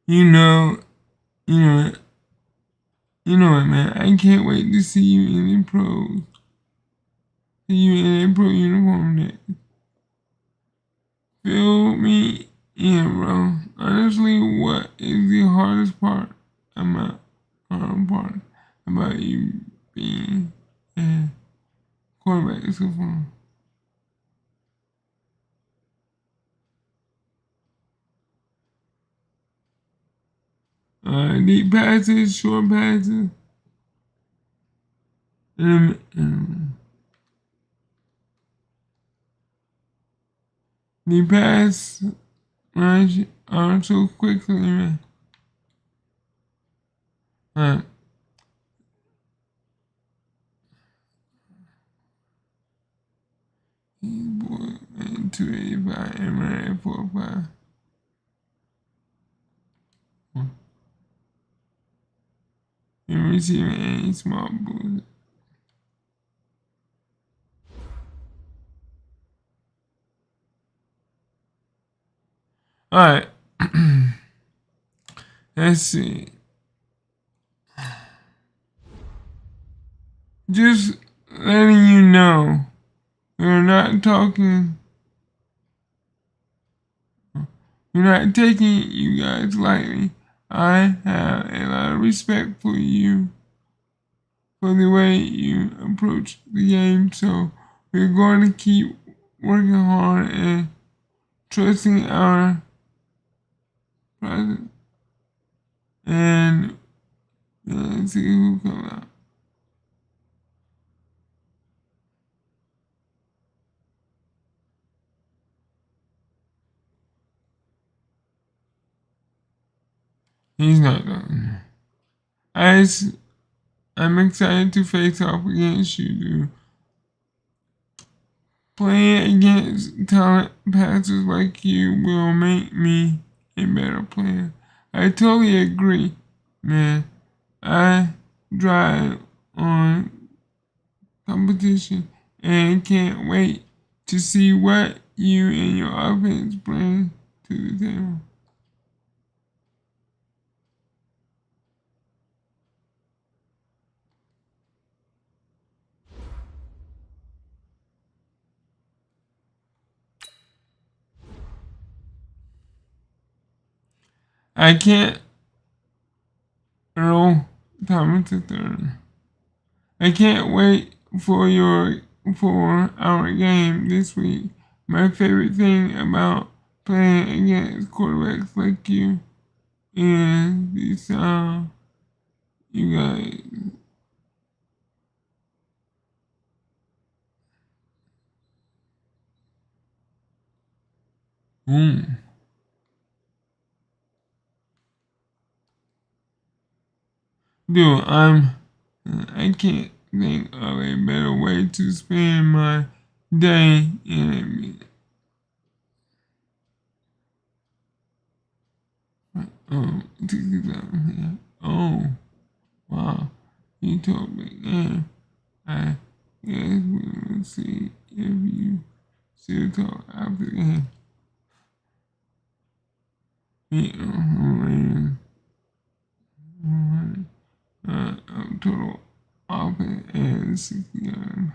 You know it. You know it, man. I can't wait to see you in the pros. See you in a pro uniform next. Fill me in, bro. Honestly, what is the hardest part about you being a quarterback so far? Deep passes, short passes, the pass rush are so quickly, man. Boy, man, 285 and ran at 4.5. And receiving any small boost. Alright. Let's see. Just letting you know, we're not taking you guys lightly. I have a lot of respect for you, for the way you approach the game, so we're going to keep working hard and trusting our process. And let's see who comes out. He's not done. I'm excited to face off against you, dude. Playing against talent passers like you will make me a better player. I totally agree, man. I drive on competition and can't wait to see what you and your offense bring to the table. I can't Earl Thomas III. I can't wait for our game this week. My favorite thing about playing against quarterbacks like you is the sound you guys. Dude, I can't think of a better way to spend my day in it. Oh, wow. He told me, and I guess we will see if you still talk after the game. Total offense and 60 yards.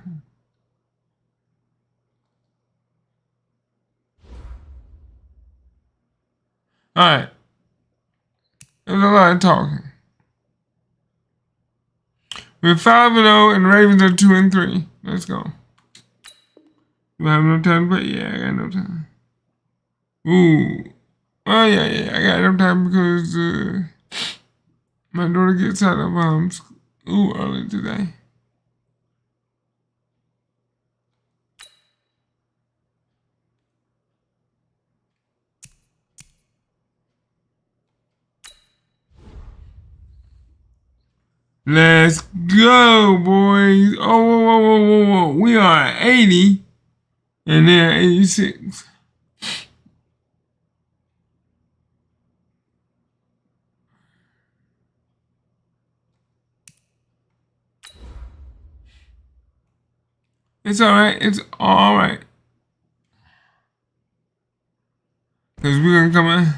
Alright. There's a lot of talking. We're 5-0 and Ravens are 2-3. Let's go. Do I have no time to play? Yeah, I got no time. Ooh. Oh yeah, I got no time because my daughter gets out of school early today. Let's go, boys. Oh, whoa. We are at 80 and they're 86. It's alright. It's alright. Because we're going to come in.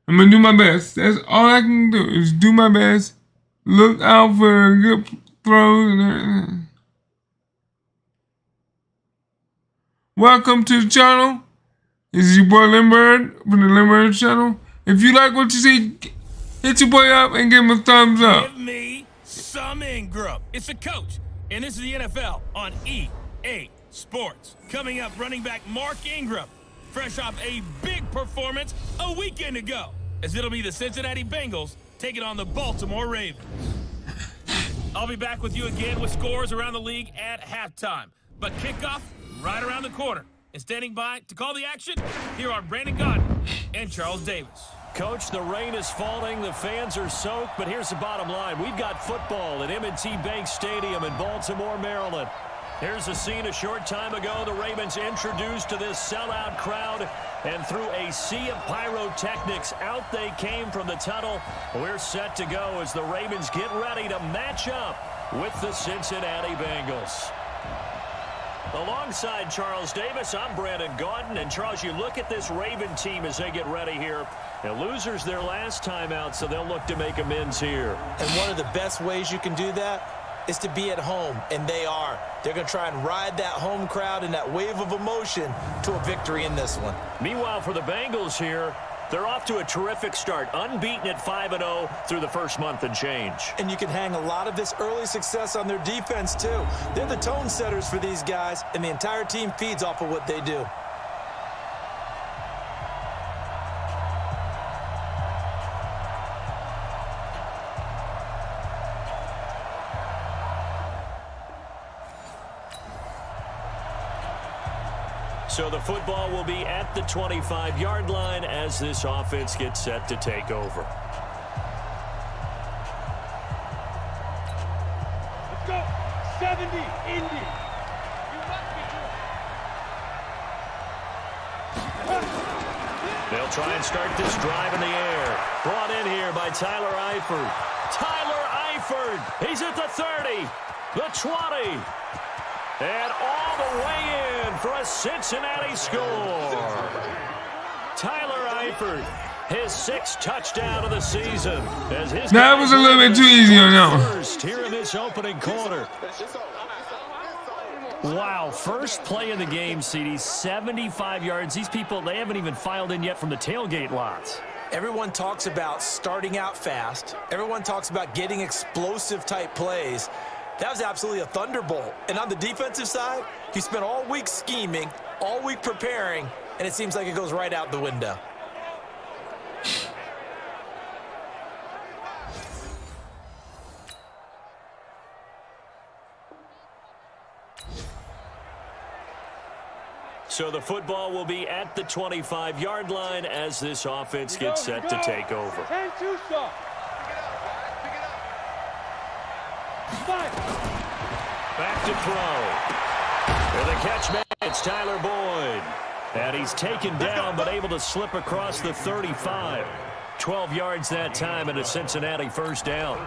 I'm going to do my best. That's all I can do is do my best. Look out for good throws and everything. Welcome to the channel. This is your boy Lindbergh from the Lindbergh channel. If you like what you see, hit your boy up and give him a thumbs up. Give me some Ingram. It's a coach. And this is the NFL on EA Sports. Coming up, running back Mark Ingram, fresh off a big performance a weekend ago, as it'll be the Cincinnati Bengals taking on the Baltimore Ravens. I'll be back with you again with scores around the league at halftime. But kickoff right around the corner. And standing by to call the action, here are Brandon Gaudin and Charles Davis. Coach, the rain is falling, the fans are soaked, but here's the bottom line. We've got football at M&T Bank Stadium in Baltimore, Maryland. Here's a scene a short time ago. The Ravens introduced to this sellout crowd, and through a sea of pyrotechnics, out they came from the tunnel. We're set to go as the Ravens get ready to match up with the Cincinnati Bengals. Alongside Charles Davis, I'm Brandon Gaudin. And Charles, you look at this Raven team as they get ready here. And losers their last time out, so they'll look to make amends here. And one of the best ways you can do that is to be at home, and they are. They're going to try and ride that home crowd and that wave of emotion to a victory in this one. Meanwhile, for the Bengals here, they're off to a terrific start, unbeaten at 5-0 through the first month and change. And you can hang a lot of this early success on their defense, too. They're the tone setters for these guys, and the entire team feeds off of what they do. So the football will be at the 25-yard line as this offense gets set to take over. Let's go. 70, Indy. You must be good. They'll try and start this drive in the air. Brought in here by Tyler Eifert. Tyler Eifert. He's at the 30, the 20, and all the way in for a Cincinnati score. Tyler Eifert, his 6th touchdown of the season. As his That was a little bit too easy on that one. First here in this opening quarter. Wow, first play of the game, CD, 75 yards. These people, they haven't even filed in yet from the tailgate lots. Everyone talks about starting out fast. Everyone talks about getting explosive type plays. That was absolutely a thunderbolt. And on the defensive side, you spent all week scheming, all week preparing, and it seems like it goes right out the window. So the football will be at the 25-yard line as this offense gets set to take over. 10-2 stop. Back to throw. For the catch man, it's Tyler Boyd. And he's taken down but able to slip across the 35. 12 yards that time and a Cincinnati first down.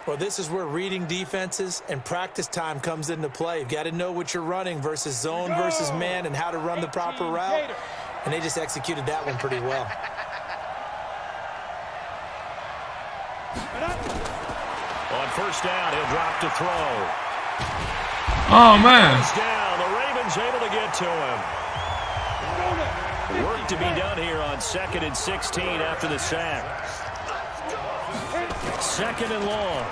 Well, this is where reading defenses and practice time comes into play. You've got to know what you're running versus zone versus man and how to run the proper route. And they just executed that one pretty well. On first down, he'll drop to throw. Oh, man. First down, the Ravens able to get to him. Work to be done here on 2nd and 16 after the sack. 2nd and long.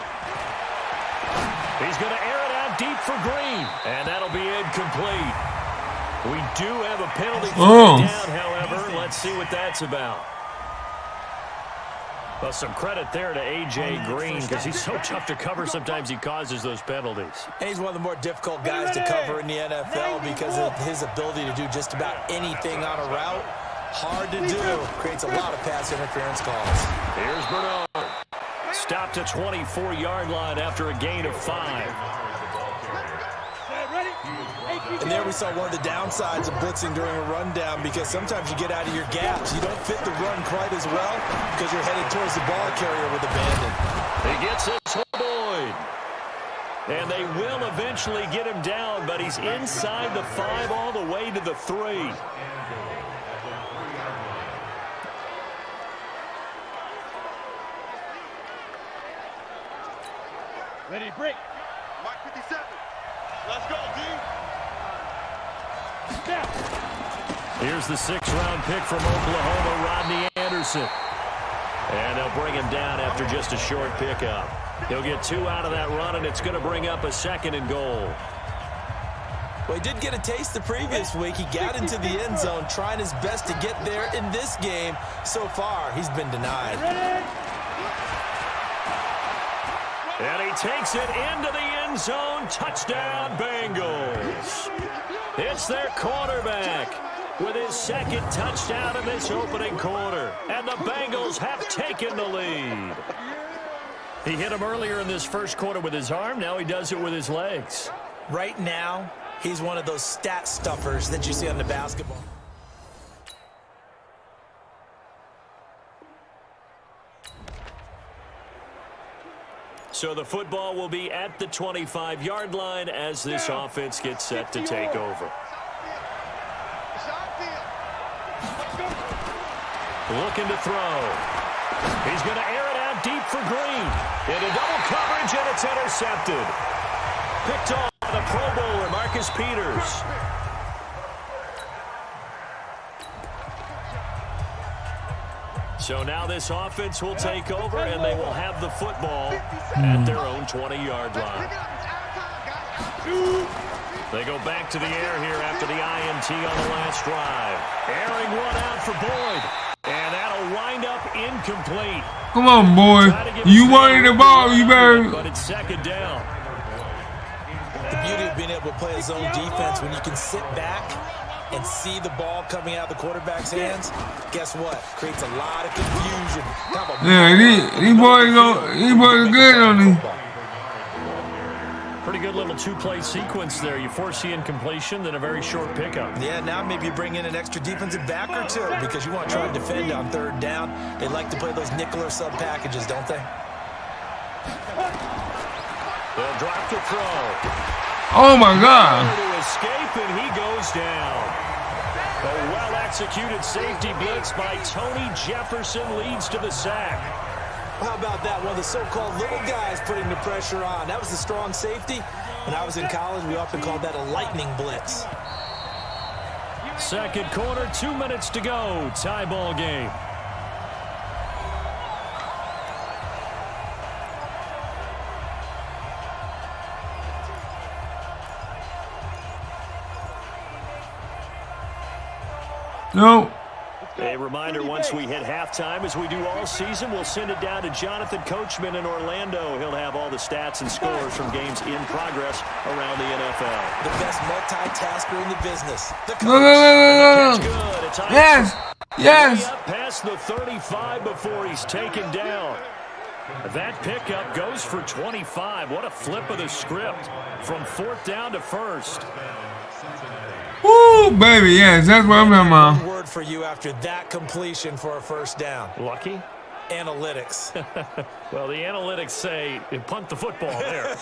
He's going to air it out deep for Green, and that'll be incomplete. We do have a penalty down, however. Let's see what that's about. Well, some credit there to A.J. Green because he's so tough to cover. Sometimes he causes those penalties. And he's one of the more difficult guys to cover in the NFL because of his ability to do just about anything on a route. Hard to do. Creates a lot of pass interference calls. Here's Bernard. Stopped to 24-yard line after a gain of 5. And there we saw one of the downsides of blitzing during a rundown because sometimes you get out of your gaps. You don't fit the run quite as well because you're headed towards the ball carrier with abandon. He gets it to Boyd. And they will eventually get him down, but he's inside the 5 all the way to the 3. Ready, break. Mark 57. Let's go, D. Here's the 6th-round pick from Oklahoma, Rodney Anderson. And they'll bring him down after just a short pickup. He'll get 2 out of that run, and it's going to bring up a 2nd and goal. Well, he did get a taste the previous week. He got into the end zone, trying his best to get there in this game. So far, he's been denied. And he takes it into the end zone. Touchdown, Bengals. It's their quarterback with his 2nd touchdown in this opening quarter. And the Bengals have taken the lead. He hit him earlier in this first quarter with his arm. Now he does it with his legs. Right now, he's one of those stat stuffers that you see on the basketball. So the football will be at the 25-yard line as this offense gets set to take over. Looking to throw. He's going to air it out deep for Green. Into double coverage, and it's intercepted. Picked off by the Pro Bowler, Marcus Peters. So now this offense will take over, and they will have the football at their own 20-yard line. They go back to the air here after the INT on the last drive. Airing one out for Boyd, and that'll wind up incomplete. Come on, boy. You wanted the ball, you better. But it's 2nd down. The beauty of being able to play a zone defense when you can sit back and see the ball coming out of the quarterback's hands, guess what? Creates a lot of confusion. Yeah, these boys are good on him. Pretty good little two-play sequence there. You force the incompletion, then a very short pickup. Yeah, now maybe you bring in an extra defensive back or two because you want to try to defend on third down. They like to play those nickel or sub packages, don't they? They'll drop the throw. Oh my God! To escape, and he goes down. A well-executed safety blitz by Tony Jefferson leads to the sack. How about that? One of the so-called little guys putting the pressure on. That was the strong safety. When I was in college, we often called that a lightning blitz. Second quarter, 2 minutes to go. Tie ball game. No. A reminder, once we hit halftime, as we do all season, we'll send it down to Jonathan Coachman in Orlando. He'll have all the stats and scores from games in progress around the NFL. The best multitasker in the business. The coach. No. Good. It's Yes. Yes. up past the 35 before he's taken down. That pickup goes for 25. What a flip of the script from fourth down to first. Woo, baby, yes, that's what I'm talking about. One word for you after that completion for a first down. Lucky? Analytics. Well, the analytics say punt the football there.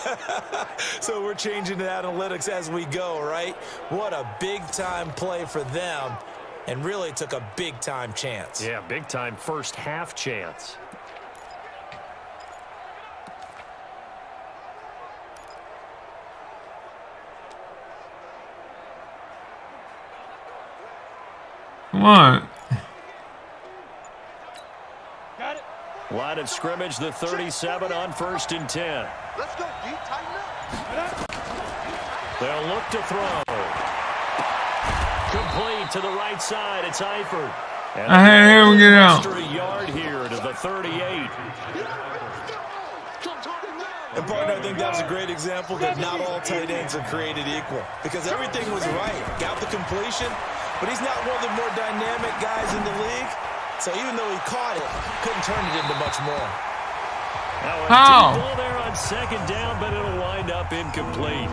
So we're changing to analytics as we go, right? What a big-time play for them, and really took a big-time chance. Yeah, big-time first half chance. Come on. Got it. Line of scrimmage, the 37 on 1st and 10. Let's go, D. Tighten up. They'll look to throw. Complete to the right side. It's Eifert. And Here we get out. extra yard here to the 38. And partner, I think that was a great example that not all tight ends are created equal, because everything was right. Got the completion, but he's not one of the more dynamic guys in the league. So even though he caught it, couldn't turn it into much more. Now a How? deep ball there on second down, but it'll wind up incomplete.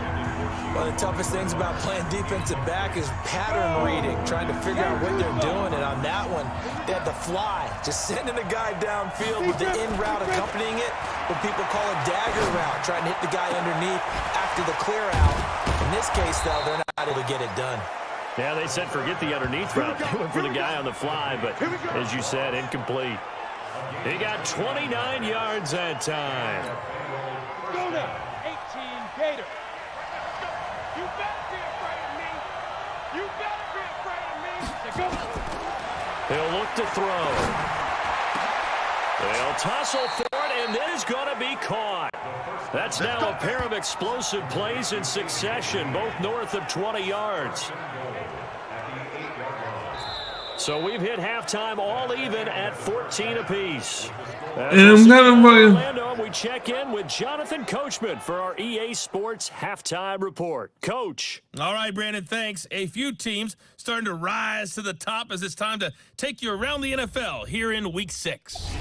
One of the toughest things about playing defensive back is pattern reading, trying to figure out what they're doing. And on that one, they had the fly, just sending a guy downfield with the in route accompanying it, what people call a dagger route, trying to hit the guy underneath after the clear out. In this case, though, they're not able to get it done. Yeah, they said forget the underneath route. They went for the guy on the fly, but as you said, incomplete. He got 29 yards that time. Go now. 18 Gator. You better be afraid of me. You better be afraid of me. Go. He'll look to throw. They'll tussle for it, and it is going to be caught. That's now a pair of explosive plays in succession, both north of 20 yards. So we've hit halftime all even at 14 apiece. And I'm coming for you. Orlando, we check in with Jonathan Coachman for our EA Sports Halftime Report. Coach. All right, Brandon, thanks. A few teams starting to rise to the top as it's time to take you around the NFL here in Week 6.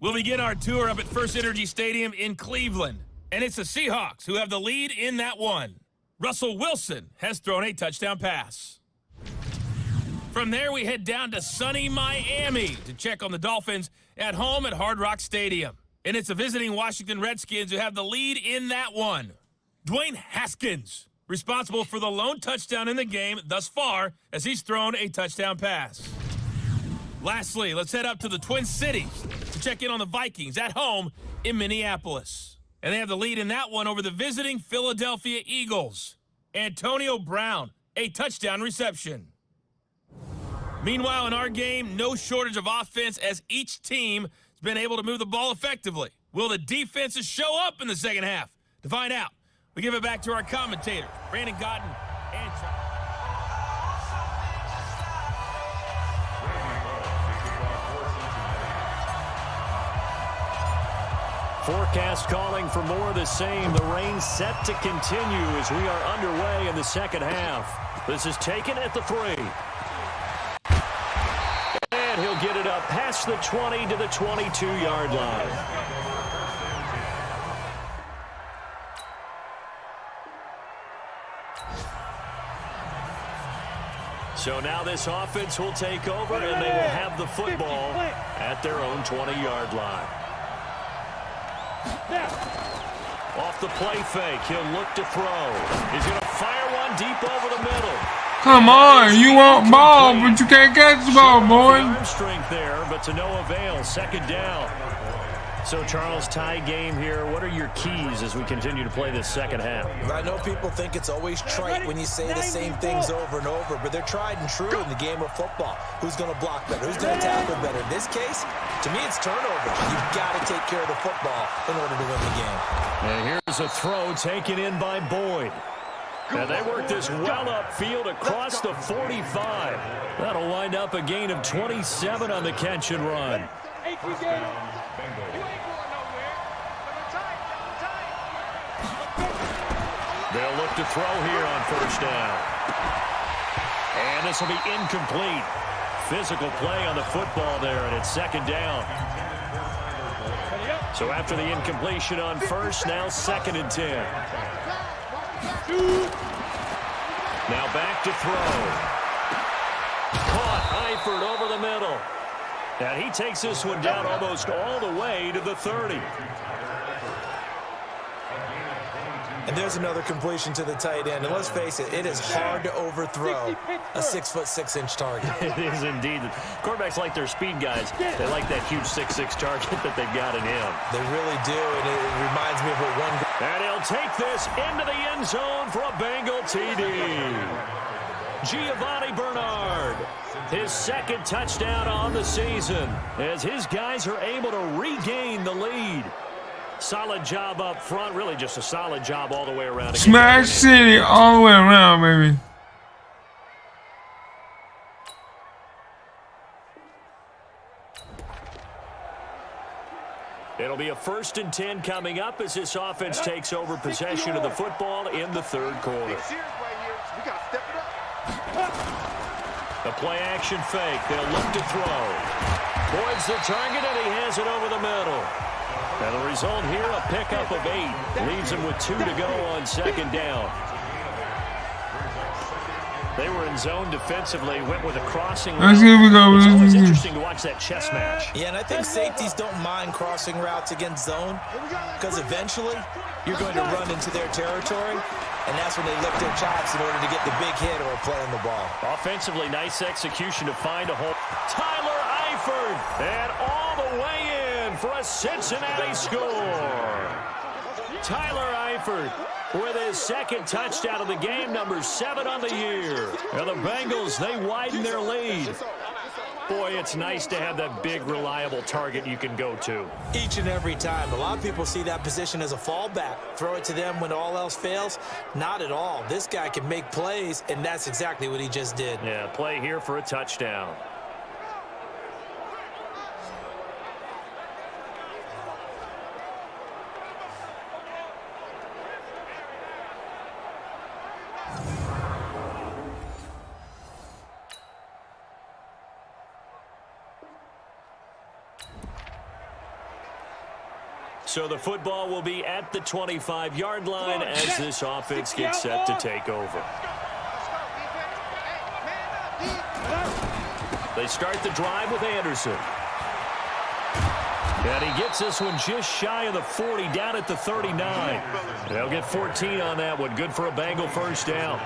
We'll begin our tour up at First Energy Stadium in Cleveland, and it's the Seahawks who have the lead in that one. Russell Wilson has thrown a touchdown pass. From there, we head down to sunny Miami to check on the Dolphins at home at Hard Rock Stadium. And it's the visiting Washington Redskins who have the lead in that one. Dwayne Haskins, responsible for the lone touchdown in the game thus far as he's thrown a touchdown pass. Lastly, let's head up to the Twin Cities to check in on the Vikings at home in Minneapolis. And they have the lead in that one over the visiting Philadelphia Eagles. Antonio Brown, a touchdown reception. Meanwhile, in our game, no shortage of offense as each team has been able to move the ball effectively. Will the defenses show up in the second half? To find out, we give it back to our commentators, Brandon Gotten and Chuck. Forecast calling for more of the same. The rain set to continue as we are underway in the second half. This is taken at the 3. And he'll get it up past the 20 to the 22-yard line. So now this offense will take over, and they will have the football at their own 20-yard line. Off the play fake, he'll look to throw. He's going to fire one deep over the middle. Come on, you want ball, but you can't catch the ball, boy. Arm strength there, but to no avail. Second down. So, Charles, tie game here. What are your keys as we continue to play this second half? I know people think it's always trite when you say the same things over and over, but they're tried and true in the game of football. Who's going to block better? Who's going to tackle better? In this case, to me, it's turnovers. You've got to take care of the football in order to win the game. And here's a throw taken in by Boyd. And they work this well upfield across the 45. That'll wind up a gain of 27 on the catch and run. They'll look to throw here on first down. And this will be incomplete. Physical play on the football there, and it's second down. So after the incompletion on first, now 2nd and 10. Now back to throw. Caught Eifert over the middle. And he takes this one down almost all the way to the 30. And there's another completion to the tight end. And let's face it, it is hard to overthrow a 6'6" target. It is indeed. Quarterbacks like their speed guys. They like that huge 6'6" target that they've got in him. They really do, and it reminds me of what one... And he'll take this into the end zone for a Bengal TD. Giovanni Bernard, his 2nd touchdown on the season, as his guys are able to regain the lead. Solid job up front, really just a solid job all the way around. Smash City all the way around, baby. It'll be a 1st and 10 coming up as this offense takes over possession of the football in the 3rd quarter. The play action fake. They'll look to throw. Boyd's the target, and he has it over the middle. And the result here, a pickup of 8. Leaves him with 2 to go on 2nd down. They were in zone defensively, went with a crossing route. Let's go. It's always interesting to watch that chess match. Yeah, and I think safeties don't mind crossing routes against zone because eventually you're going to run into their territory, and that's when they lift their chops in order to get the big hit or play on the ball. Offensively, nice execution to find a hole. Tyler Eifert, and all the way in for a Cincinnati score. Tyler Eifert with his 2nd touchdown of the game, number 7 on the year. And the Bengals, they widen their lead. Boy, it's nice to have that big, reliable target you can go to. Each and every time. A lot of people see that position as a fallback. Throw it to them when all else fails. Not at all. This guy can make plays, and that's exactly what he just did. Yeah, play here for a touchdown. So the football will be at the 25-yard line as this offense gets set to take over. They start the drive with Anderson. And he gets this one just shy of the 40, down at the 39. They'll get 14 on that one. Good for a Bengal 1st down.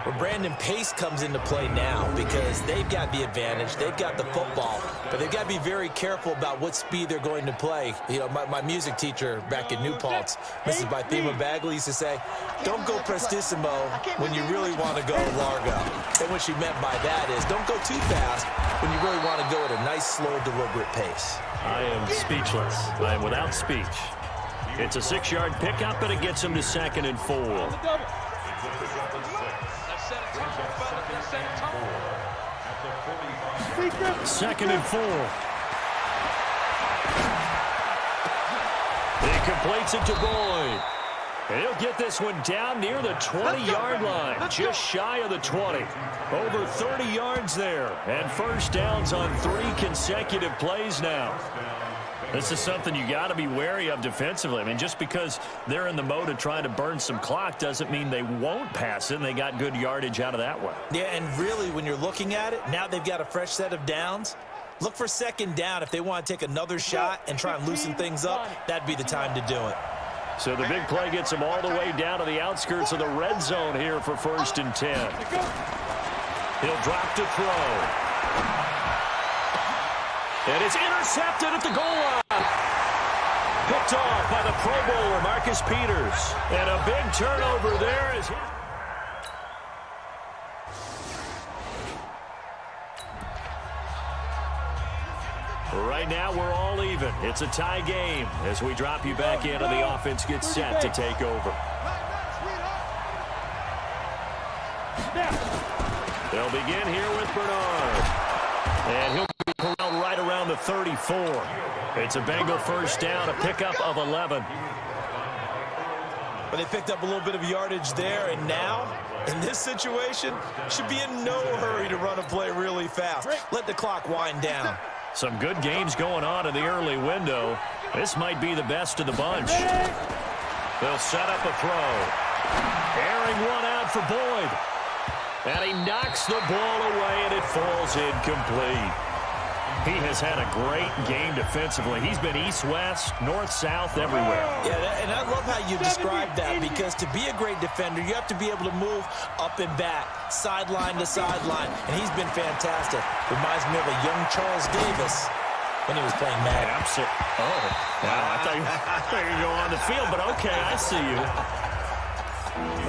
Well, Brandon, pace comes into play now because they've got the advantage. They've got the football, but they've got to be very careful about what speed they're going to play. You know, my music teacher back in New Paltz, Mrs. Bythema Bagley, used to say, don't go prestissimo when you really want to go largo. And what she meant by that is don't go too fast when you really want to go at a nice, slow, deliberate pace. I am speechless. I am without speech. It's a 6-yard pickup, and it gets him to 2nd and 4. Second and 4. He completes it to Boyd. And he'll get this one down near the 20-yard line, just shy of the 20. Over 30 yards there, and first downs on 3 consecutive plays now. This is something you got to be wary of defensively. I mean, just because they're in the mode of trying to burn some clock doesn't mean they won't pass it, and they got good yardage out of that one. Yeah, and really, when you're looking at it, now they've got a fresh set of downs. Look for second down if they want to take another shot and try and loosen things up. That'd be the time to do it. So the big play gets them all the way down to the outskirts of the red zone here for 1st and 10. He'll drop to throw. And it's intercepted at the goal line. Picked off by the Pro Bowler, Marcus Peters. And a big turnover there is... Right now, we're all even. It's a tie game as we drop you back in and the offense gets set to take over. They'll begin here with Bernard. And he'll be corralled right around the 34. It's a Bengal first down, a pickup of 11. But they picked up a little bit of yardage there, and now, in this situation, should be in no hurry to run a play really fast. Let the clock wind down. Some good games going on in the early window. This might be the best of the bunch. They'll set up a throw. Airing one out for Boyd. And he knocks the ball away, and it falls incomplete. He has had a great game defensively. He's been east-west, north-south, everywhere. Yeah, and I love how you described that, because to be a great defender, you have to be able to move up and back, sideline to sideline, and he's been fantastic. Reminds me of a young Charles Davis when he was playing Madden. Absolutely. Oh, wow. I thought you were going on the field, but okay, I see you.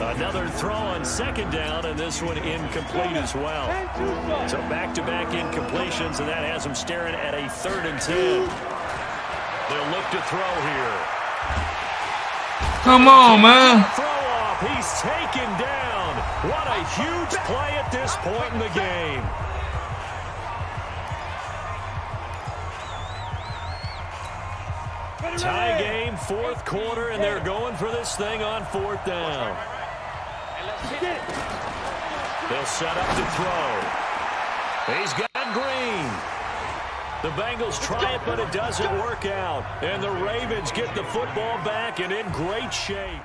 Another throw on second down, and this one incomplete as well. So back-to-back incompletions, and that has them staring at a 3rd and 10. They'll look to throw here. Come on, man. Throw off. He's taken down. What a huge play at this point in the game. Tie game, 4th quarter, and they're going for this thing on 4th down. They'll set up to throw. He's got Green. The Bengals try it, but it doesn't work out. And the Ravens get the football back and in great shape.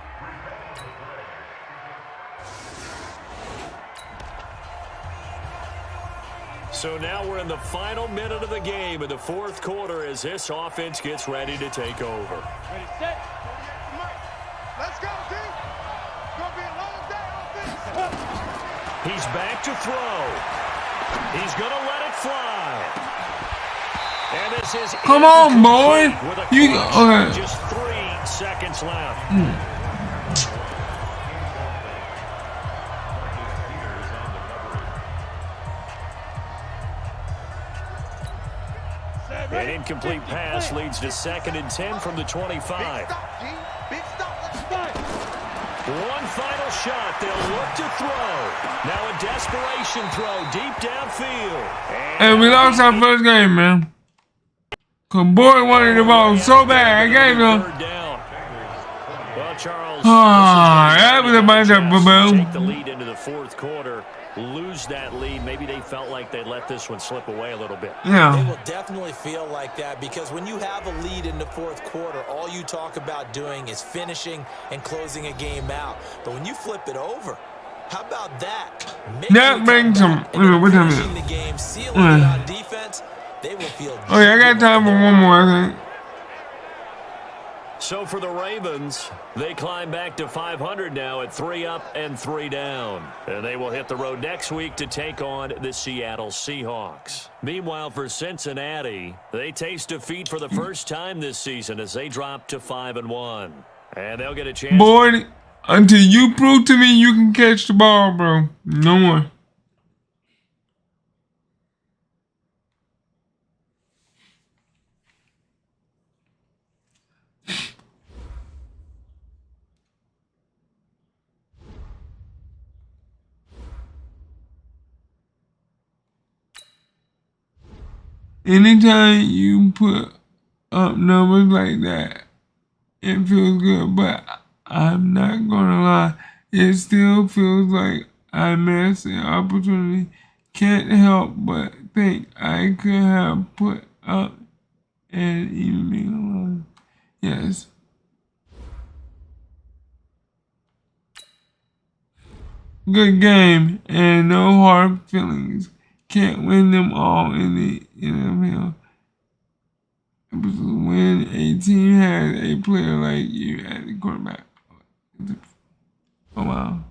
So now we're in the final minute of the game in the 4th quarter as this offense gets ready to take over. Ready, set. Let's go, team. It's going to be a long day on offense. He's back to throw. He's going to let it fly. And this is Come on, boy. With a You okay. just 3 seconds left. An incomplete pass leads to 2nd and 10 from the 25. Big stop, G. Big stop. Let's go. One final shot. They'll look to throw. Now a desperation throw deep downfield. And we lost our first game, man. Cause boy wanted the ball so bad. I gave him. Third down. Well, Charles, that was a bunch of boo-boo. take the lead into the 4th quarter. Lose that lead. Maybe they felt like they let this one slip away a little bit. They Yeah. will definitely feel like that, because when you have a lead in the 4th quarter, all you talk about doing is finishing and closing a game out. But when you flip it over, how about that? That brings some. What time is Finishing it? the game, sealing it on defense, they will feel. Oh yeah, I got time for one more, I think. So for the Ravens, they climb back to 500 now at 3 up and 3 down. And they will hit the road next week to take on the Seattle Seahawks. Meanwhile, for Cincinnati, they taste defeat for the first time this season as they drop to 5-1. And they'll get a chance. Boy, until you prove to me you can catch the ball, bro. No more. Anytime you put up numbers like that it feels good, but I'm not gonna lie, it still feels like I missed an opportunity. Can't help but think I could have put up and even be alive. Yes. Good game and no hard feelings. Can't win them all in the NFL. When a team has a player like you at the quarterback. Oh wow.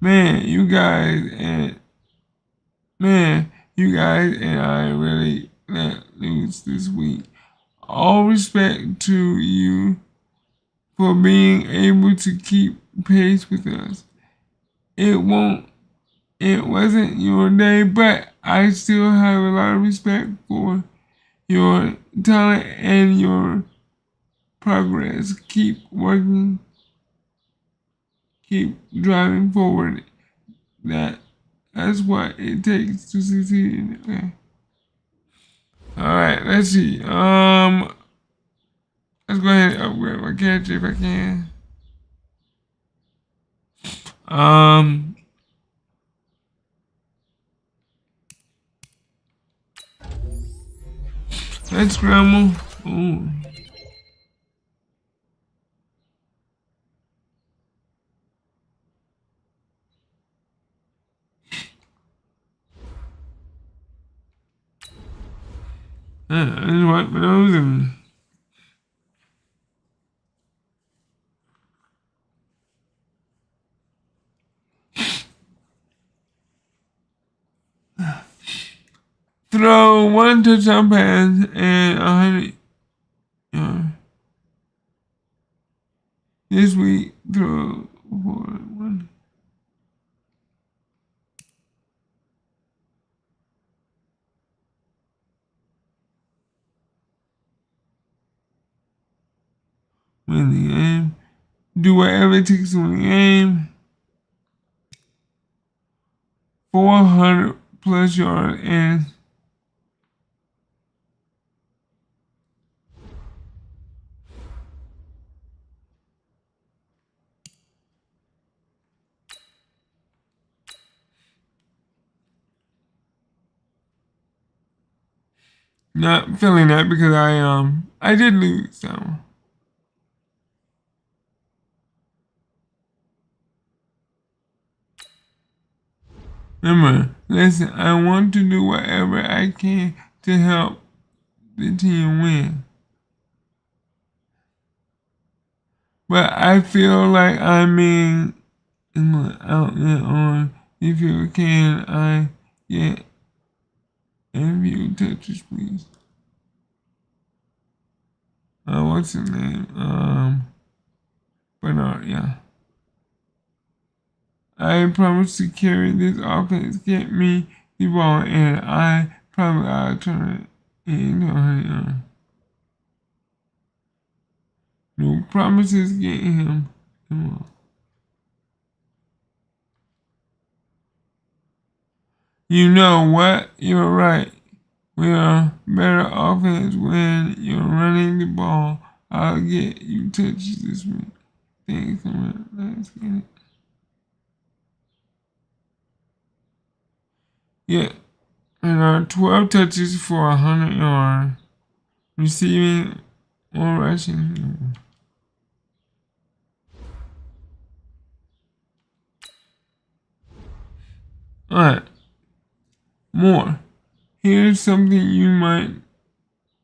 Man, you guys and I really let loose this week. All respect to you for being able to keep pace with us. It wasn't your day, but I still have a lot of respect for your talent and your progress. Keep working, keep driving forward. That's what it takes to succeed. Okay. Alright, let's see. Let's go ahead and upgrade my character if I can. Let's scramble. Ooh. I just wipe my nose and throw one touchdown pass and 100 yards. This week, throw for one. Win the game. Do whatever it takes to win the game. 400 plus yards and not feeling that because I did lose that one. Remember, listen, I want to do whatever I can to help the team win. But I feel like I'm being outlet on if you can I get a few touches please. What's his name? Bernard, yeah. I promise to carry this offense, get me the ball, and I promise I'll turn it into a 100 yards. No promises getting him the ball. You know what? You're right. We are better offense when you're running the ball. I'll get you touches this week. Thanks, man. Let's get it. Yeah. And 12 touches for 100 yards. Receiving or rushing. Alright. More. Here's something you might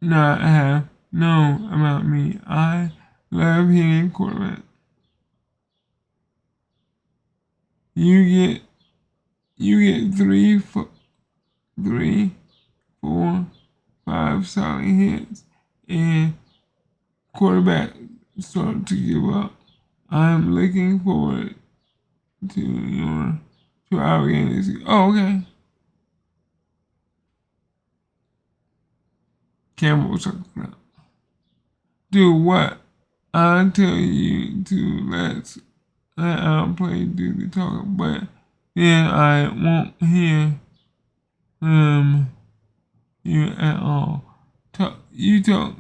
not have known about me. I love hitting quarterback. You get 3, 4, 5 solid hits, and quarterback start to give up. I'm looking forward to our game this week. Oh, okay. Campbell talking about. Do what? I tell you to let our play do the talking, but then I won't hear you at all. You told.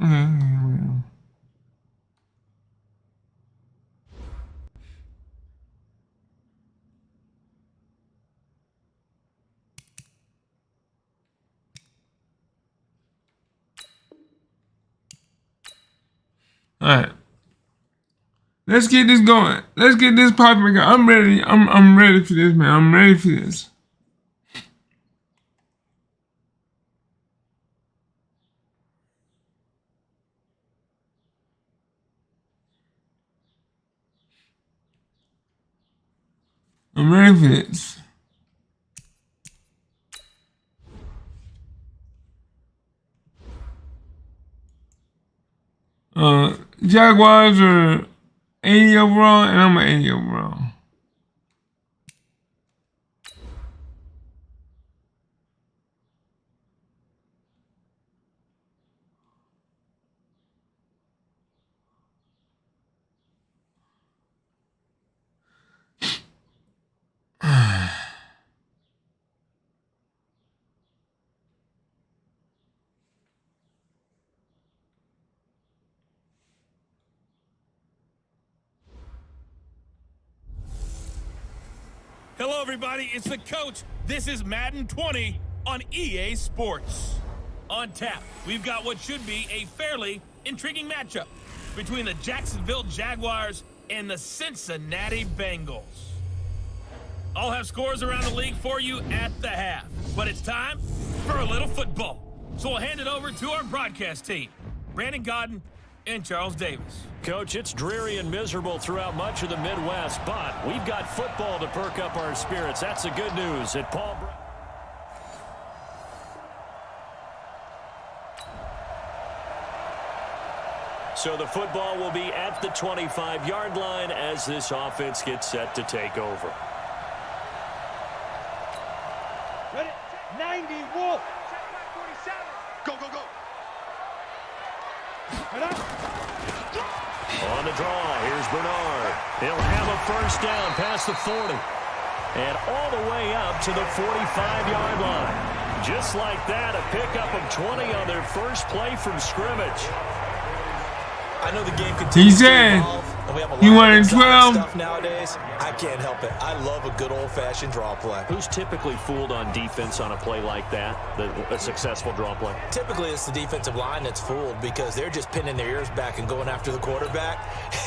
Alright. Let's get this going. Let's get this popping. I'm ready. I'm ready for this, man. I'm ready for this. I'm ready for this. Jaguars are 80 overall, and I'm an 80 overall. Hello, everybody. It's the coach. This is Madden 20 on EA Sports. On tap, we've got what should be a fairly intriguing matchup between the Jacksonville Jaguars and the Cincinnati Bengals. I'll have scores around the league for you at the half, but it's time for a little football. So I'll hand it over to our broadcast team, Brandon Godden and Charles Davis. Coach, it's dreary and miserable throughout much of the Midwest, but we've got football to perk up our spirits. That's the good news at Paul Brown. So the football will be at the 25-yard line as this offense gets set to take over. Ready? 90, Wolf. Go, go, go. On the draw, here's Bernard. He'll have a first down past the 40. And all the way up to the 45-yard line. Just like that, a pickup of 20 on their first play from scrimmage. I know the game continues to evolve, and we have a lot of exotic stuff nowadays. I can't help it. I love a good old-fashioned draw play. Who's typically fooled on defense on a play like that, a successful draw play? Typically, it's the defensive line that's fooled because they're just pinning their ears back and going after the quarterback.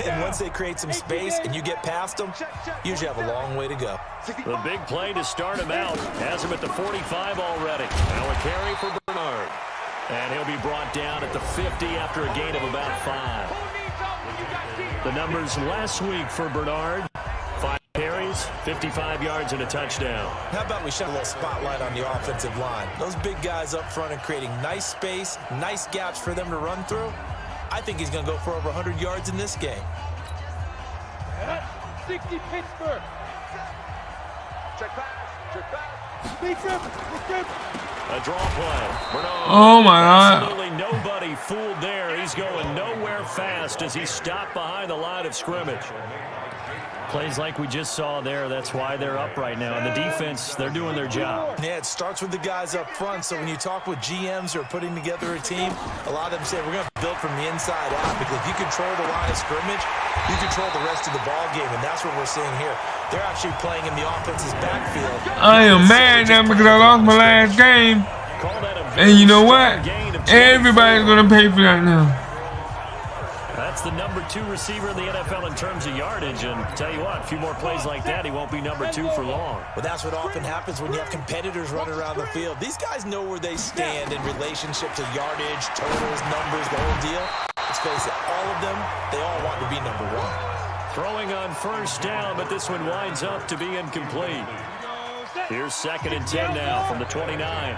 And once they create some space and you get past them, you usually have a long way to go. The big play to start him out has him at the 45 already. Now a carry for Bernard. And he'll be brought down at the 50 after a gain of about 5. The numbers last week for Bernard: 5 carries, 55 yards, and a touchdown. How about we shine a little spotlight on the offensive line? Those big guys up front are creating nice space, nice gaps for them to run through. I think he's going to go for over 100 yards in this game. 60 Pittsburgh. Check pass, check pass. A draw play. Bernard. Oh my God. Absolutely nobody fooled there. He's going nowhere fast as he stopped behind the line of scrimmage. Plays like we just saw there. That's why they're up right now. And the defense, they're doing their job. Yeah, it starts with the guys up front. So when you talk with GMs who are putting together a team, a lot of them say we're going to build from the inside out, because if you control the line of scrimmage, you control the rest of the ball game, and that's what we're seeing here. They're actually playing in the offense's backfield. I am mad now because I lost my last game. And you know what? Everybody's going to pay for that now. That's the number 2 receiver in the NFL in terms of yardage. And tell you what, a few more plays like that, he won't be number 2 for long. But that's what often happens when you have competitors running around the field. These guys know where they stand in relationship to yardage, totals, numbers, the whole deal. Let's face it, all of them, they all want to be number 1. Throwing on first down, but this one winds up to be incomplete. Here's 2nd and 10 now from the 29.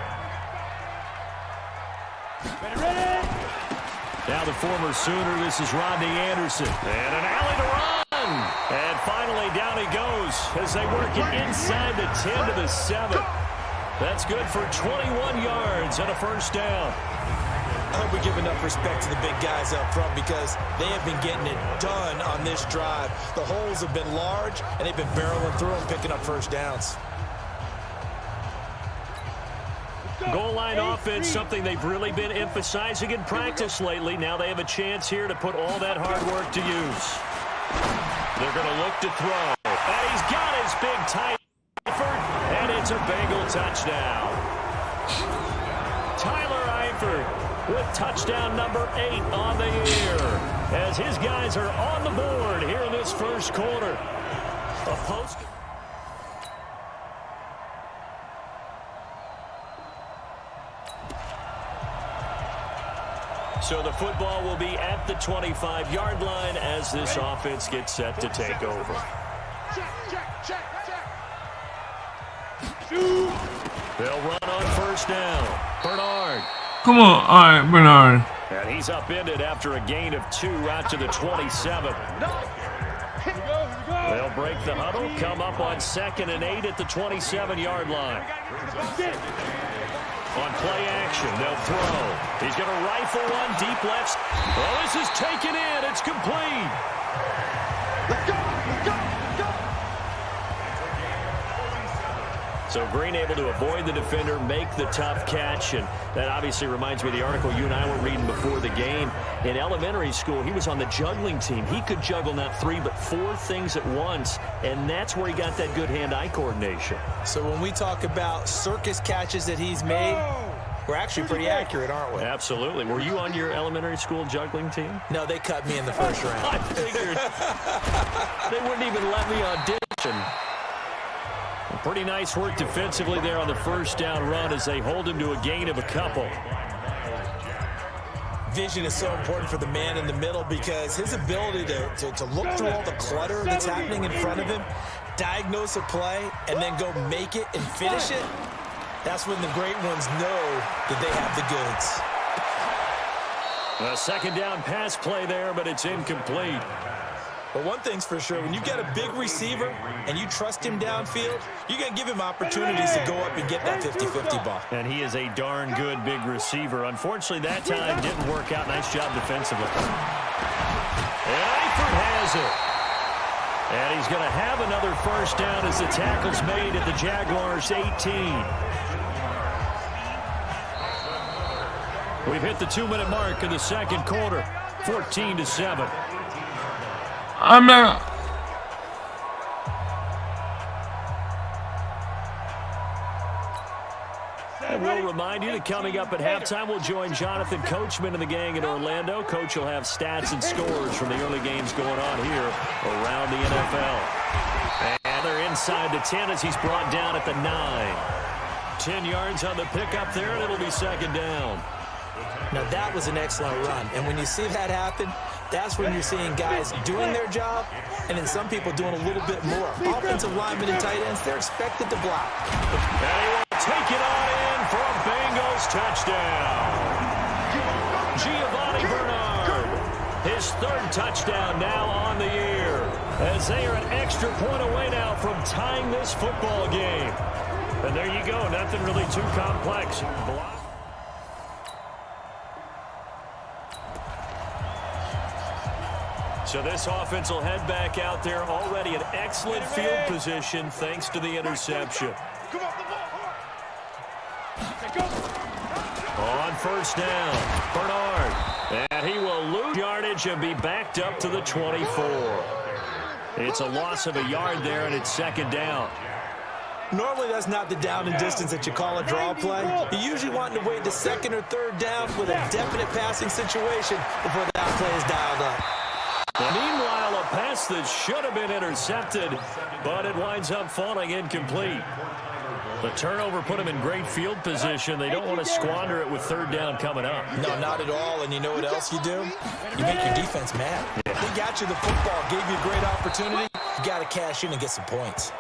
Now the former Sooner, this is Rodney Anderson. And an alley to run. And finally down he goes as they work it inside the 10 to the 7. That's good for 21 yards and a first down. I hope we give enough respect to the big guys up front, because they have been getting it done on this drive. The holes have been large, and they've been barreling through them, picking up first downs. Goal line offense, something they've really been emphasizing in practice lately. Now they have a chance here to put all that hard work to use. They're going to look to throw. And he's got his big tight effort, and it's a Bengal touchdown. Tyler Eifert with touchdown number 8 on the year, as his guys are on the board here in this first quarter. A post. So the football will be at the 25-yard line as this offense gets set to take over. They'll run on first down. Bernard. Come on. All right, Bernard. And he's upended after a gain of 2 out to the 27. They'll break the huddle, come up on 2nd and 8 at the 27-yard line. On play action, they'll throw. He's going to rifle one deep left. Well, this is taken in. It's complete. Let's go, let's go, let's go. So Green able to avoid the defender, make the tough catch, and that obviously reminds me of the article you and I were reading before the game. In elementary school, he was on the juggling team. He could juggle not 3 but 4 things at once, and that's where he got that good hand-eye coordination. So when we talk about circus catches that he's made, we're actually pretty accurate, aren't we? Absolutely. Were you on your elementary school juggling team? No, they cut me in the first round. I figured. They wouldn't even let me audition. Pretty nice work defensively there on the first down run as they hold him to a gain of a couple. Vision is so important for the man in the middle because his ability to look through all the clutter that's happening in front of him, diagnose a play, and then go make it and finish it, that's when the great ones know that they have the goods. A second down pass play there, but it's incomplete. But one thing's for sure, when you get a big receiver and you trust him downfield, you're going to give him opportunities to go up and get that 50-50 ball. And he is a darn good big receiver. Unfortunately, that time didn't work out. Nice job defensively. And Eifert has it. And he's going to have another first down as the tackle's made at the Jaguars' 18. We've hit the 2-minute mark in the second quarter, 14-7. I'm not. And we'll remind you that coming up at halftime, we'll join Jonathan Coachman and the gang in Orlando. Coach will have stats and scores from the early games going on here around the NFL. And they're inside the 10 as he's brought down at the 9. 10 yards on the pickup there, and it'll be second down. Now, that was an excellent run. And when you see that happen, that's when you're seeing guys doing their job and then some people doing a little bit more. Offensive linemen and tight ends, they're expected to block. And he will take it on in for a Bengals touchdown. Giovanni Bernard, his 3rd touchdown now on the year, as they are an extra point away now from tying this football game. And there you go, nothing really too complex. Block. So this offense will head back out there, already in excellent field position thanks to the interception. On first down, Bernard. And he will lose yardage and be backed up to the 24. It's a loss of a yard there, and it's second down. Normally, that's not the down and distance that you call a draw play. You usually want to wait to 2nd or 3rd down with a definite passing situation before that play is dialed up. Meanwhile, a pass that should have been intercepted, but it winds up falling incomplete. The turnover put him in great field position. They don't want to squander it with 3rd down coming up. No, not at all. And you know what else you do? You make your defense mad. They got you the football, gave you a great opportunity. You got to cash in and get some points.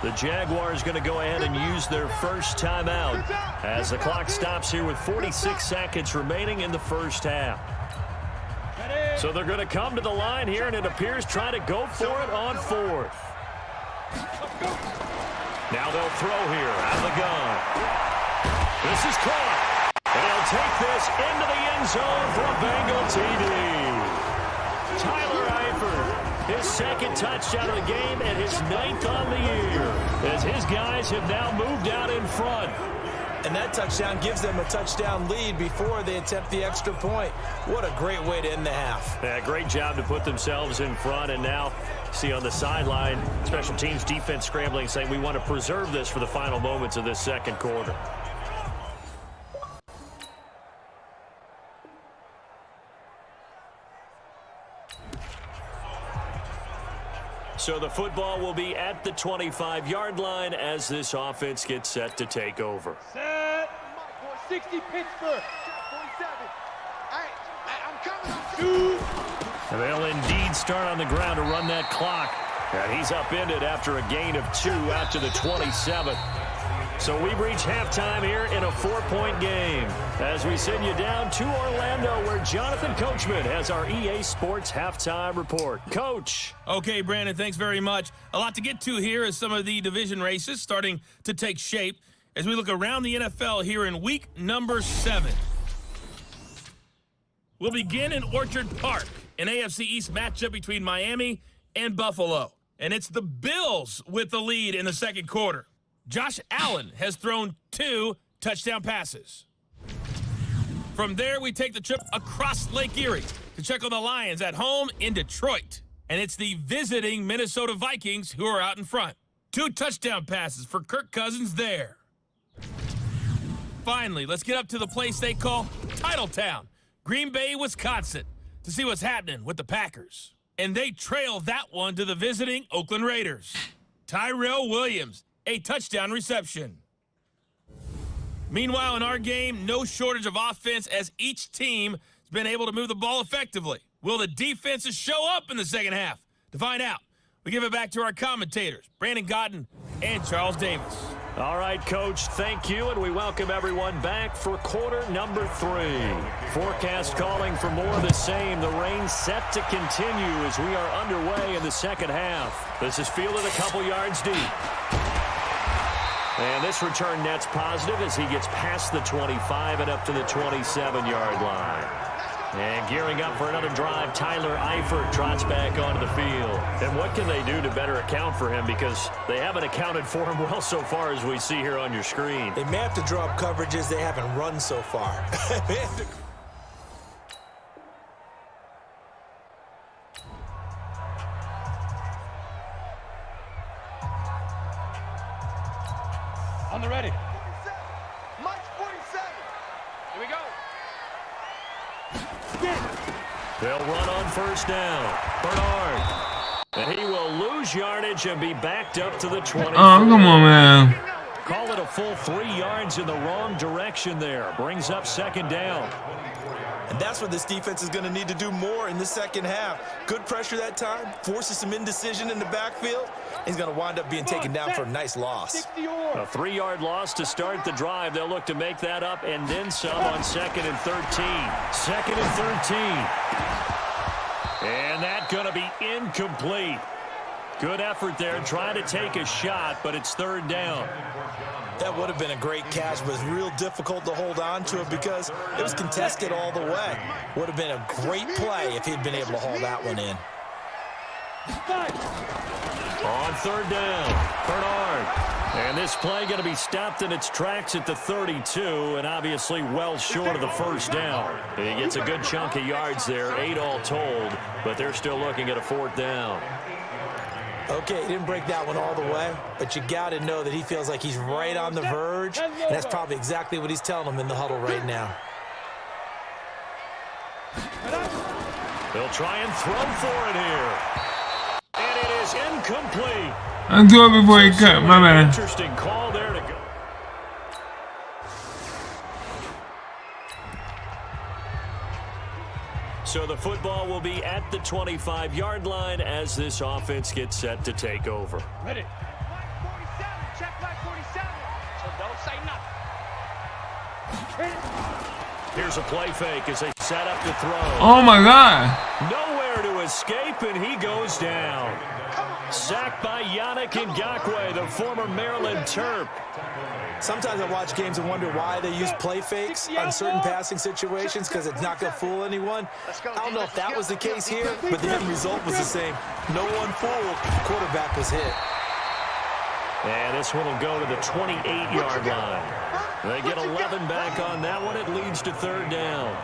The Jaguars going to go ahead and use their first timeout as the clock stops here with 46 seconds remaining in the first half. So they're going to come to the line here, and it appears trying to go for it on 4th. Now they'll throw here out of the gun. This is caught. And he'll take this into the end zone for a Bengal TD. Tyler Eifert, his 2nd touchdown of the game and his 9th on the year, as his guys have now moved out in front. And that touchdown gives them a touchdown lead before they attempt the extra point. What a great way to end the half. Yeah, great job to put themselves in front. And now, see on the sideline, special teams defense scrambling, saying we want to preserve this for the final moments of this second quarter. So the football will be at the 25-yard line as this offense gets set to take over. Set. 60 Pittsburgh. 47. I'm coming. And they'll indeed start on the ground to run that clock. And he's upended after a gain of 2 out to the 27. So we reach halftime here in a 4-point game as we send you down to Orlando where Jonathan Coachman has our EA Sports halftime report. Coach. Okay, Brandon, thanks very much. A lot to get to here as some of the division races starting to take shape as we look around the NFL here in week number 7. We'll begin in Orchard Park, an AFC East matchup between Miami and Buffalo. And it's the Bills with the lead in the second quarter. Josh Allen has thrown 2 touchdown passes. From there, we take the trip across Lake Erie to check on the Lions at home in Detroit. And it's the visiting Minnesota Vikings who are out in front. 2 touchdown passes for Kirk Cousins there. Finally, let's get up to the place they call Titletown, Green Bay, Wisconsin, to see what's happening with the Packers. And they trail that one to the visiting Oakland Raiders. Tyrell Williams, a touchdown reception. Meanwhile, in our game, no shortage of offense as each team has been able to move the ball effectively. Will the defenses show up in the second half? To find out, we give it back to our commentators, Brandon Godden and Charles Davis. All right, Coach, thank you, and we welcome everyone back for quarter number 3. Forecast calling for more of the same. The rain set to continue as we are underway in the second half. This is fielded a couple yards deep. And this return net's positive as he gets past the 25 and up to the 27-yard line. And gearing up for another drive, Tyler Eifert trots back onto the field. And what can they do to better account for him? Because they haven't accounted for him well so far as we see here on your screen. They may have to draw up coverages they haven't run so far. On the ready. Mike 47. Here we go. They'll run on first down. Bernard. And he will lose yardage and be backed up to the 20. Oh, come on, man. Call it a full 3 yards in the wrong direction there. Brings up second down. And that's what this defense is going to need to do more in the second half. Good pressure that time, forces some indecision in the backfield. He's going to wind up being taken down for a nice loss. A 3-yard loss to start the drive. They'll look to make that up and then some on 2nd and 13. 2nd and 13. And that's going to be incomplete. Good effort there, trying to take a shot, but it's 3rd down. That would have been a great catch, but it was real difficult to hold on to it because it was contested all the way. Would have been a great play if he'd been able to haul that one in. On 3rd down, Bernard. And this play going to be stopped in its tracks at the 32, and obviously well short of the first down. He gets a good chunk of yards there, 8 all told, but they're still looking at a 4th down. Okay, he didn't break that one all the way, but you got to know that he feels like he's right on the verge, and that's probably exactly what he's telling them in the huddle right now. They'll try and throw for it here. And it is incomplete. I'll do it before he cut, my man. Interesting call there to go. So the football will be at the 25-yard line as this offense gets set to take over. Ready. Mike 47. Check Mike 47. So don't say nothing. Here's a play fake as they set up to throw. Oh, my God. Nowhere to escape, and he goes down. Sacked by Yannick Ngakoue, the former Maryland Terp. Sometimes I watch games and wonder why they use play fakes on certain passing situations because it's not going to fool anyone. I don't know if that was the case here, but the end result was the same. No one fooled. Quarterback was hit. And this one will go to the 28-yard line. They get 11 back on that one. It leads to third down.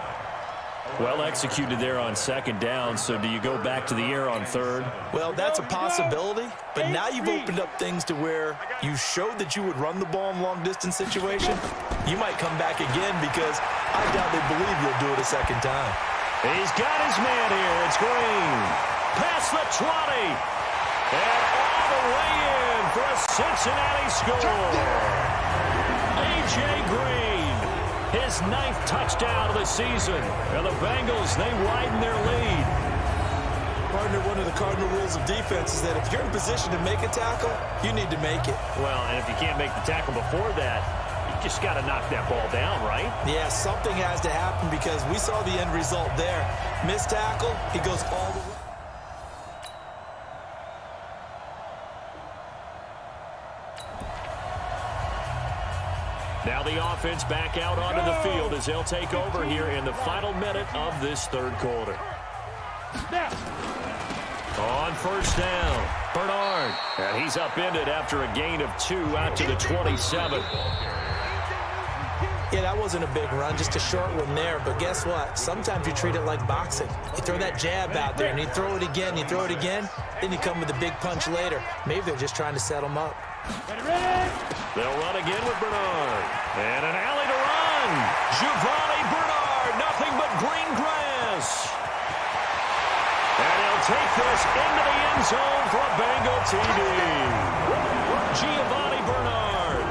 Well executed there on second down, so do you go back to the air on third? Well, that's a possibility, but now you've opened up things to where you showed that you would run the ball in long-distance situation. You might come back again because I doubt they believe you'll do it a second time. He's got his man here. It's Green. Past the 20. And all the way in for a Cincinnati score. A.J. Green. His 9th touchdown of the season. And the Bengals, they widen their lead. Partner, one of the cardinal rules of defense is that if you're in position to make a tackle, you need to make it. Well, and if you can't make the tackle before that, you just got to knock that ball down, right? Yeah, something has to happen because we saw the end result there. Missed tackle, he goes all the way. Now the offense back out onto the field as they'll take over here in the final minute of this third quarter. On first down, Bernard. And he's upended after a gain of 2 out to the 27. Yeah, that wasn't a big run, just a short one there. But guess what? Sometimes you treat it like boxing. You throw that jab out there, and you throw it again, you throw it again, then you come with a big punch later. Maybe they're just trying to set them up. They'll run again with Bernard. And an alley to run. Giovanni Bernard, nothing but green grass. And he'll take this into the end zone for a Bengal TD. Giovanni Bernard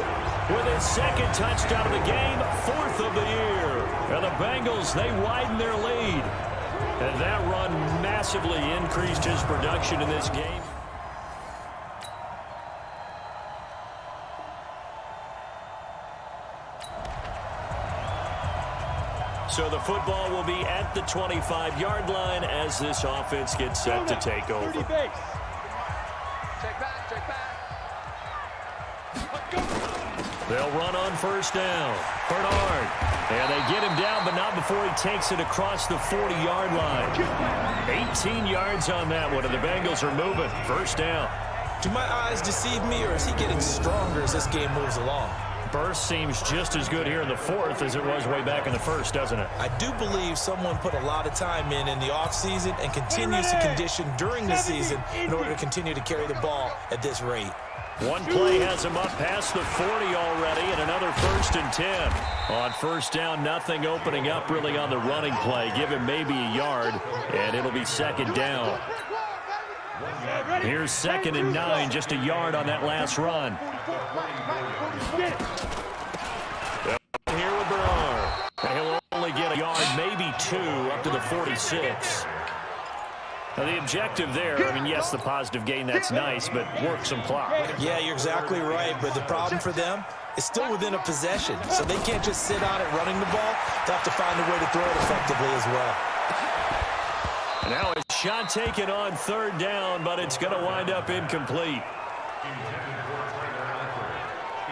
with his 2nd touchdown of the game, 4th of the year. And the Bengals, they widen their lead. And that run massively increased his production in this game. So the football will be at the 25-yard line as this offense gets set to take over. Check back, check back. They'll run on first down. Bernard. And they get him down, but not before he takes it across the 40-yard line. 18 yards on that one, and the Bengals are moving. First down. Do my eyes deceive me, or is he getting stronger as this game moves along? Burst seems just as good here in the 4th as it was way back in the 1st, doesn't it? I do believe someone put a lot of time in the offseason and continues to condition during the season in order to continue to carry the ball at this rate. One play has him up past the 40 already, and another 1st and 10. On first down, nothing opening up really on the running play. Give him maybe a yard, and it'll be 2nd down. Here's 2nd and 9, just a yard on that last run. Here with Bernard. And he'll only get a yard, maybe 2, up to the 46. Now the objective there, I mean, yes, the positive gain, that's nice, but work some clock. Yeah, you're exactly right, but the problem for them is still within a possession, so they can't just sit on it running the ball. They have to find a way to throw it effectively as well. And now a shot taken on third down, but it's going to wind up incomplete.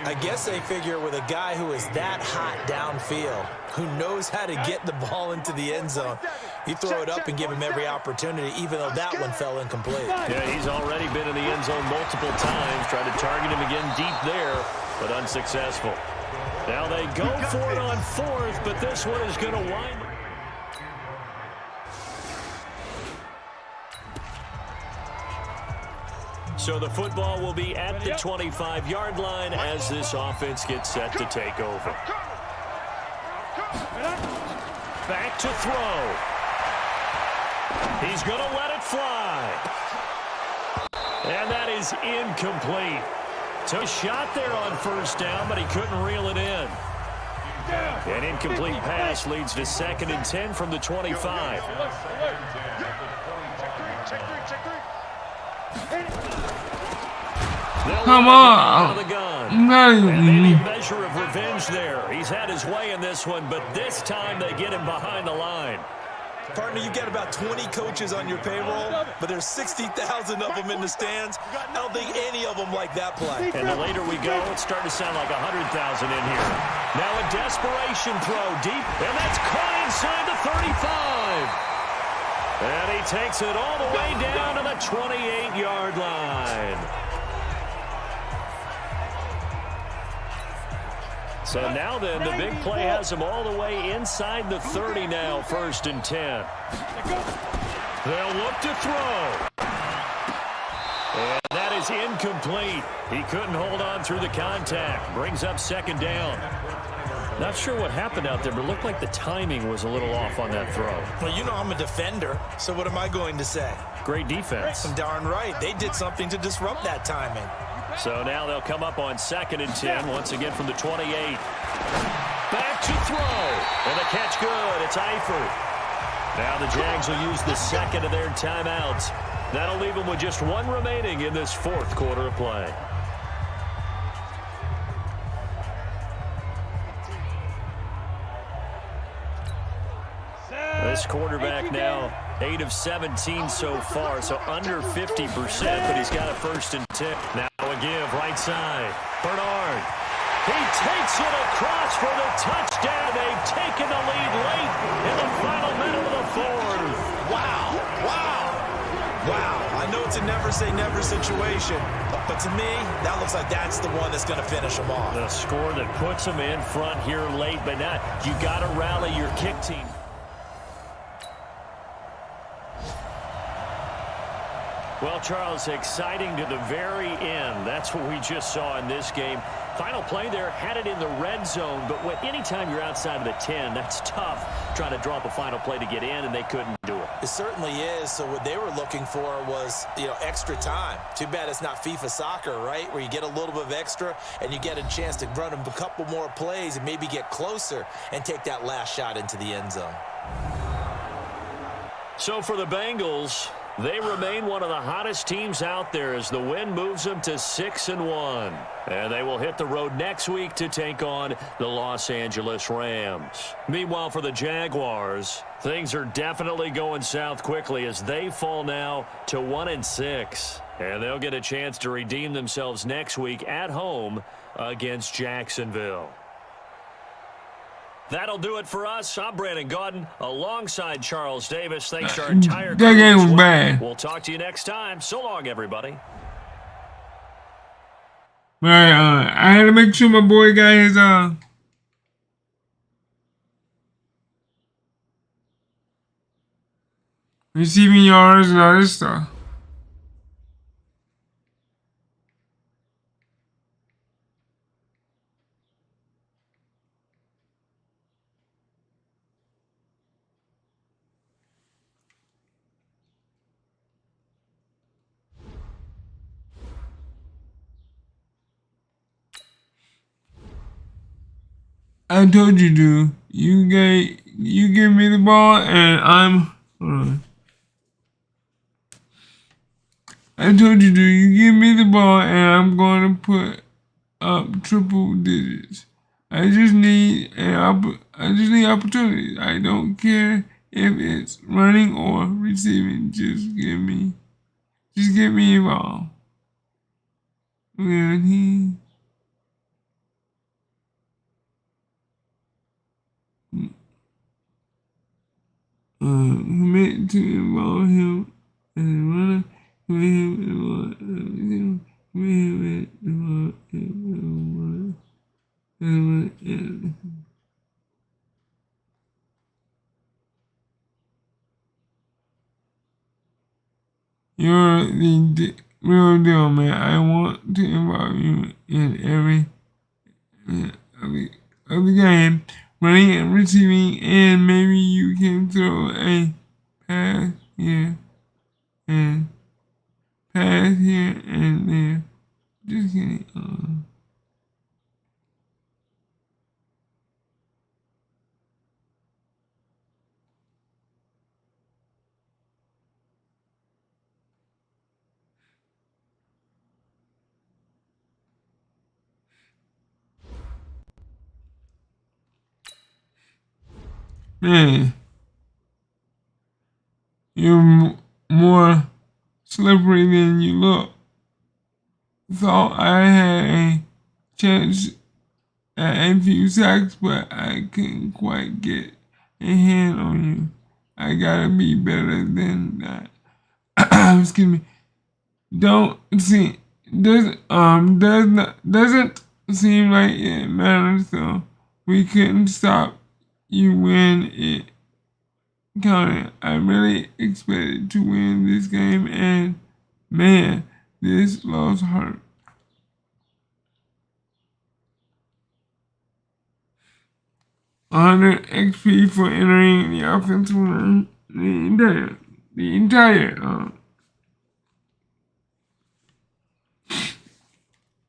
I guess they figure with a guy who is that hot downfield, who knows how to get the ball into the end zone, you throw it up and give him every opportunity, even though that one fell incomplete. Yeah, he's already been in the end zone multiple times, tried to target him again deep there, but unsuccessful. Now they go for it on 4th, but this one is going to wind up. So the football will be at the 25-yard line as this offense gets set to take over. Back to throw. He's going to let it fly. And that is incomplete. Took a shot there on first down, but he couldn't reel it in. An incomplete pass leads to 2nd and 10 from the 25. Come on. And maybe a measure of revenge there. He's had his way in this one, but this time they get him behind the line. Partner, you got about 20 coaches on your payroll, but there's 60,000 of them in the stands. I don't think any of them like that play. And the later we go, it's starting to sound like 100,000 in here. Now a desperation throw deep, and that's caught inside the 35. And he takes it all the way down to the 28-yard line. So now then, the big play has them all the way inside the 30 now, 1st and 10. They'll look to throw. And that is incomplete. He couldn't hold on through the contact. Brings up 2nd down. Not sure what happened out there, but it looked like the timing was a little off on that throw. Well, you know I'm a defender, so what am I going to say? Great defense. Darn right. They did something to disrupt that timing. So now they'll come up on 2nd and 10, once again from the 28. Back to throw. And the catch good. It's Eifert. Now the Jags will use the 2nd of their timeouts. That'll leave them with just 1 remaining in this 4th quarter of play. This quarterback now 8 of 17 so far, so under 50%, but he's got a 1st and 10. Now a give right side. Bernard. He takes it across for the touchdown. They've taken the lead late in the final minute of the 4th. Wow. I know it's a never say never situation, but to me, that looks like that's the one that's going to finish them off. The score that puts them in front here late, but now you got to rally your kick team. Well, Charles, exciting to the very end. That's what we just saw in this game. Final play there, had it in the red zone, but anytime you're outside of the 10, that's tough trying to drop a final play to get in, and they couldn't do it. It certainly is. So what they were looking for was, extra time. Too bad it's not FIFA soccer, right, where you get a little bit of extra and you get a chance to run a couple more plays and maybe get closer and take that last shot into the end zone. So for the Bengals, they remain one of the hottest teams out there as the win moves them to 6-1. And they will hit the road next week to take on the Los Angeles Rams. Meanwhile, for the Jaguars, things are definitely going south quickly as they fall now to 1-6. And they'll get a chance to redeem themselves next week at home against Jacksonville. That'll do it for us. I'm Brandon Gaudin alongside Charles Davis. Thanks to our entire crew. That game was bad. We'll talk to you next time. So long, everybody. Right, I had to make sure my boy got his receiving yards and all this stuff. I told you to. You give me the ball and I told you to. You give me the ball and I'm going to put up triple digits. I just need opportunities. I don't care if it's running or receiving. Just get me involved. When he commit to involve him and runner, you're the real deal, man. I want to involve you in every game. Running and receiving, and maybe you can throw a pass here and there. Just kidding. Man, you're more slippery than you look. Thought I had a chance at a few sacks, but I couldn't quite get a hand on you. I gotta be better than that. Excuse me. Doesn't seemed like it mattered, so we couldn't stop you when it counted. I really expected to win this game, and man, this loss hurt. $100 XP for entering the offensive line. The entire.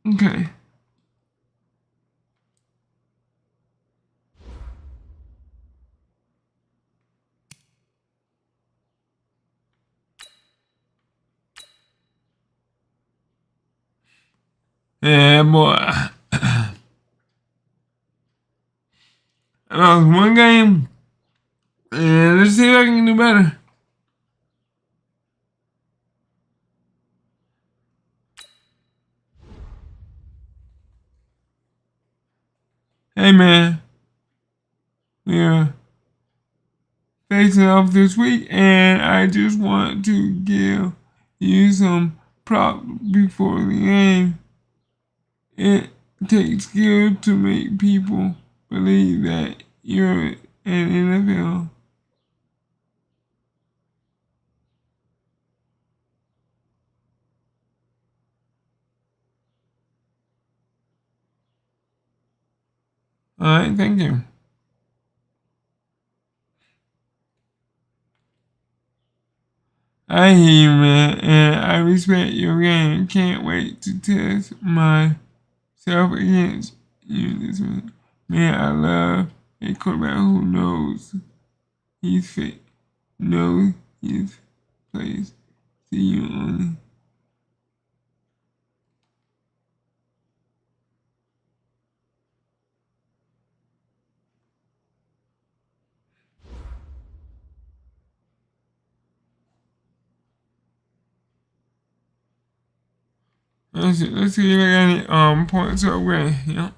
Okay. Yeah, boy. I lost one game. And let's see if I can do better. Hey, man. We're facing off this week, and I just want to give you some props before the game. It takes skill to make people believe that you're an NFL. Alright, thank you. I hear you, man, and I respect your game. Can't wait to test myself against you this week. Man, I love a quarterback who knows he's fit, knows his place. See you on. Let's see if I got any points away. Yep.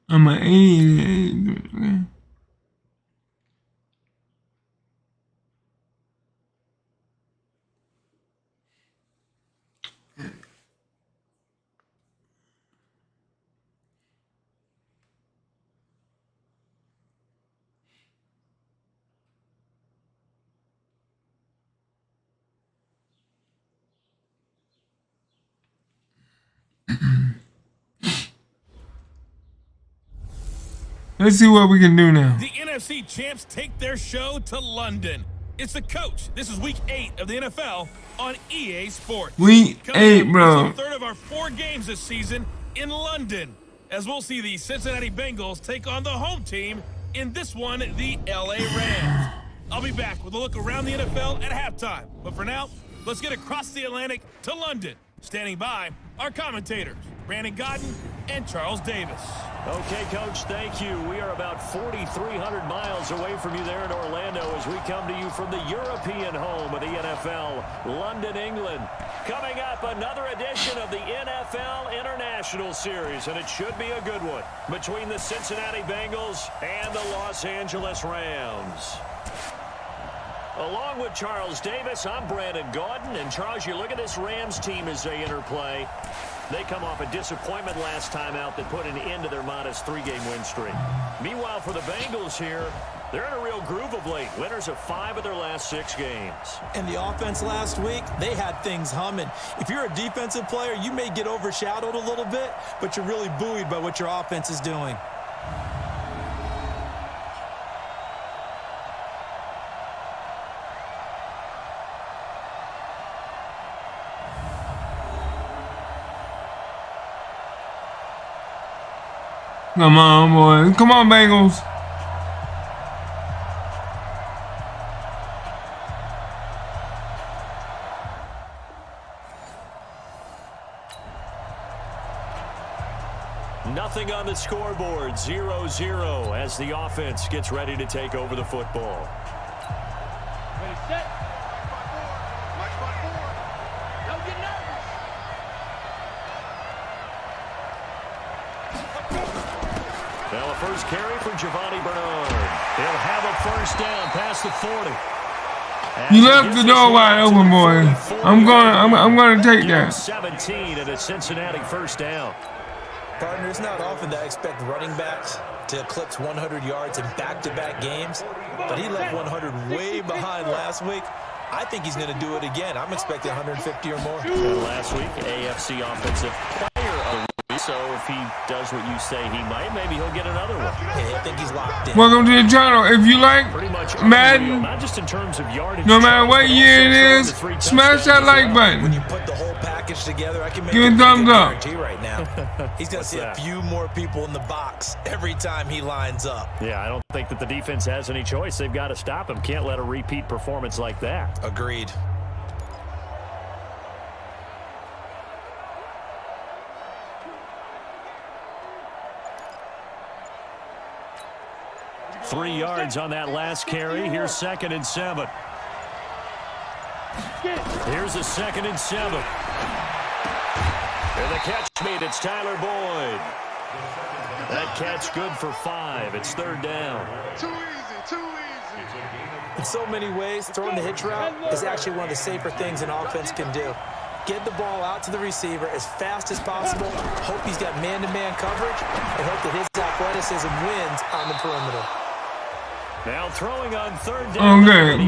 I'm an 88. Okay. Let's see what we can do now. The NFC champs take their show to London. It's the coach. This is week 8 of the NFL on EA Sports. Week 8, bro. It's the third of our 4 games this season in London, as we'll see the Cincinnati Bengals take on the home team, in this one, the LA Rams. I'll be back with a look around the NFL at halftime. But for now, let's get across the Atlantic to London. Standing by, our commentators, Brandon Godden and Charles Davis. Okay, Coach, thank you. We are about 4,300 miles away from you there in Orlando as we come to you from the European home of the NFL, London, England. Coming up, another edition of the NFL International Series, and it should be a good one, between the Cincinnati Bengals and the Los Angeles Rams. Along with Charles Davis, I'm Brandon Gaudin. And Charles, you look at this Rams team as they interplay. They come off a disappointment last time out that put an end to their modest 3-game win streak. Meanwhile, for the Bengals here, they're in a real groove of late. Winners of 5 of their last 6 games. And the offense last week, they had things humming. If you're a defensive player, you may get overshadowed a little bit, but you're really buoyed by what your offense is doing. Come on, boys. Come on, Bengals. Nothing on the scoreboard, 0-0 as the offense gets ready to take over the football. Ready, set. March by four. Don't get nervous. Now a first carry for Giovanni Bernard. He'll have a first down past the 40. You left the door wide open, boy. I'm gonna take that. 17 and a Cincinnati first down. Partner, it's not often that I expect running backs to eclipse 100 yards in back-to-back games, but he left 100 way behind last week. I think he's going to do it again. I'm expecting 150 or more. And last week, AFC Offensive Player of the Week. So if he does what you say he might, maybe he'll get another one. Yeah, I think he's locked in. Welcome to the channel. If you like Pretty much Madden, not just in terms of yardage, no matter what year it is, smash that like When button. you put the whole package together, I can make Give it a a thumbs up. guarantee right now. He's going to see a few more people in the box every time he lines up. Yeah, I don't think that the defense has any choice. They've got to stop him. Can't let a repeat performance like that. Agreed. Three yards on that last carry. Here's 2nd and 7. Here's a 2nd and 7. And the catch made. It's Tyler Boyd. That catch good for 5. It's 3rd down. Too easy, too easy. In so many ways, throwing the hitch route is actually one of the safer things an offense can do. Get the ball out to the receiver as fast as possible, hope he's got man-to-man coverage, and hope that his athleticism wins on the perimeter. Now throwing on 3rd Oh, down. good.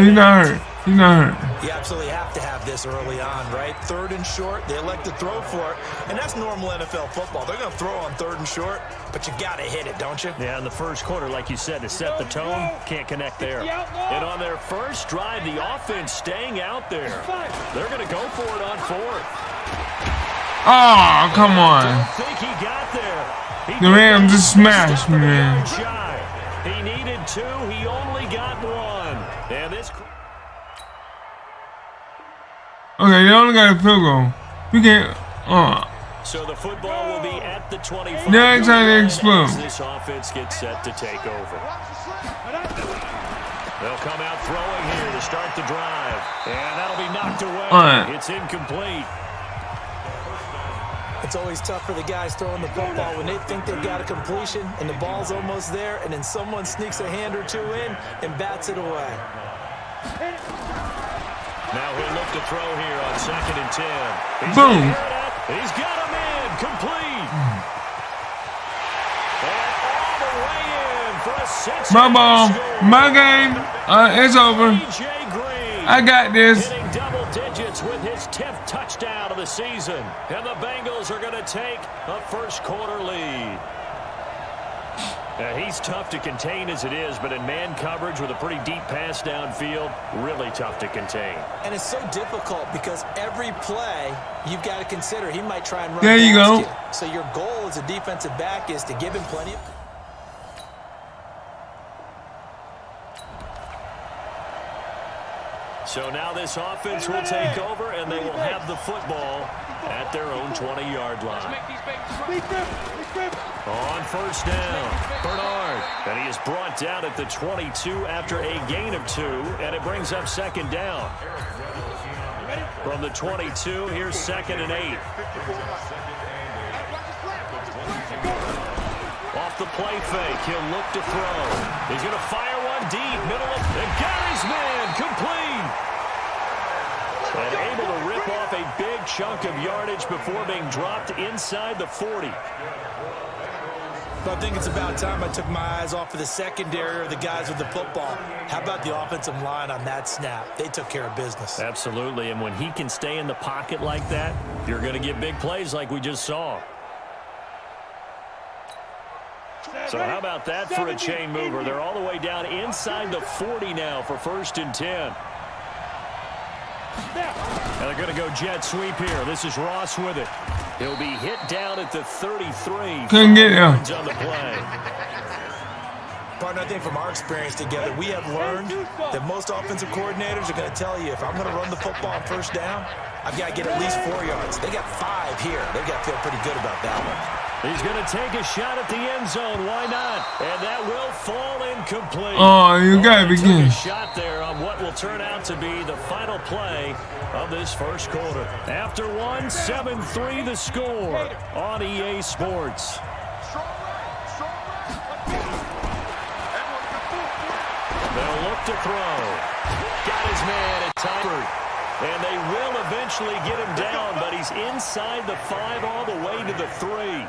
He's not hurt. He's not hurt. You absolutely have to have this early on, right? 3rd and short, they elect to throw for it, and that's normal NFL football. They're going to throw on 3rd and short, but you got to hit it, don't you? Yeah, in the first quarter, like you said, to set the tone, can't connect there. And on their first drive, the offense staying out there. They're going to go for it on 4th. Oh, come on. I think he got there. The Rams just smashed me, man. He needed 2. He only got 1. And this... Okay, they only got a field goal. We can't. So the football will be at the 25. They're trying to explode. As this offense gets set to take over. They'll come out throwing here to start the drive. And that'll be knocked away. It's incomplete. It's always tough for the guys throwing the football when they think they've got a completion and the ball's almost there, and then someone sneaks a hand or two in and bats it away. Now he'll look to throw here on 2nd and 10. Boom. He's got him in. Complete. And all the way in for a Cincinnati My ball. score. My game. It's over. A.J. Green. I got this. Hitting double digits with his 10th touchdown of the season. And the Bengals are going to take a first quarter lead. Now, he's tough to contain as it is, but in man coverage with a pretty deep pass downfield, really tough to contain. And it's so difficult because every play you've got to consider he might try and run There you past go. you. So your goal as a defensive back is to give him plenty of... So now this offense will take over, and they will have the football at their own 20-yard line. On first down, Bernard. And he is brought down at the 22 after a gain of 2, and it brings up 2nd down. From the 22, here's 2nd and 8. Off the play fake, he'll look to throw. He's going to fire one deep, middle of... And got his man, complete. And able to rip off a big chunk of yardage before being dropped inside the 40. I think it's about time I took my eyes off of the secondary or the guys with the football. How about the offensive line on that snap? They took care of business. Absolutely, and when he can stay in the pocket like that, you're going to get big plays like we just saw. So how about that for a chain mover? They're all the way down inside the 40 now for 1st and 10. And they're going to go jet sweep here. This is Ross with it. He'll be hit down at the 33. Couldn't get him. On the play. Partner, I think from our experience together, we have learned that most offensive coordinators are going to tell you, if I'm going to run the football on first down, I've got to get at least 4 yards. They got 5 here. They've got to feel pretty good about that one. He's going to take a shot at the end zone. Why not? And that will fall incomplete. Oh, you got to begin. A shot there on what will turn out to be the final play of this first quarter. After one, 7-3 the score on EA Sports. They'll look to throw. Got his man at Tybert. And they will eventually get him down, but he's inside the 5 all the way to the 3.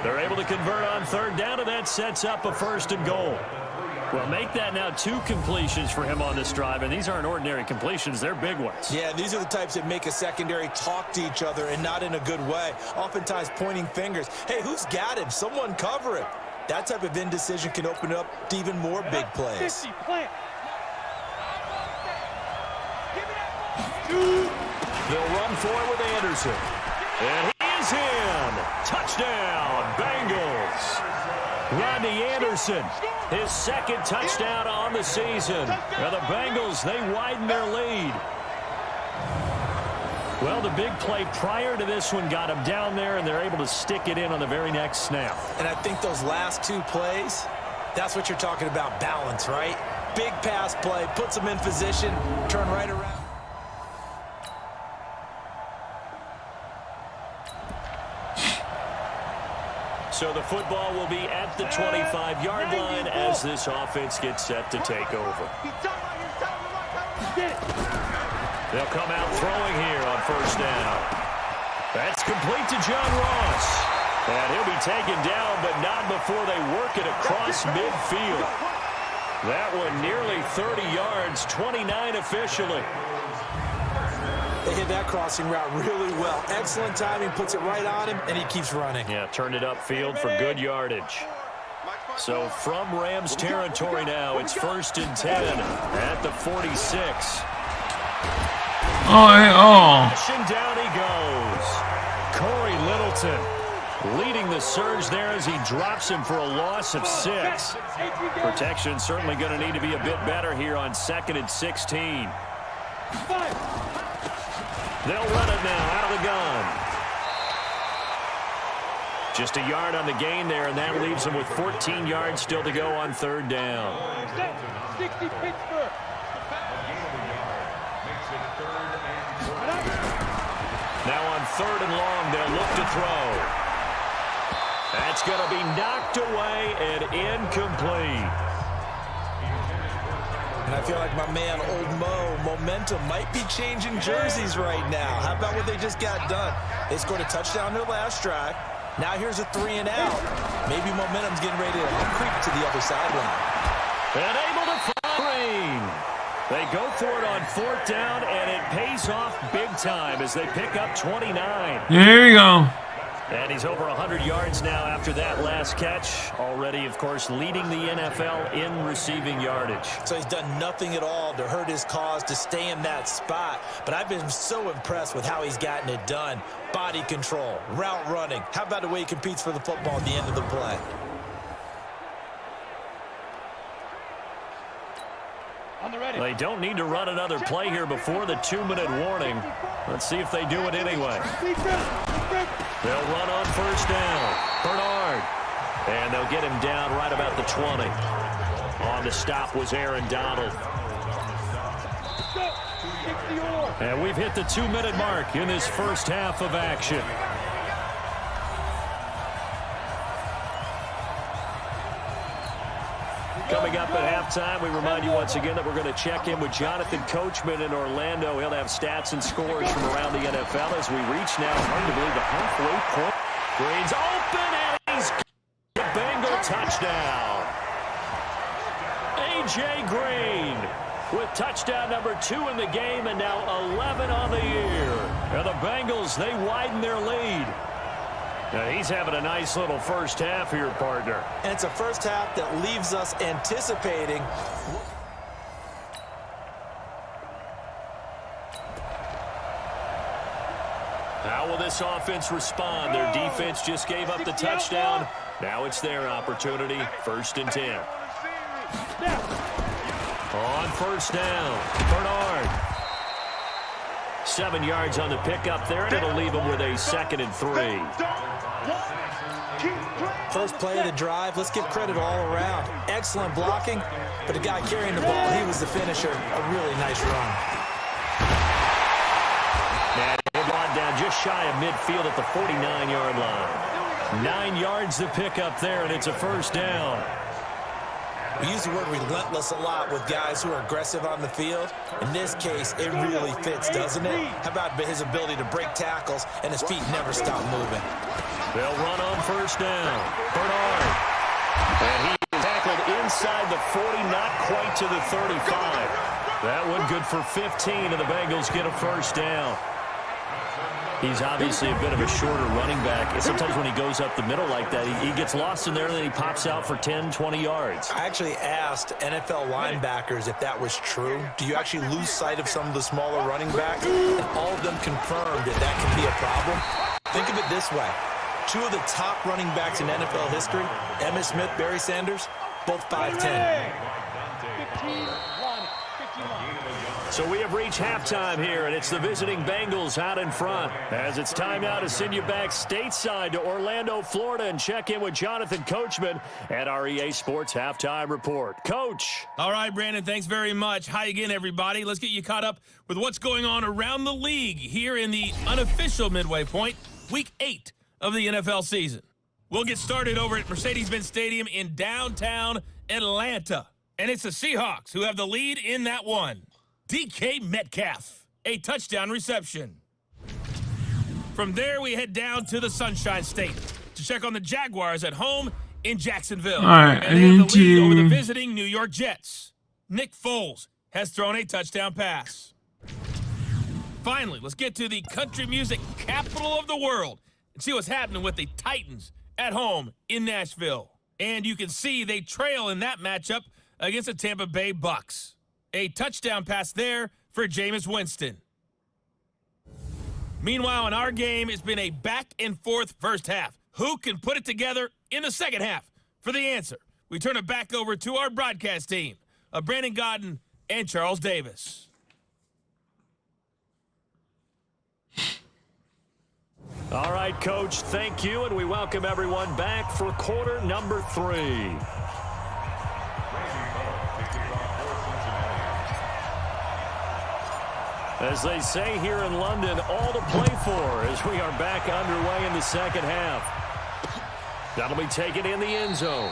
They're able to convert on third down, and that sets up a 1st and goal. Well, make that now 2 completions for him on this drive, and these aren't ordinary completions. They're big ones. Yeah, these are the types that make a secondary talk to each other and not in a good way. Oftentimes pointing fingers. Hey, who's got him? Someone cover him. That type of indecision can open up to even more big plays. They'll run for it with Anderson. And he is in. Touchdown, Bengals. Rodney Anderson, his 2nd touchdown on the season. Now the Bengals, they widen their lead. Well, the big play prior to this one got him down there, and they're able to stick it in on the very next snap. And I think those last 2 plays, that's what you're talking about, balance, right? Big pass play, puts them in position, turn right around. So the football will be at the 25-yard line as this offense gets set to take over. They'll come out throwing here on 1st down. That's complete to John Ross. And he'll be taken down, but not before they work it across midfield. That one nearly 30 yards, 29 officially. They hit that crossing route really well. Excellent timing, puts it right on him, and he keeps running. Yeah, turned it upfield for good yardage. So from Rams territory now, it's 1st and 10 at the 46. And down he goes. Corey Littleton leading the surge there as he drops him for a loss of 6. Protection certainly going to need to be a bit better here on 2nd and 16. They'll run it now out of the gun. Just a yard on the gain there, and that leaves them with 14 yards still to go on 3rd down. 60 Pittsburgh. Now on 3rd and long, they'll look to throw. That's going to be knocked away and incomplete. And I feel like my man, Old Mo, momentum might be changing jerseys right now. How about what they just got done? They scored a touchdown their last drive. Now here's a 3 and out. Maybe momentum's getting ready to creep to the other sideline. And able to find. They go for it on 4th down, and it pays off big time as they pick up 29. Here we go. And he's over 100 yards now after that last catch. Already, of course, leading the NFL in receiving yardage. So he's done nothing at all to hurt his cause to stay in that spot. But I've been so impressed with how he's gotten it done. Body control, route running. How about the way he competes for the football at the end of the play? They don't need to run another play here before the 2-minute warning. Let's see if they do it anyway. They'll run on 1st down. Bernard. And they'll get him down right about the 20. On the stop was Aaron Donald. And we've hit the 2-minute mark in this first half of action. Coming up at halftime, we remind you once again that we're going to check in with Jonathan Coachman in Orlando. He'll have stats and scores from around the NFL as we reach now, hard to believe, the halfway point. Green's open, and he's got a Bengal touchdown. A.J. Green with touchdown number 2 in the game, and now 11 on the year. And the Bengals, they widen their lead. Now he's having a nice little first half here, partner. And it's a first half that leaves us anticipating. How will this offense respond? Their defense just gave up the touchdown. Now it's their opportunity. 1st and 10. On 1st down, Bernard. 7 yards on the pickup there, and it'll leave them with a 2nd and 3. First play of the drive, let's give credit all around. Excellent blocking, but the guy carrying the ball, he was the finisher. A really nice run. And he'll line down just shy of midfield at the 49-yard line. 9 yards to pick up there, and it's a 1st down. We use the word relentless a lot with guys who are aggressive on the field. In this case, it really fits, doesn't it? How about his ability to break tackles and his feet never stop moving? They'll run on 1st down. Bernard. And he is tackled inside the 40, not quite to the 35. That one good for 15, and the Bengals get a 1st down. He's obviously a bit of a shorter running back. And sometimes when he goes up the middle like that, he gets lost in there, and then he pops out for 10, 20 yards. I actually asked NFL linebackers if that was true. Do you actually lose sight of some of the smaller running backs? And all of them confirmed that that can be a problem. Think of it this way. 2 of the top running backs in NFL history, Emmitt Smith, Barry Sanders, both 5'10". So we have reached halftime here, and it's the visiting Bengals out in front. As it's time now to send you back stateside to Orlando, Florida, and check in with Jonathan Coachman at our EA Sports Halftime Report. Coach. All right, Brandon, thanks very much. Hi again, everybody. Let's get you caught up with what's going on around the league here in the unofficial midway point, Week 8 of the NFL season. We'll get started over at Mercedes-Benz Stadium in downtown Atlanta. And it's the Seahawks who have the lead in that one. DK Metcalf, a touchdown reception. From there, we head down to the Sunshine State to check on the Jaguars at home in Jacksonville. All right, and they have the lead over the visiting New York Jets. Nick Foles has thrown a touchdown pass. Finally, let's get to the country music capital of the world and see what's happening with the Titans at home in Nashville. And you can see they trail in that matchup against the Tampa Bay Bucks. A touchdown pass there for Jameis Winston. Meanwhile, in our game, it's been a back-and-forth first half. Who can put it together in the second half? For the answer, we turn it back over to our broadcast team of Brandon Godden and Charles Davis. All right, Coach, thank you, and we welcome everyone back for quarter number 3. As they say here in London, all to play for as we are back underway in the second half. That'll be taken in the end zone.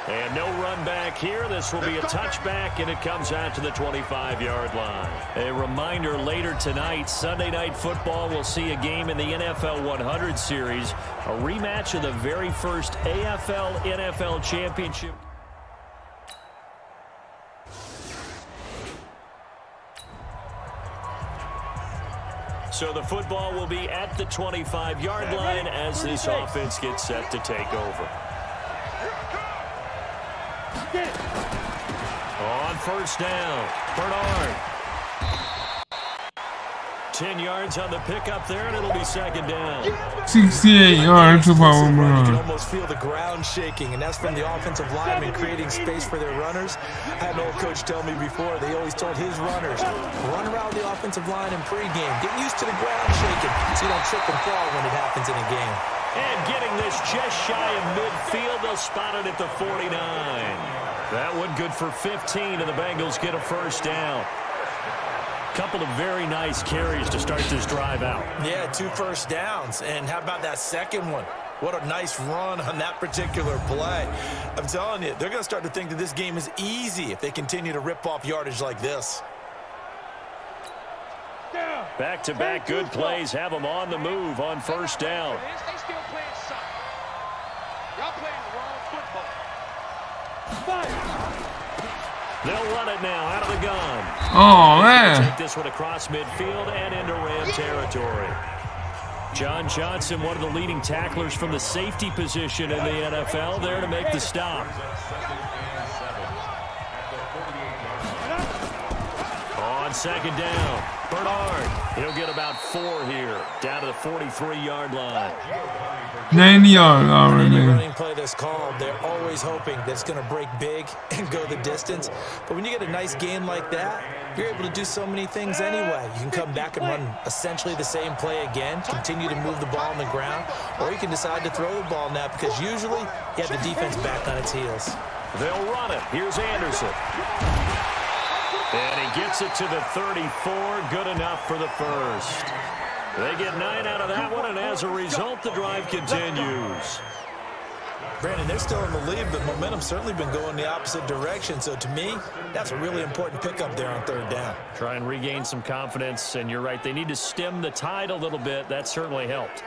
And no run back here. This will be a touchback, and it comes out to the 25-yard line. A reminder, later tonight, Sunday Night Football will see a game in the NFL 100 Series, a rematch of the very first AFL-NFL Championship. So the football will be at the 25-yard line as this offense gets set to take over. On 1st down, Bernard. 10 yards on the pickup there, and it'll be 2nd down. 68 yards to Power You can Run. almost feel the ground shaking, and that's from the offensive linemen creating space for their runners. I had an old coach tell me before, they always told his runners, run around the offensive line in pregame. Get used to the ground shaking so you don't trip and fall when it happens in a game. And getting this just shy of midfield, they'll spot it at the 49. That one good for 15, and the Bengals get a 1st down. Couple of very nice carries to start this drive out. Yeah, 2 first downs. And how about that second one? What a nice run on that particular play. I'm telling you, they're going to start to think that this game is easy if they continue to rip off yardage like this. Back-to-back good plays have them on the move on 1st down. They still playing soccer. Y'all playing the wrong football. They'll run it now out of the gun. Oh, man. Take this one across midfield and into Ram territory. John Johnson, one of the leading tacklers from the safety position in the NFL, there to make the stop. On on second down. Bernard, he'll get about 4 here, down to the 43-yard line. 90 yards already. Any running play that's called, they're always hoping that it's going to break big and go the distance. But when you get a nice game like that, you're able to do so many things anyway. You can come back and run essentially the same play again, continue to move the ball on the ground, or you can decide to throw the ball now because usually you have the defense back on its heels. They'll run it. Here's Anderson. And he gets it to the 34. Good enough for the first. They get 9 out of that one, and as a result, the drive continues. Brandon, they're still in the lead, but momentum's certainly been going the opposite direction. So to me, that's a really important pickup there on third down. Try and regain some confidence, and you're right. They need to stem the tide a little bit. That certainly helped.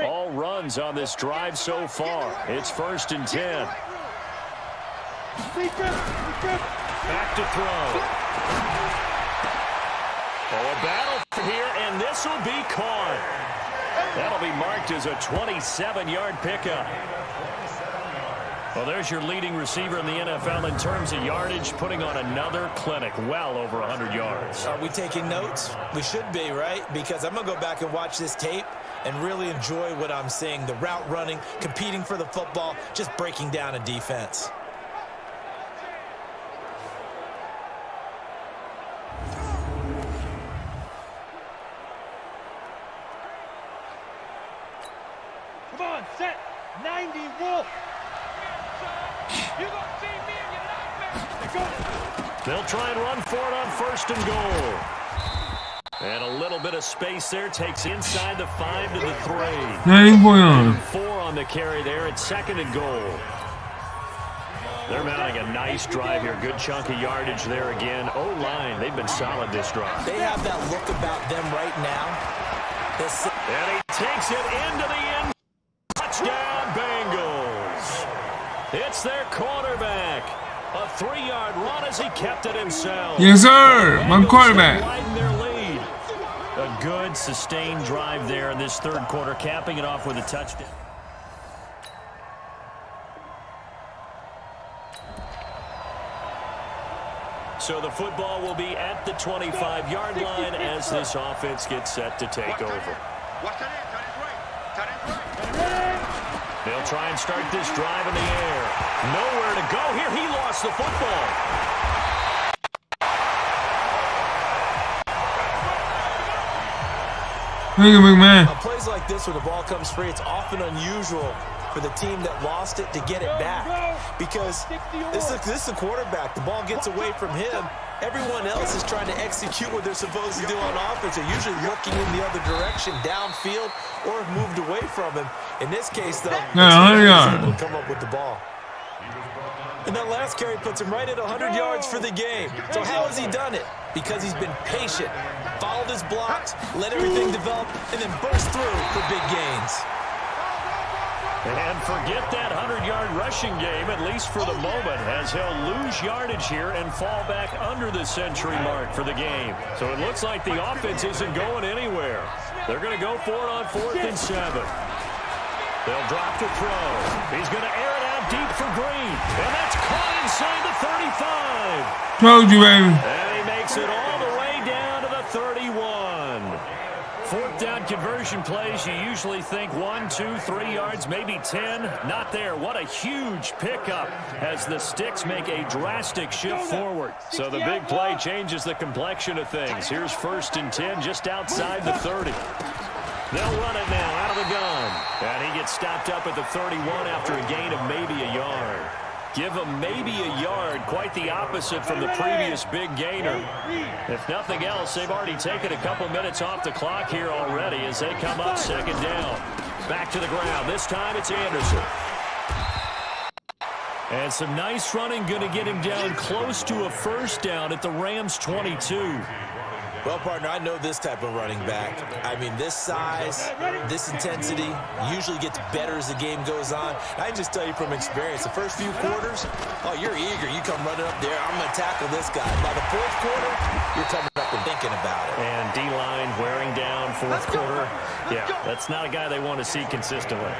All runs on this drive so far. It's 1st and 10. Back to throw. Oh, a battle here, and this will be caught. That'll be marked as a 27-yard pickup. Well, there's your leading receiver in the NFL in terms of yardage, putting on another clinic, well over 100 yards. Are we taking notes? We should be, right? Because I'm going to go back and watch this tape and really enjoy what I'm seeing. The route running, competing for the football, just breaking down a defense. Come on, set. 90 Wolf. You gonna see me and your nightmare. Go. They'll try and run for it on 1st and goal. And a little bit of space there. Takes inside the 5 to the 3. 94 yards. 4 on the carry there. It's 2nd and goal. They're mounting a nice drive here. Good chunk of yardage there again. O-line, they've been solid this drive. They have that look about them right now. And he takes it into the end. Touchdown, Bengals. It's their quarterback. A 3-yard run as he kept it himself. Yes, sir. My quarterback. Widen their lead. A good, sustained drive there in this 3rd quarter, capping it off with a touchdown. So the football will be at the 25-yard line as this offense gets set to take over. They'll try and start this drive in the air. Nowhere to go here. He lost the football. Thank you, big man. On plays like this where the ball comes free, it's often unusual for the team that lost it to get it back. Because this is the quarterback. The ball gets away from him. Everyone else is trying to execute what they're supposed to do on offense. They're usually looking in the other direction, downfield, or have moved away from him. In this case, though, he's able to come up with the ball. And that last carry puts him right at 100 yards for the game. So how has he done it? Because he's been patient, followed his blocks, let everything develop, and then burst through for big gains. And forget that 100-yard rushing game, at least for the moment, as he'll lose yardage here and fall back under the century mark for the game. So it looks like the offense isn't going anywhere. They're going to go for it on 4th and 7. They'll drop to throw. He's going to air it out deep for Green. And that's caught inside the 35. Told you, baby. And he makes it all the way down to the 31. 4th down conversion plays, you usually think 1, 2, 3 yards, maybe 10. Not there. What a huge pickup as the Sticks make a drastic shift forward. So the big play changes the complexion of things. Here's 1st and 10 just outside the 30. They'll run it now out of the gun. And he gets stopped up at the 31 after a gain of maybe a yard. Give him maybe a yard, quite the opposite from the previous big gainer. If nothing else, they've already taken a couple minutes off the clock here already as they come up 2nd down. Back to the ground. This time it's Anderson. And some nice running, going to get him down close to a 1st down at the Rams' 22. Well, partner, I know this type of running back. I mean, this size, this intensity usually gets better as the game goes on. I can just tell you from experience, the first few quarters, oh, you're eager. You come running up there, I'm going to tackle this guy. By the 4th quarter, you're coming up and thinking about it. And D-line wearing down 4th quarter. Yeah, that's not a guy they want to see consistently.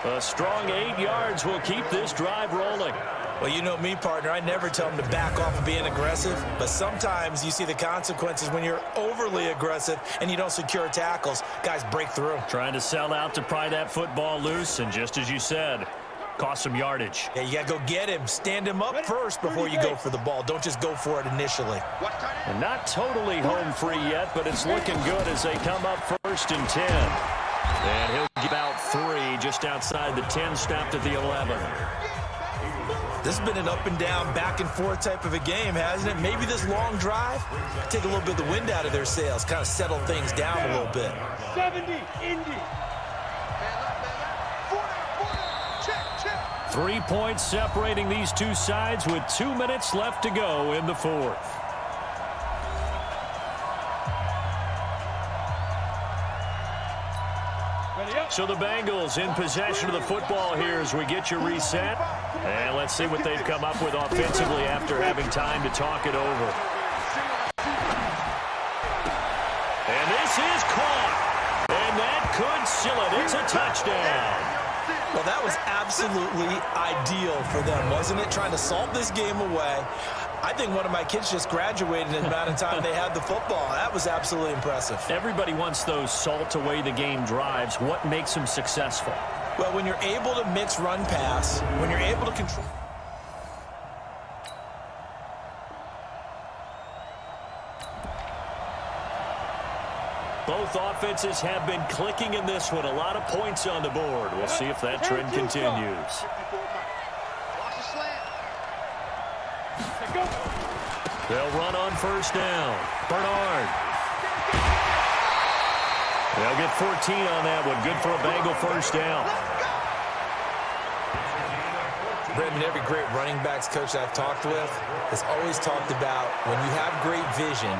A strong 8 yards will keep this drive rolling. Well, you know me, partner. I never tell them to back off of being aggressive, but sometimes you see the consequences when you're overly aggressive and you don't secure tackles. Guys break through. Trying to sell out to pry that football loose, and just as you said, cost some yardage. Yeah, you got to go get him. Stand him up first before you go for the ball. Don't just go for it initially. And not totally home free yet, but it's looking good as they come up 1st and 10. And he'll give out 3 just outside the 10, stopped at the 11. This has been an up and down, back and forth type of a game, hasn't it? Maybe this long drive, take a little bit of the wind out of their sails, kind of settle things down a little bit. 70, Indy. 3 points separating these two sides with 2 minutes left to go in the 4th. So the Bengals in possession of the football here as we get you reset. And let's see what they've come up with offensively after having time to talk it over. And this is caught. And that could seal it. It's a touchdown. Well, that was absolutely ideal for them, wasn't it? Trying to salt this game away. I think one of my kids just graduated in the amount of time they had the football. That was absolutely impressive. Everybody wants those salt away the game drives. What makes them successful? Well, when you're able to mix run pass, when you're able to control. Both offenses have been clicking in this one. A lot of points on the board. We'll see if that trend continues. They'll run on 1st down. Bernard. They'll get 14 on that one. Good for a Bengal 1st down. Brendan, every great running backs coach that I've talked with has always talked about when you have great vision,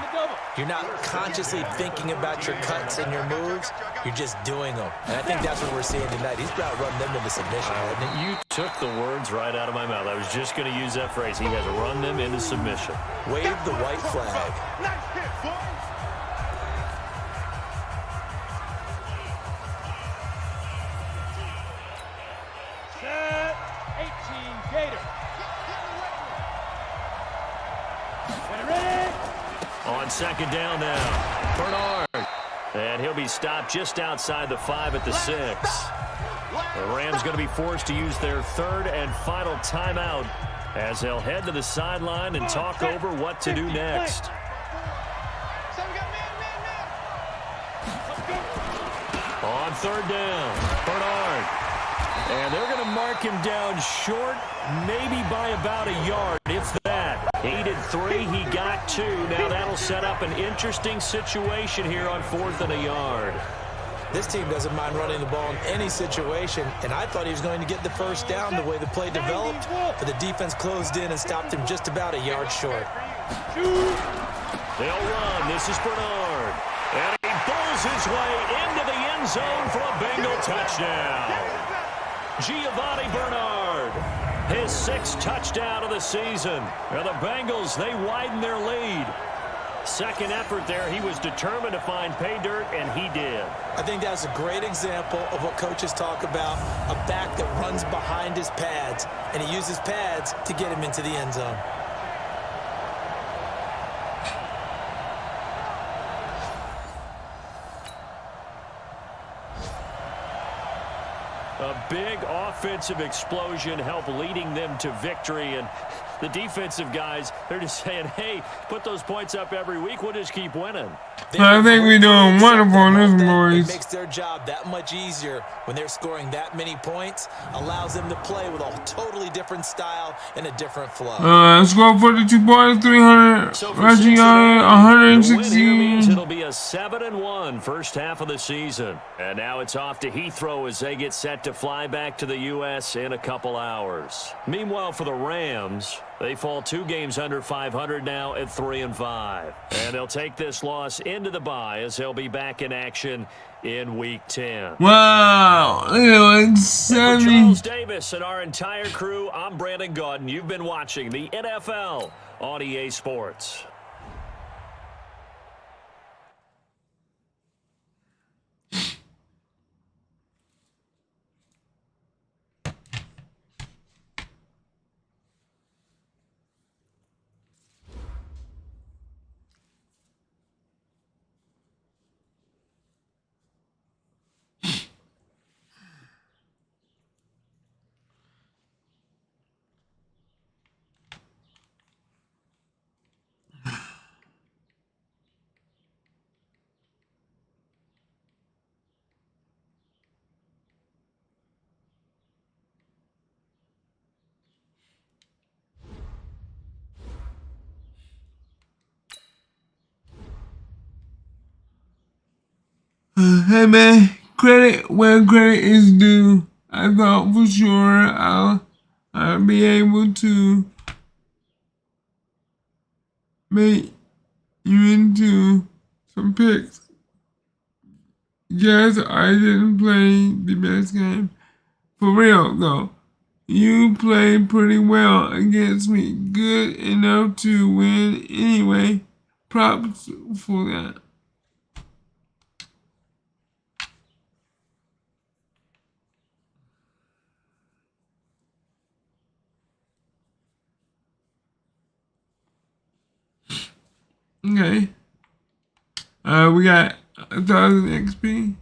you're not consciously thinking about your cuts and your moves. You're just doing them. And I think that's what we're seeing tonight. He's about to run them into submission, hasn't he? You took the words right out of my mouth. I was just going to use that phrase. He has run them into submission. Wave the white flag. Set 18, Gator. Ready? On 2nd down now, Bernard. And he'll be stopped just outside the 5 at the 6. The Rams going to be forced to use their 3rd and final timeout as they'll head to the sideline and talk over what to do next. On 3rd down, Bernard. And they're going to mark him down short, maybe by about a yard, if that. He did 3, he got 2. Now that'll set up an interesting situation here on 4th and a yard. This team doesn't mind running the ball in any situation, and I thought he was going to get the 1st down the way the play developed, but the defense closed in and stopped him just about a yard short. They'll run. This is Bernard. And he pulls his way into the end zone for a Bengal touchdown. Giovanni Bernard, his 6th touchdown of the season. Now the Bengals, they widen their lead. 2nd effort there, he was determined to find pay dirt, and he did. I think that's a great example of what coaches talk about, a back that runs behind his pads, and he uses pads to get him into the end zone. A big offensive explosion helped leading them to victory, and the defensive guys, they're just saying, hey, put those points up every week, we'll just keep winning. I think we're doing wonderful on this, boys. It makes their job that much easier when they're scoring that many points, allows them to play with a totally different style and a different flow. Score 42 points, 300 rushing yards, 116. It'll be a 7-1 first half of the season. And now it's off to Heathrow as they get set to fly back to the U.S. in a couple hours. Meanwhile, for the Rams, they fall 2 games under 500 now at 3-5. And they'll take this loss into the bye as they'll be back in action in Week 10. Wow, look at For 70. Charles Davis and our entire crew, I'm Brandon Gaudin. You've been watching the NFL on EA Sports. Hey man, credit where credit is due. I thought for sure I'll be able to make you into some picks. Yes, I didn't play the best game. For real though, you played pretty well against me. Good enough to win anyway. Props for that. Okay. We got 1,000 XP.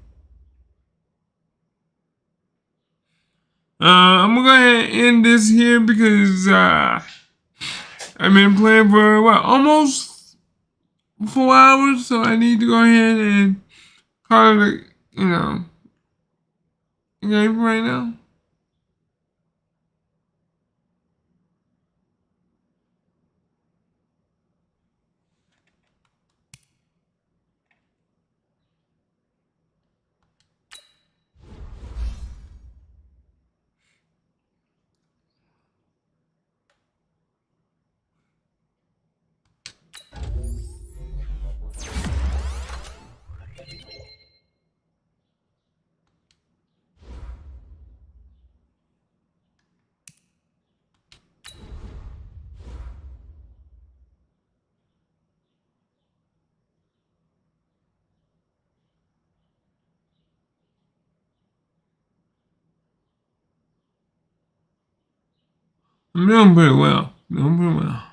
I'm gonna go ahead and end this here because I've been playing for almost 4 hours, so I need to go ahead and call it a game right now. I'm doing pretty well. Doing pretty well.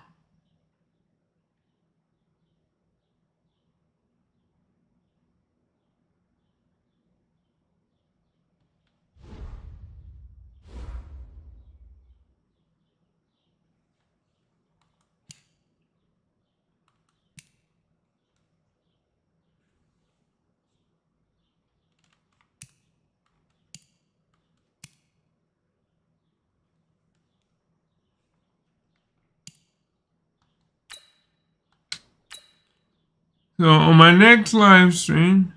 So on my next live stream,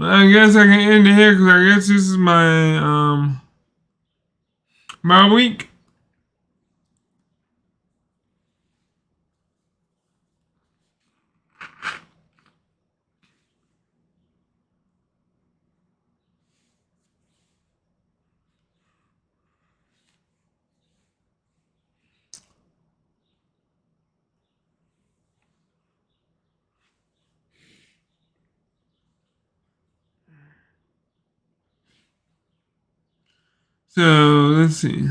I guess I can end it here because I guess this is my my week. So let's see.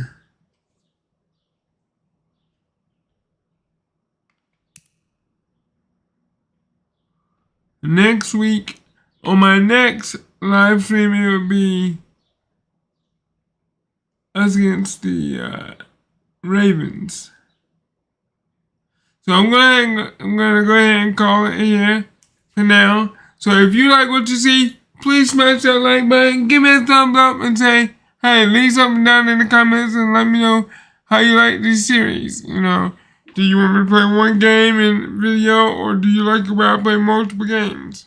Next week, on my next live stream, it will be us against the Ravens. So I'm gonna go ahead and call it here for now. So if you like what you see, please smash that like button, give me a thumbs up, and say, hey, leave something down in the comments and let me know how you like this series. Do you want me to play one game in video, or do you like it where I play multiple games?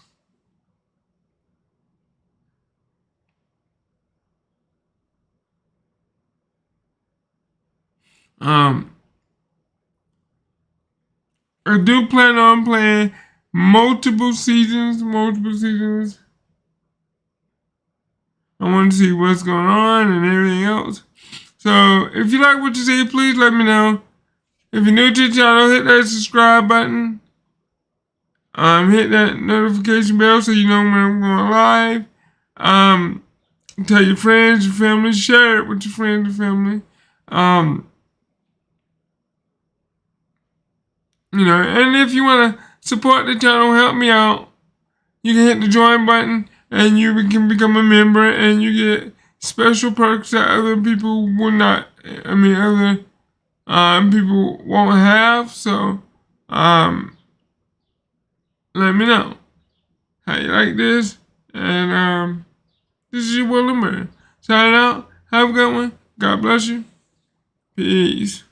I do plan on playing multiple seasons. I want to see what's going on and everything else. So if you like what you see, please let me know. If you're new to the channel, hit that subscribe button. Hit that notification bell so you know when I'm going live. Tell your friends, your family, share it with your friends and family. And if you want to support the channel, help me out, you can hit the join button and you can become a member and you get special perks that other people will not, other people won't have. So, let me know how you like this. And this is your Will Limber Sign out. Have a good one. God bless you. Peace.